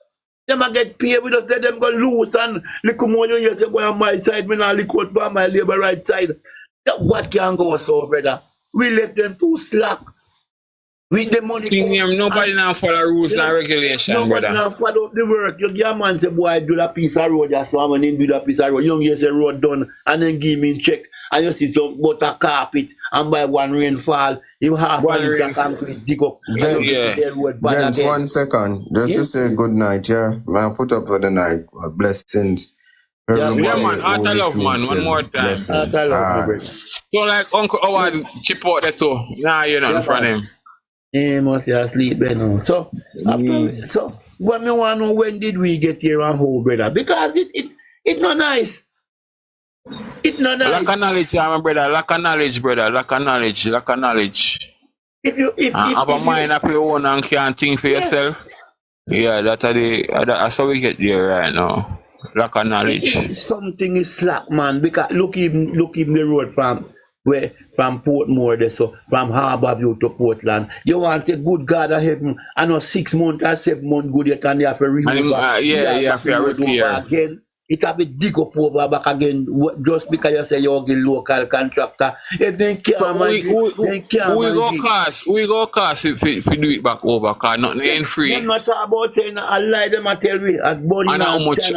Them a get paid, we just let them go loose and look more you say go on my side, me not look out by my labor right side. That what can go so, brother. We let them too slack. With the money. Nobody now follow rules and regulations, nobody brother. now follow the work. You give a man say, boy, do that piece of road, so I'm going to do that piece of road. Young you say road done, and then give me check. And you see some butter carpet, and by one rainfall, you have one rain concrete dig up. Gents, 1 second. Just to say good night, yeah? Man, put up for the night. Blessings. Yeah, man. Heart of love, man. One more time. Heart of love, so like Uncle Howard chip out there too. Nah, you know, from him. He must be asleep by now. So, so what me want to know, when did we get here and how, brother? Because it's not nice. It's not nice. Lack of knowledge, my brother. Lack of knowledge, brother. Lack of knowledge. If have a mind of your own and can't think for yourself. Yeah, that's how we get there right now. Lack of knowledge. Something is slack, man. Because look even the road from Portmore there, so from Harborview to Portland. You want a good God of heaven, I know 6 months or 7 months good you can have to remove you have to repair. again. it have a dig up over back again just because you say you're a local contractor. If they can't manage it, they can't manage it. We go cost if we do it back over, because nothing ain't free. Them not talk about saying I lie them I tell we as body And how much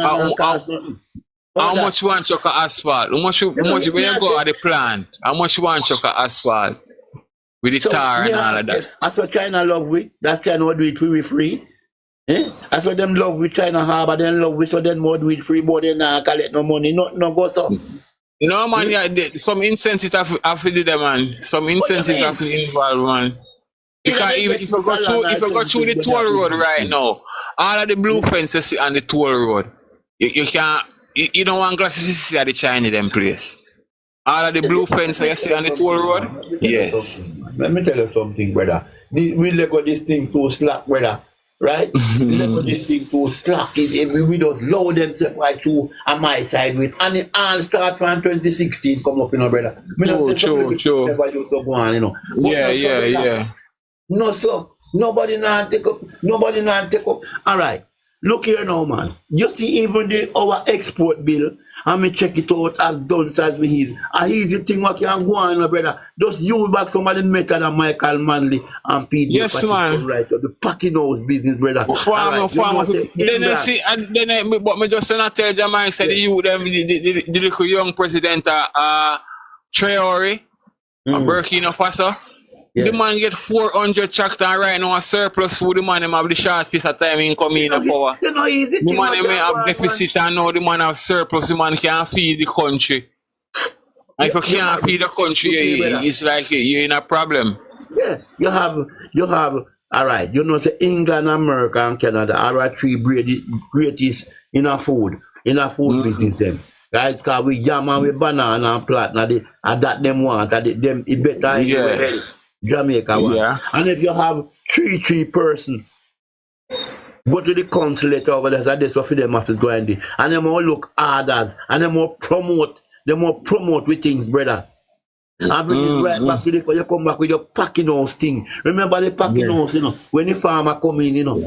you want chuck asphalt? How much when you go at the plant? How much you want chuck asphalt? With the tar and all of that. That's what China love with. That's China do it free. Eh? That's what them love with China harbor, then love with so then more do it free, but they not collect no money, no go so. You know, man, some incentive have to do them, man. Some incentive have to involve, man. Because even if you go through the toll road right now, all of the blue fences on the toll road, you can't, you don't want glasses to see at the China them place. All of the blue fences you see on the toll road, yes. Let me tell you something, brother. We let go this thing too slack, brother. Right? We let go this thing too slack. We just load themselves right through on my side with, and it all start from 2016 come up, you know, brother. Sure. Never used to go on, you know. Yeah. No, sir. Nobody not take up. All right. Look here now, man. You see, even our export bill, I mean, check it out as done as we is. A easy thing what can go on, brother. Just use back some of the method of Michael Manley and PD. Yes, man. Right, the packing house business, brother. Farmer. Then I see, and then but me just want to tell Jamaica, said the youth, them, the little young president, Traore, Burkina Faso. Yeah. The man get 400 tractor right now a surplus for the man them have the short piece of time in coming in the power. The man may have deficit and now the man have surplus, the man can't feed the country. And if you can't feed the country, it's like you're in a problem. Yeah, you have all right, you know say England, America and Canada are three greatest in a food business them. Right, because we yam and we banana and plant and that them want that them it better anywhere else. Jamaica one. Yeah. And if you have three person, go to the consulate over there, so that's what for them have to go and do. And them all look others and them more promote with things, brother. And bring it right back to the you come back with your packing house thing. Remember the packing house, you know, when the farmer come in, you know,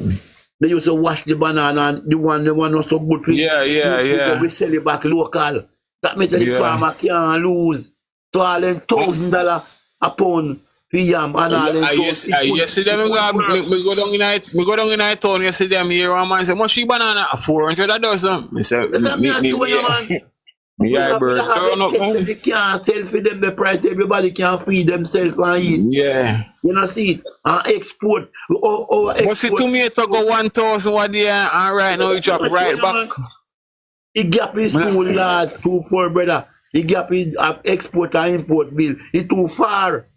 they used to wash the banana and the one was so good for Yeah. We sell it back local. That means that the farmer can't lose $1,000 a pound. Yesterday, me go down in the town yesterday, me hear one man say, much free banana? 400 a dozen. Me say, yeah, bro. If you can't sell for them the price, everybody can feed themselves and eat. Yeah. You know, see it? And export. But see, tomato go 1,000 what day, and right now you drop right back. The gap is too large, too far, brother. The gap is export and import bill. It's too far.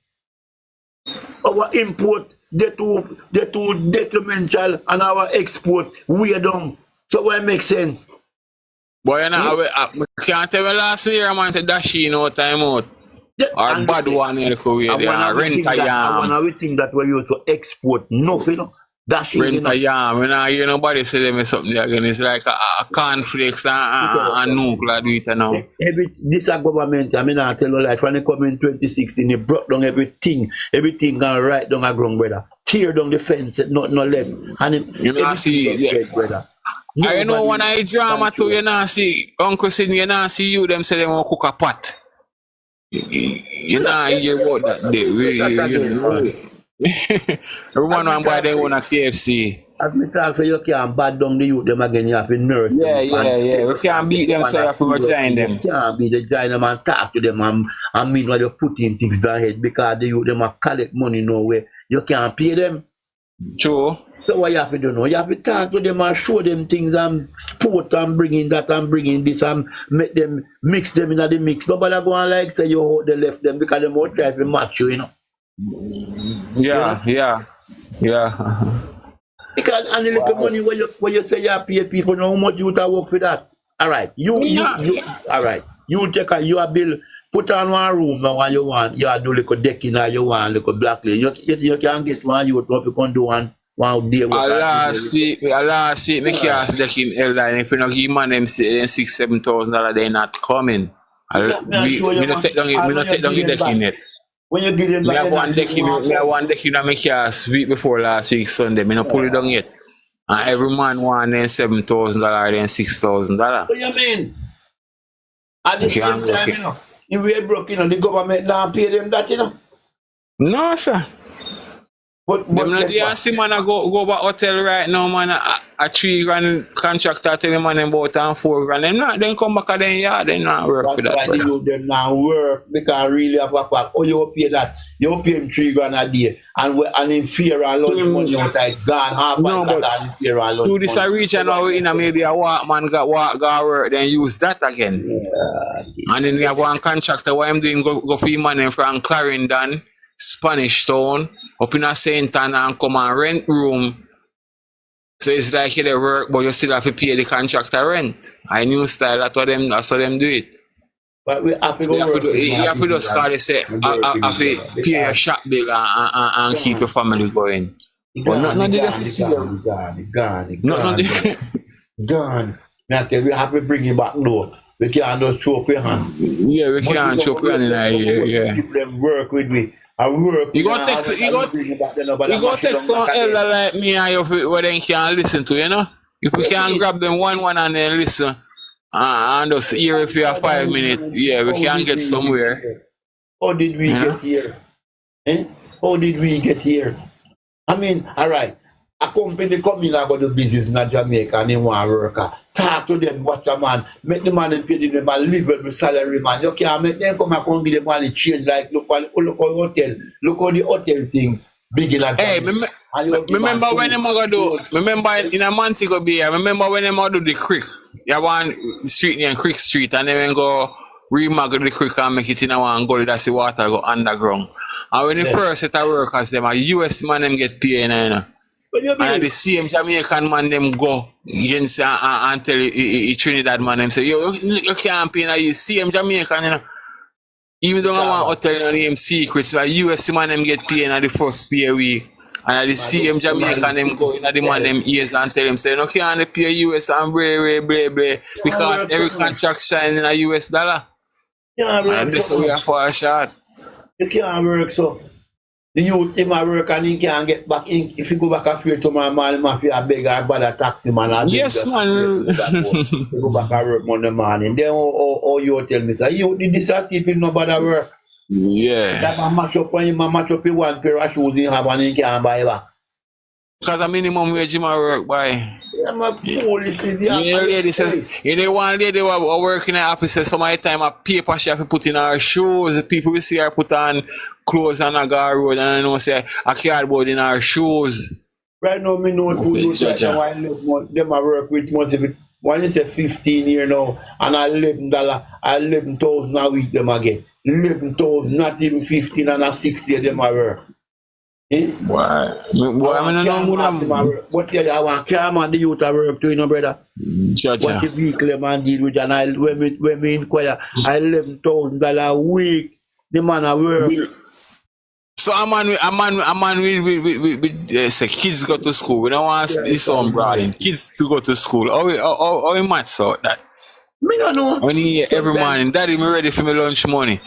Our import, they're too detrimental, and our export, we're down. So what makes sense? Boy, you know, I can't tell you last year, man, said Dashi no time out. Or bad one in the Korea, rent a yam. I would think that we used to export nothing, you know. Dashi rent a yam. When I hear nobody say them something again, it's like a cornflakes and nuclear do it now. This a government, I mean, I tell you, like, when they come in 2016, they brought down everything gone right down a ground, brother. Tear down the fence, not left. And you know, see, brother. I know when I drama too, you know, see, Uncle Sidney, you know, see you, them say they want to cook a pot. You know, hear about that day. Everyone want buy their own a KFC. As me talk, so you can't bad down the youth them again, you have to nurse them. Yeah. We can't beat them, so you have to join them. You can't beat them and talk to them and meanwhile you put in things down head because the youth them have collect money nowhere. You can't pay them. True. So what you have to do now? You have to talk to them and show them things and support and bringing that and bringing this and make them mix them in the mix. Nobody go and like say you hold the left them because they won't try to match you, you know. Yeah. Because and the little money when you say you pay people, how much you would work for that? All right, you all right. You take your bill, put on one room now when you want. You do like a decking or you want like a black lane. You can get one. You can do one day. Last week, me cast decking L9. If you don't give man them $6,000-7,000, they not coming. Me not take down the decking yet. When you get in, we have one decking on my cast week before last week Sunday. Me not pull it down yet. And every man want then $7,000, then $6,000. What do you mean? At the Okay, same time, you know, if we broke, you know, the government don't pay them that, you know. No, sir. But Them not guess the what? see man I go back hotel right now, man. A 3 grand contractor tell them man about and 4 grand. Them not then come back at them yard, they not work for That's that, why the brother. youth them now work because really have a pack. Oh, you pay that. You pay him 3 grand a day. And in fear and lunch money out like gone half No, and that but and in fear and lunch to this money. region now in a maybe a walk man got work, then use that again. Yeah. And then we have one contractor what I'm doing go for money from Clarendon, Spanish Town, up in a Saint Anna and come and rent room. So it's like you dey work, but you still have to pay the contractor rent. I new style, that's how them do it. But we have to So go you have to work. do, you have to just call it say, I have to pay your shop bill and keep your family going. But not the deficit. Gone. Now tell we have to bring him back now. We can't just throw up your hand. Yeah, we can't choke on in a year, yeah. Keep them work with me. I work. You go text some elder like me and you where they can listen to, you know? If we can grab them one and then listen and just hear if you have 5 minutes, yeah, we can get somewhere. How did we get here? Eh? How did we get here? I mean, all right. A company come in and go do business in Jamaica and they want to work. Talk to them, what a man. Make the man and pay them a livable salary, man. You can't make them come and give them money change like look how hotel. Look how the hotel thing big in Jamaica. Hey, remember when them go do? Remember in a Montego Bay? Remember when them go do the creek? You have one street named Creek Street, and then go remaggle the creek and make it in a one gully that's the water go underground. And when the first set of workers, them a US man them get paid, you know. And the same Jamaican man them go against and tell Trinidad man them say, yo, you can't pay now. You same Jamaican, you know. Even though I want to tell you them secrets, but US man them get paid in the first pay week. And the same Jamaican them go in the man them ears and tell them say, no can't pay US and blah. Because every contract shine in a US dollar. And this we are for a shot. You can't work so. The youth him a work and he can't get back in. If you go back afraid to my man, mafia beg or bother taxi man. Yes, man. You go back and work Monday morning. Then you tell me, say, you did this keep him no bother work. Yeah. That man match up on him, match up in one pair of shoes he have and he can't buy back. Because a minimum wage him a work by. I'm a fool, it is lady says, you know one lady who work in the office says some of the time a paper she have to put in her shoes. People will see her put on clothes on a road and I know say a cardboard in her shoes. Right now, me know who do that and why them I work with most of it. One is a 15 year now and $11,000 a week them again. 11,000, not even 15 and a 60 them I work. Eh? Why? But I want camera the youth I work to, you know, brother. What the vehicle man deal with and when we inquire, $11,000 a week, the man I work. So a man with say kids go to school. We don't want this son broadening. Kids to go to school. How we match out that? Me don't know. When he every morning, daddy, me ready for my lunch money.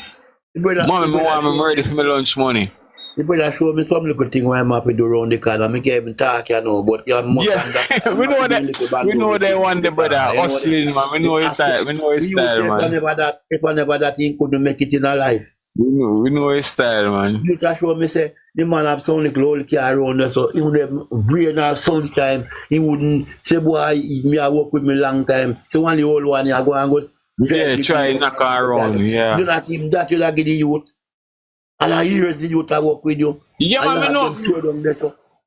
Mommy, me ready for my lunch money. The brother show me some little thing where I'm happy to do around the corner. I can't even talk, you know, but you must understand. We know they want the brother hustling, man. We know his style, man. If I never that he couldn't make it in a life. We know his style, man. You just show me say the man have some little old car around there, so he would have rain or sunshine. He wouldn't say, boy, me I work with me long time. So one the old one, you go and go. Yeah, try knock around, yeah. You not even that, you like the youth. And I hear the youth I work with you. Yeah, man, me know.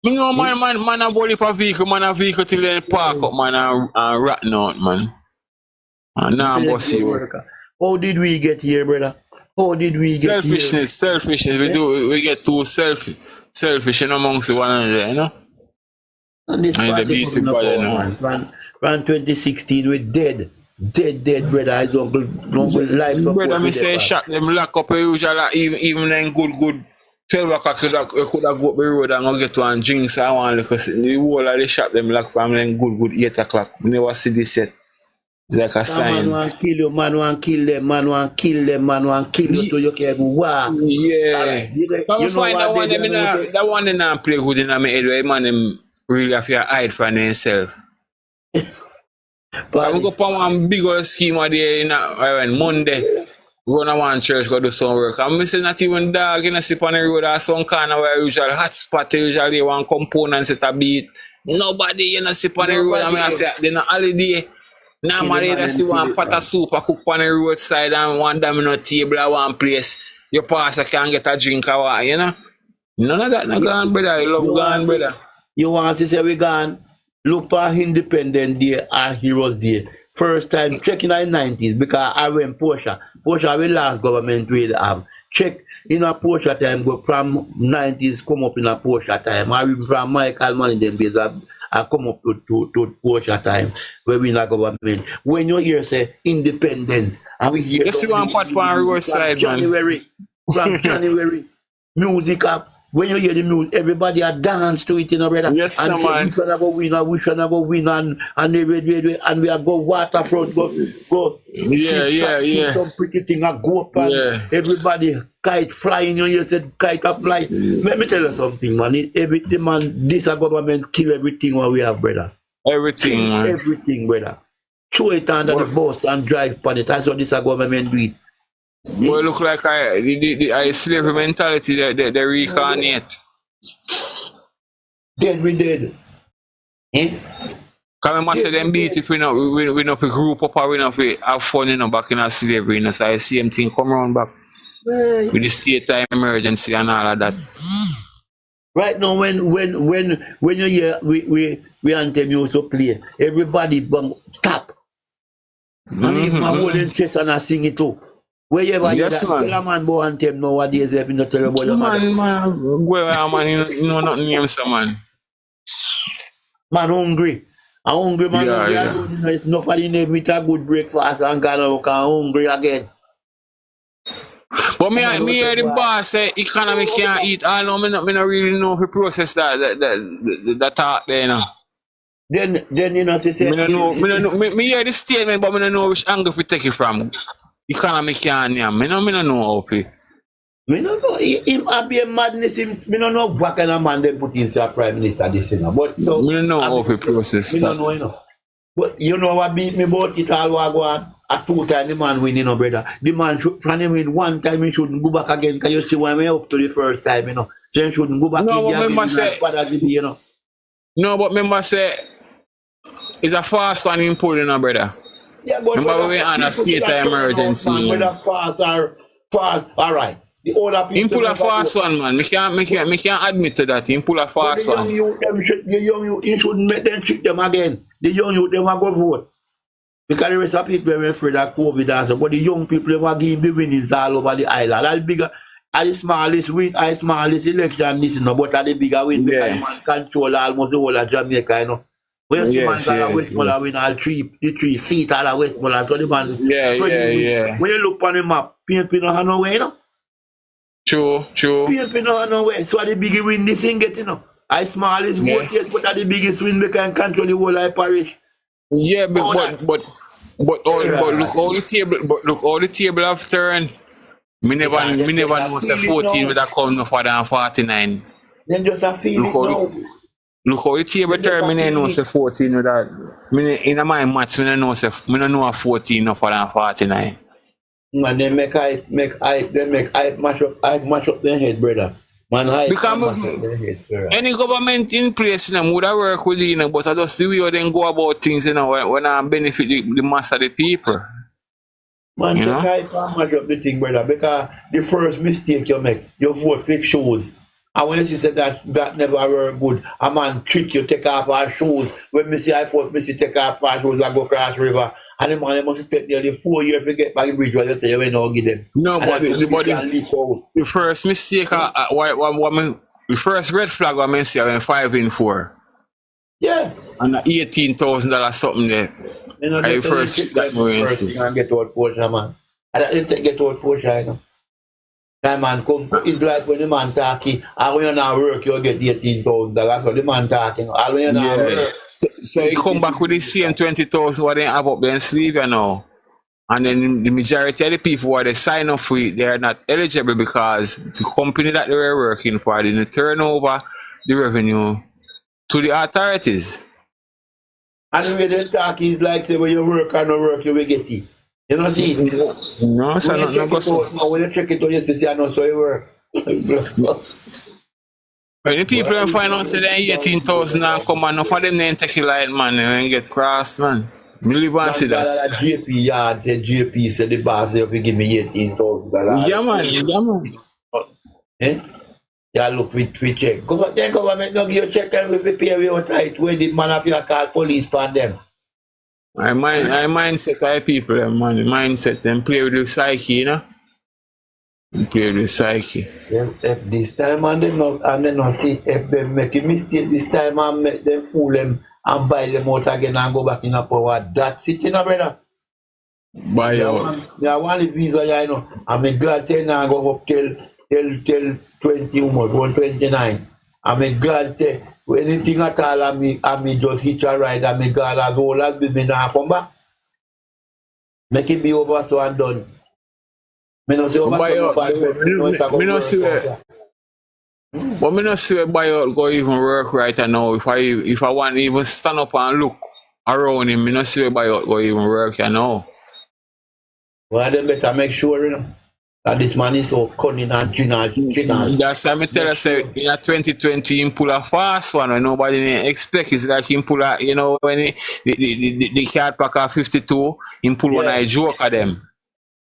Me know, man, a body for vehicle, man, a vehicle till they park up, man, and rat out, man. And now I'm boss you. How did we get here, brother? How did we get here? Selfishness. We get too selfish and amongst one another, you know? And this party coming up, man. From 2016, we're dead, brother. I don't life support. Brother, me say shot them lock up usually even then good 12 o'clock you could have go up the road and go get one drink so I want to look the whole of the shop them lock from then good 8 o'clock. We never see this yet. It's like a sign. Man want kill you, man want kill you so you can go wow. Yeah. Come find that one them that one them play good in my head where man them really have to hide from themselves. Can we go on one big old scheme there on Monday? Go to one church, go do some work. I'm missing not even dog in a sip on the road or some kind of where usual hot spot, usually one component set a beat. Nobody in a sip on the road. I mean, I say, they're not holiday. Normally, they see one pot of soup I cook on the roadside and one domino table at one place. Your pastor can get a drink or what, you know? None of that, no gone, brother. I love gone, brother. You want to say we gone? Look for Independent Day and Heroes Day. First time checking in the 90s because I went Porsche. Porsche we last government we have. Check in a Porsche time, go from 90s come up in a Porsche time. I even from Michael Money them days I come up to Porsche time where we in a government. When you hear say independence and we hear you see one part on the side, January, from January, music up. When you hear the music, everybody a dance to it, you know, brother. Yes, and man. We should have a winner, we should have a win, and we are go waterfront, go see some pretty thing, and go up, and everybody kite flying, you said kite a fly. Let me tell you something, man. Everything, man, this government kill everything what we have, brother. Everything, man. Everything, brother. Throw it under the bus and drive on it. That's what this government do it. Boy, look like the slavery mentality they reincarnate. Then we did. Because I must say them beat if we not group up or we not have fun, you know, back in our slavery, you know, so I see them thing come around back with the state of emergency and all of that. Right now, when you hear we anthem used to play, everybody bang tap. I mean, my whole interest and I sing it too. Wherever you tell a man about anthem nowadays, if you not tell about your mother. Man, you know nothing name some man. Man hungry. I'm hungry, man. It's not for the name it a good breakfast and gone out hungry again. But me hear the boss say economy can't eat. I know me not really know if we process that talk there, you know. Then you know, say me hear the statement, but me don't know which angle we take it from. Economy can't name. Me don't know how to. Me don't know. Him be a madness. Me don't know what kind of man them put inside Prime Minister this, you know. But so me don't know how to process me don't know, you know. But you know what beat me about it all what go on? At 2 times the man win, you know, brother. The man should try to win 1 time, he shouldn't go back again. Can you see why me up to the first time, you know? So he shouldn't go back again, you know. No, but remember say it's a fast one in pull, you know, brother. Yeah, but remember we on a state of emergency. Whether fast or fast, alright. The older people. He pull a fast one, man. Me can't admit to that. He pull a fast one. The young youth, you shouldn't make them trick them again. The young youth, they want to go vote. Because the rest of people are afraid of COVID and so, but the young people they want to give the winnings all over the island. That's bigger. As smallest win, as smallest election, this, you know, but at the bigger win because the man control almost the whole of Jamaica, you know. When you see man all Westmoreland win all the 3 seats all of Westmoreland, so the man when you look on the map, PNP no have no way, you know. True. PNP no have no way. So at the bigger win this thing get, you know. As smallest vote, yes, but at the biggest win they can control the whole of parish. Yeah, but look all the table have turned. Me never know say 14 would have come no further than 49. Then just a feel look how the table turn, me know say 14 would have. In my maths, me know a 14 no further than 49. Man, they make I mash up their head, brother. Man, because any government in place, you know, would have work with you know, but I just the way they go about things, you know, when I benefit the mass of the people. Man, you can't mash up the thing, brother, because the first mistake you make, you vote fake shoes. And when you see that never work good, a man trick you, take off our shoes. When me see I vote, me see take off our shoes and go cross river. And the man must take nearly 4 years to get back the bridge where you say you will not give them. No, but the first mistake, the first red flag I mean, I went 5 in 4. Yeah. And $18,000 something there. You know, I first thing and get out Porsche, man. I didn't get out Porsche, you know. That man come, it's like when the man talking, and when you not work, you get $18,000. So the man talking, and when you not work. So he come back with the same 20,000 what they have up their sleeve, you know. And then the majority of the people who they sign up for it, they are not eligible because the company that they were working for didn't turn over the revenue to the authorities. And the way they talk is like, say, when you work or no work, you will get it. You know, see? No, sir, When you check it out, now, when you check it out, you see, I know, so you work. When the people well, find out say they 18,000 and come and for them they take it like man and get cross, man. Me live and see that. JP yard said JP said the boss if you give me 18,000. Yeah man. Eh? Yeah, look, we check. Government don't give you check and we pay we out right when the man of your call police for them. I mindset of people, man. Mindset them play with the psyche, you know. Play with the psyche. If this time and they not see if they make a mistake this time and make them fool them and buy them out again and go back in a power. That's it, you know, brother. Buy out. Yeah, one visa, you know. I'm glad say now go up till 129. I'm glad say anything at all I me just hitch a ride and me glad as old as me now come back. Make it be over so and done. Me no see over so me no see where. But me no see where buyout go even work right now. If I want to even stand up and look around him, me no see where buyout go even work you know. Well, they better make sure, you know, that this man is so cunning and chinal. That's why I tell you, say, in a 2020, he pull a fast one when nobody expect. It's like he pull a, you know, when the cat pack of 52, he pull one I joke at them.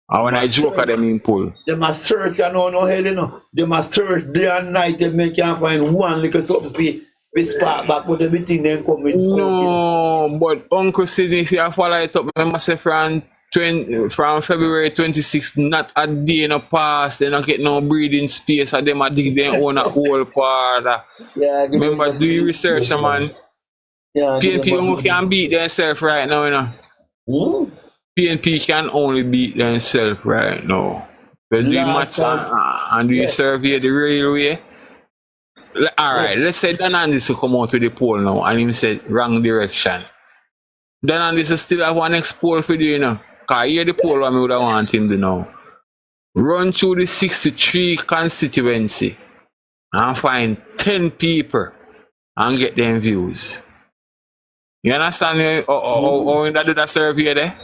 And when I joke at them, he pull. They must search, you know, no hell, you know. They must search day and night, they can't find one little something we spark back, but everything then come with. No, but Uncle Sidney, if you follow it up, remember say from February 26th, not a day no pass, they don't get no breathing space, and them a dig their own a whole part. Yeah, remember, do your research, man. Yeah, PNP only can beat themselves right now, you know. PNP can only beat themselves right now. But do maths and do you survey the real way? Alright, let's say Dan Andis will come out with the poll now and him said wrong direction. Dan Andis will still have one next poll for you, you know. Because here the poll I would want him to know. Run through the 63 constituency and find 10 people and get them views. You understand how that do that survey there?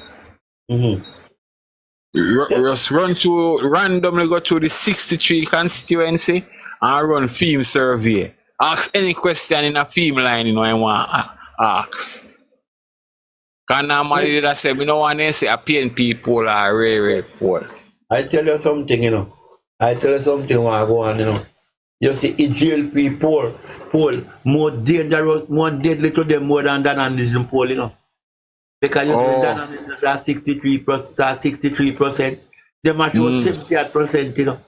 Just run through, randomly go through the 63 constituency and run theme survey. Ask any question in a theme line you know I want to ask. Because normally that say, we don't want to say a PNP poll or a rare poll. I tell you something, you know. I tell you something when I go on, you know. You see, a GLP poll more dangerous, more deadly to them more than Andis poll, you know. Because you see, Dan Andis is at 63%. They must show 78%, you know.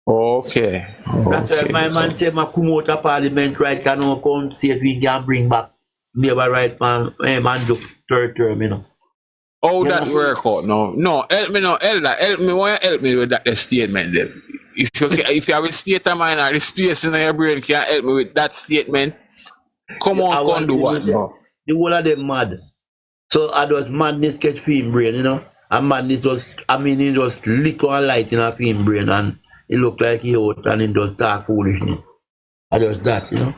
Okay. That's why my man say, I come out of parliament right now, come see if we can bring back never right man do third term, you know. How that work out now? No, help me now, Elder. Help me, why you help me with that statement there? If you have a state of mind or the space in your brain can help me with that statement, come on, come do what now? The whole of them mad. So I was madness catch film brain, you know. And madness was it just lit one light in a film brain and it looked like he out and it just dark foolishness. I just that, you know.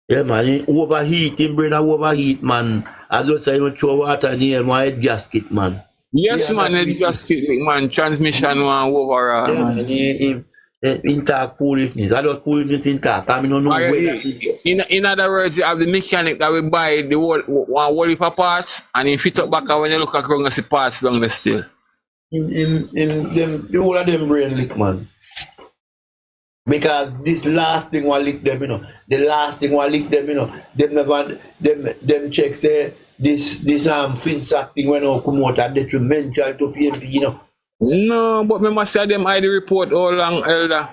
Yeah, man, overheat, brain overheat, man. I just say you throw water in here, my head gasket, man. Yes, man, head gasket, man. Transmission one overall. Yeah, man. Intact foolishness. I just foolishness intact. I mean, no way. In other words, you have the mechanic that will buy the whole heap of parts and he fit up back and when you look around and see parts down there still. The whole of them brain lick, man. Because this last thing will lick them, you know. The last thing will lick them, you know. Them check say this FinSac thing when I come out are detrimental to PNP, you know. No, but me must say them ID report all long, Elder.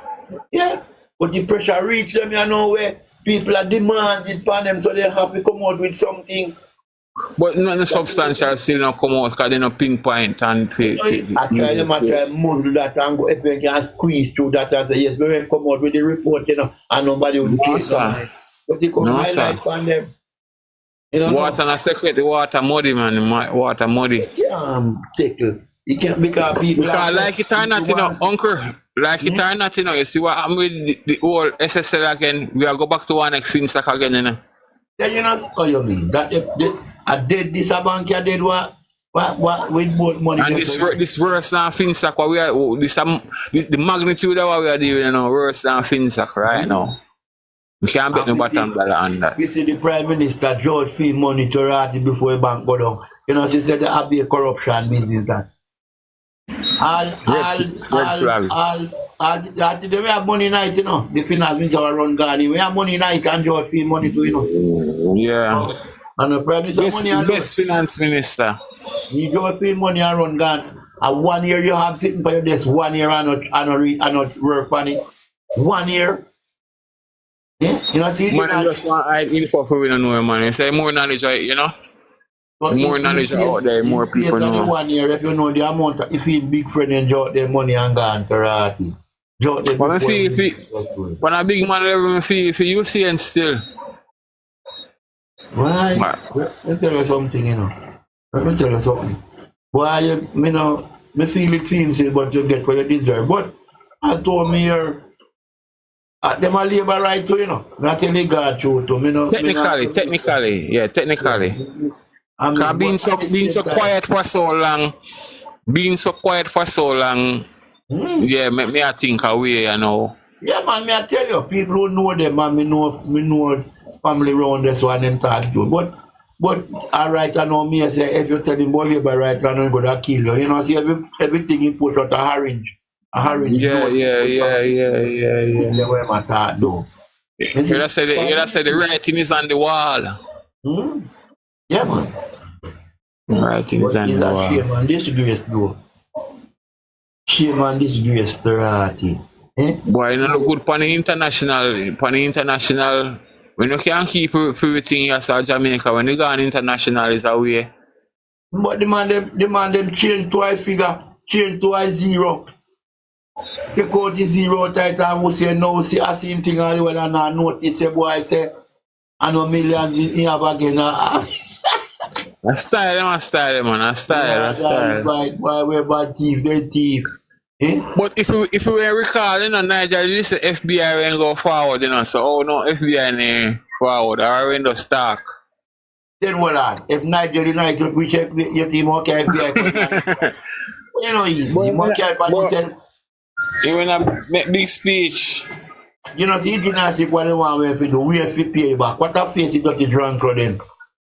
Yeah, but the pressure reach them, you know, where people are demanding upon them, so they have to come out with something. But none of substantial still not come out because they no pinpoint and I try them and try muzzle that and go if they can squeeze through that and say, yes, we will come out with the report, you know, and nobody will no, sir. But they come highlight on them. You know, water and secret, the water muddy, man. Water muddy. Tickle. You can't because people. Because like it or not, you know, Uncle, like it or not, you know, you see what happened with the whole SSL again. We are go back to one next FinSac again, you know. Then you know what you mean? That I did this a bank, I did what with both money. And this worse than Finsack, what we are the magnitude of what we are doing, you know, worse than Finsack right now. We can't bet no bottom dollar on that. You see the Prime Minister George fee money to Ratty before the bank go down. You know, she said there be a corruption business that. We have money night, you know. The finance minister will run Ghani. We have money night and George fee money too, you know. Yeah. And the Prime Minister best finance minister. You George fee money and run Ghani. And 1 year you have sitting for your desk, 1 year and not work on it. 1 year. Yeah, you know, see, man, just want hide info for we don't know, man. You say more knowledge, you know? More knowledge out there, more people know. 1 year, if you know the amount, if you big friend and jot their money and gone to Ratty. But I feel when a big man level, I feel if you see and still. Why? Let me tell you something, you know. Let me tell you something. Why, you know, me feel it feels it, but you get what you deserve. But I told me here, them a labor right too, you know. Not illegal truth to me, know. Technically. Cause being so quiet for so long, yeah, me I think away, you know. Yeah, man, me I tell you, people who know them, man, me know family around this one them talk to. But alright, I know me I say if you tell him about labor right, I know he's gonna kill you. You know, see everything he put out a orange. Yeah. The way my thought do. You just say the writing is on the wall. Yeah, man. Writing is on the wall. Shame and disgrace though. Shame and disgrace to Ratty. Boy, you know look good for the international. When you can't keep everything as a Jamaica, when you go on international is away. But the man them change to a figure, change to a zero. Take out the zero title and we say no, see a same thing all the way and I notice a boy say I know millions in have again. A style, man. Why we're bad thief, they thief. But if we were recalling on Nigeria, this is FBI will go forward, you know, so no FBI forward, or when the stock. Then what on? If Nigeria United, we check your team, okay, FBI. You know, easy. You okay by yourself. You wanna make big speech. You know, see, you didn't take what they want to do. We have to pay back. What a face it got the drunk for them.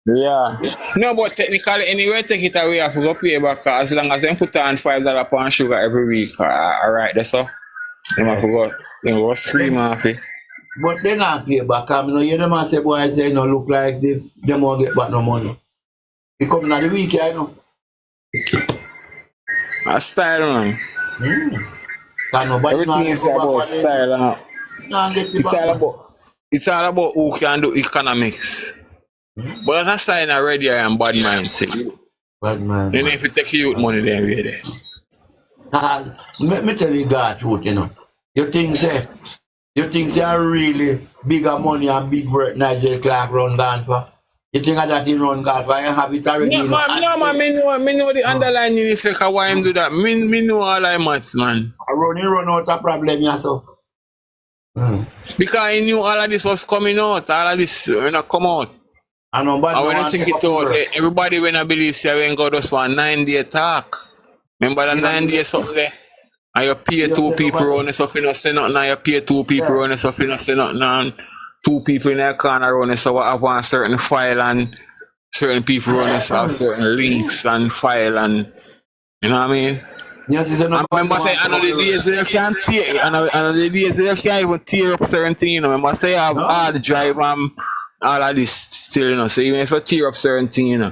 Yeah. No, but technically, anyway, take it away, I have to go pay back as long as they put on $5 pound sugar every week. Alright, that's all. They have to go scream off it. But they not pay back. I mean, you know, them say, boy, I say, no, look like they won't get back no money. It come now the weekend, you know. A style, man. Everything is about style. It's all about who can do economics. But that's style in a red eye and bad mindset. Bad man. Then if you take your money, then we're there. Let me tell you God truth, you know. You think say are really bigger money and big work Nigel Clark run gone for? You think that he run gone for? I have it already. No, man, me know the underlying effect of why him do that. Me know all I maths, man. He run out of problem, yeah, so. Because he knew all of this was coming out, all of this come out. I know, but and when I think it out, everybody when I believe say when God just one 9-day talk. Remember that 9 days something there? And you pay 2 people around the stuff, you know, say nothing, and you pay 2 people around the stuff, you know, say nothing, and 2 people in that corner around the stuff have one certain file, and certain people around the stuff have certain links and file, and you know what I mean? Yes, it's I remember saying, I know the days where you can't tear, I know the days where you can't even tear up certain things, you know, remember say I have hard drive and all of this still, you know, so even if you tear up certain things, you know,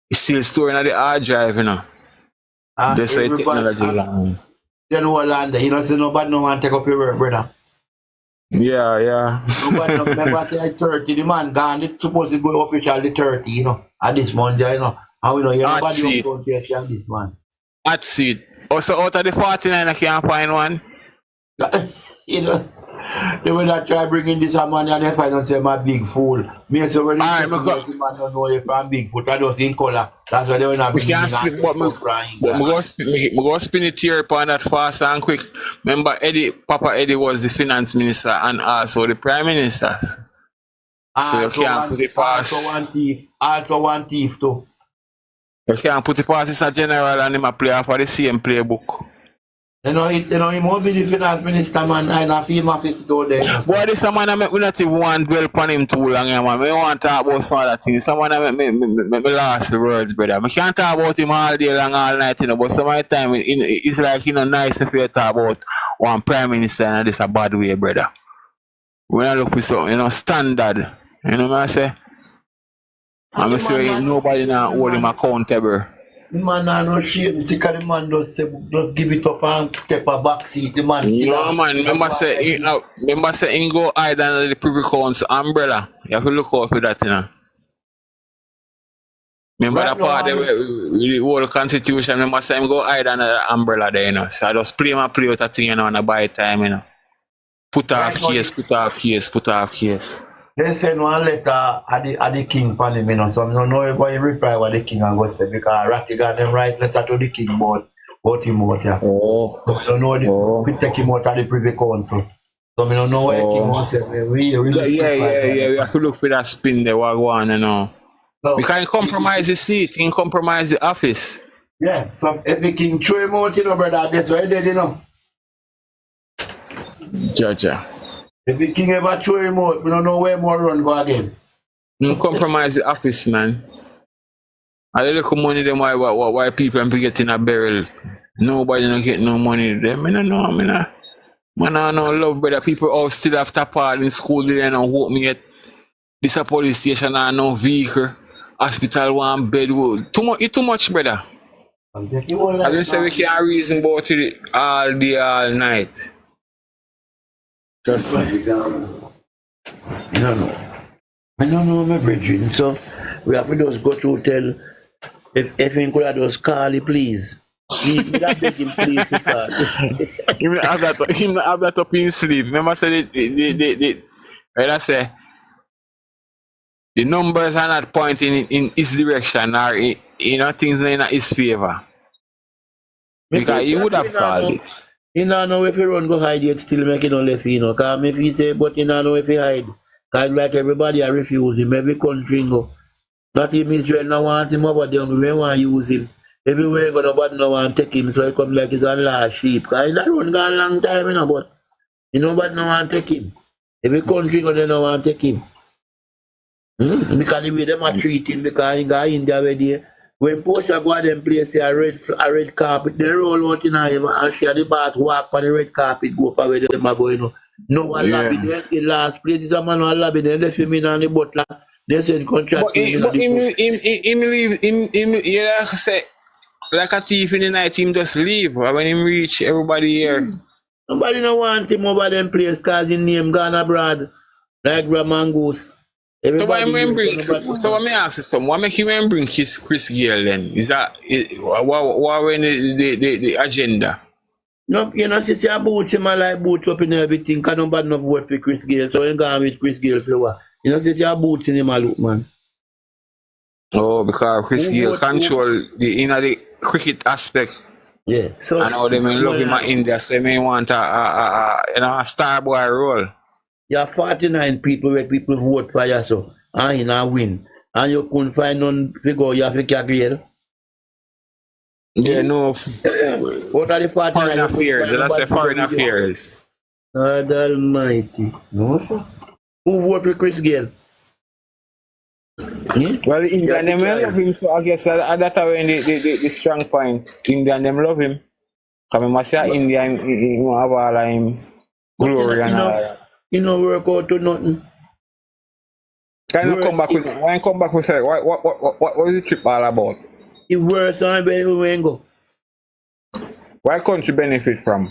it's still storing at the hard drive, you know. That's why technology long. You know what, you know, so nobody no one take up your work, brother. Yeah. Nobody no remember say 30, the man gone, it's supposed to go officially 30, you know, at this month, you know. And we know you nobody don't take this man. That's it. Also out of the 49 I can't find one. You know, they will not try bringing this money and if I don't say I'm a big fool. Me say when man don't know if I'm big fool, I just in color. That's why they will not bring can't speak but me go spin it here upon that fast and quick. Remember Papa Eddie was the finance minister and also the prime ministers. So you can't put it past. Also one thief too. You can't put it past this a general and him a play for the same playbook. He won't be the finance minister, man. I don't feel my face down there. Boy, this a man we not even want to dwell upon him too long, yeah, man. We want to talk about some other things. Someone that me last the words, brother. We can't talk about him all day long, all night, you know. But some of the time, it's like, nice if you talk about one prime minister and this a bad way, brother. We not look for something, standard. You know what I say? I'm going to say nobody now hold him accountable. The man no shame. See, the man just give it up and take a back seat. The man no, man. Remember say he go hide under the Privy Council umbrella. You have to look out for that, you know. Remember that part of the whole constitution. Remember say him go hide under the umbrella there, you know. So I just play out that thing, you know, and I buy time, you know. Put off case. They send one letter at the king for him, you know, so I don't know if I reply what the king and go say, because Rattigan them write letter to the king about him out, yeah. Oh. So I don't know if we take him out of the Privy Council. So I don't know what the king wants to say. We have to look for that spin there, what go on, you know. So, we can't compromise the seat, we can compromise the office. Yeah, so if the king throw him out, you know, brother, that's what he did, you know. Jaja. If the king ever throw him out, we don't know where more run go again. You compromise the office, man. A little money them why people are getting a barrel. Nobody don't get no money to them. I don't know, man. I don't love, brother. People all still have tapal in school, they don't hope me yet. This a police station and no vehicle. Hospital one bed. It's too much, brother. I don't say we can't reason about it all day, all night. Just so. I don't know, my brethren. So we have to just go through tell if he could just call it, please. Please, please. Him have that up in sleep. Remember, say the numbers are not pointing in his direction or things in his favor. Because he would have called it. He don't know if he run go hide yet, still make it on left, you know. Because if he say, but he don't know if he hide. Because like everybody I refuse him, every country go. Not even Israel no want him over there, we want to use him. Everywhere go nobody no want to take him, so he come like he's a last sheep. Because he run gone a long time, you know, but nobody no want to take him. Every country go they no want to take him. Because the way them are treat him, because he got India already. When Portia go to them place a red carpet, they roll out in him and she had the bath walk on the red carpet, go up where them are going. No one lobby there. The last place is a man who lobby there. They film in on the butler. They send contract. But him leave, yeah, say, like a thief in the night, him just leave. When him reach, everybody here. Nobody no want him over them place because his name gone abroad. Like Grandma Goose. So why let me ask you something. Why make you bring Chris Gale then? Is that what in the agenda? No, since you boots him like boots up in everything, because nobody no vote for Chris Gale, so you go with Chris Gale for what? Since you boots in him a look, man. Oh, because Chris Gale control the cricket aspect. Yeah. So I know they may love him in India, so they may want a star boy role. You have 49 people where people vote for you, so and you not win. And you couldn't find none figure you have to carry. Yeah, no. What are the 49? Foreign affairs. Let's say foreign affairs. God almighty. No, sir. Who vote for Chris Gale? Well, India them love him, so I guess that's when the strong point. India them love him. Because I must say India have all him glory and all that. You know, work out to nothing. Can you come back with it? Why come back with it? What was the trip all about? It worse than where we go. What country benefit from?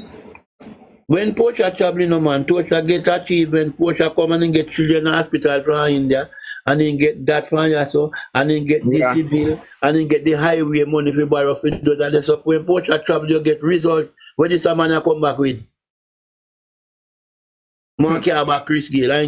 When Portia traveling, no man, Portia get achievement, Portia come and get children in hospital from India, and then get that from you, so, and then get the civil, and then get the highway money for borrow for do that. So when Portia travel, you get result. When this man come back with? More care about Chris Gale, I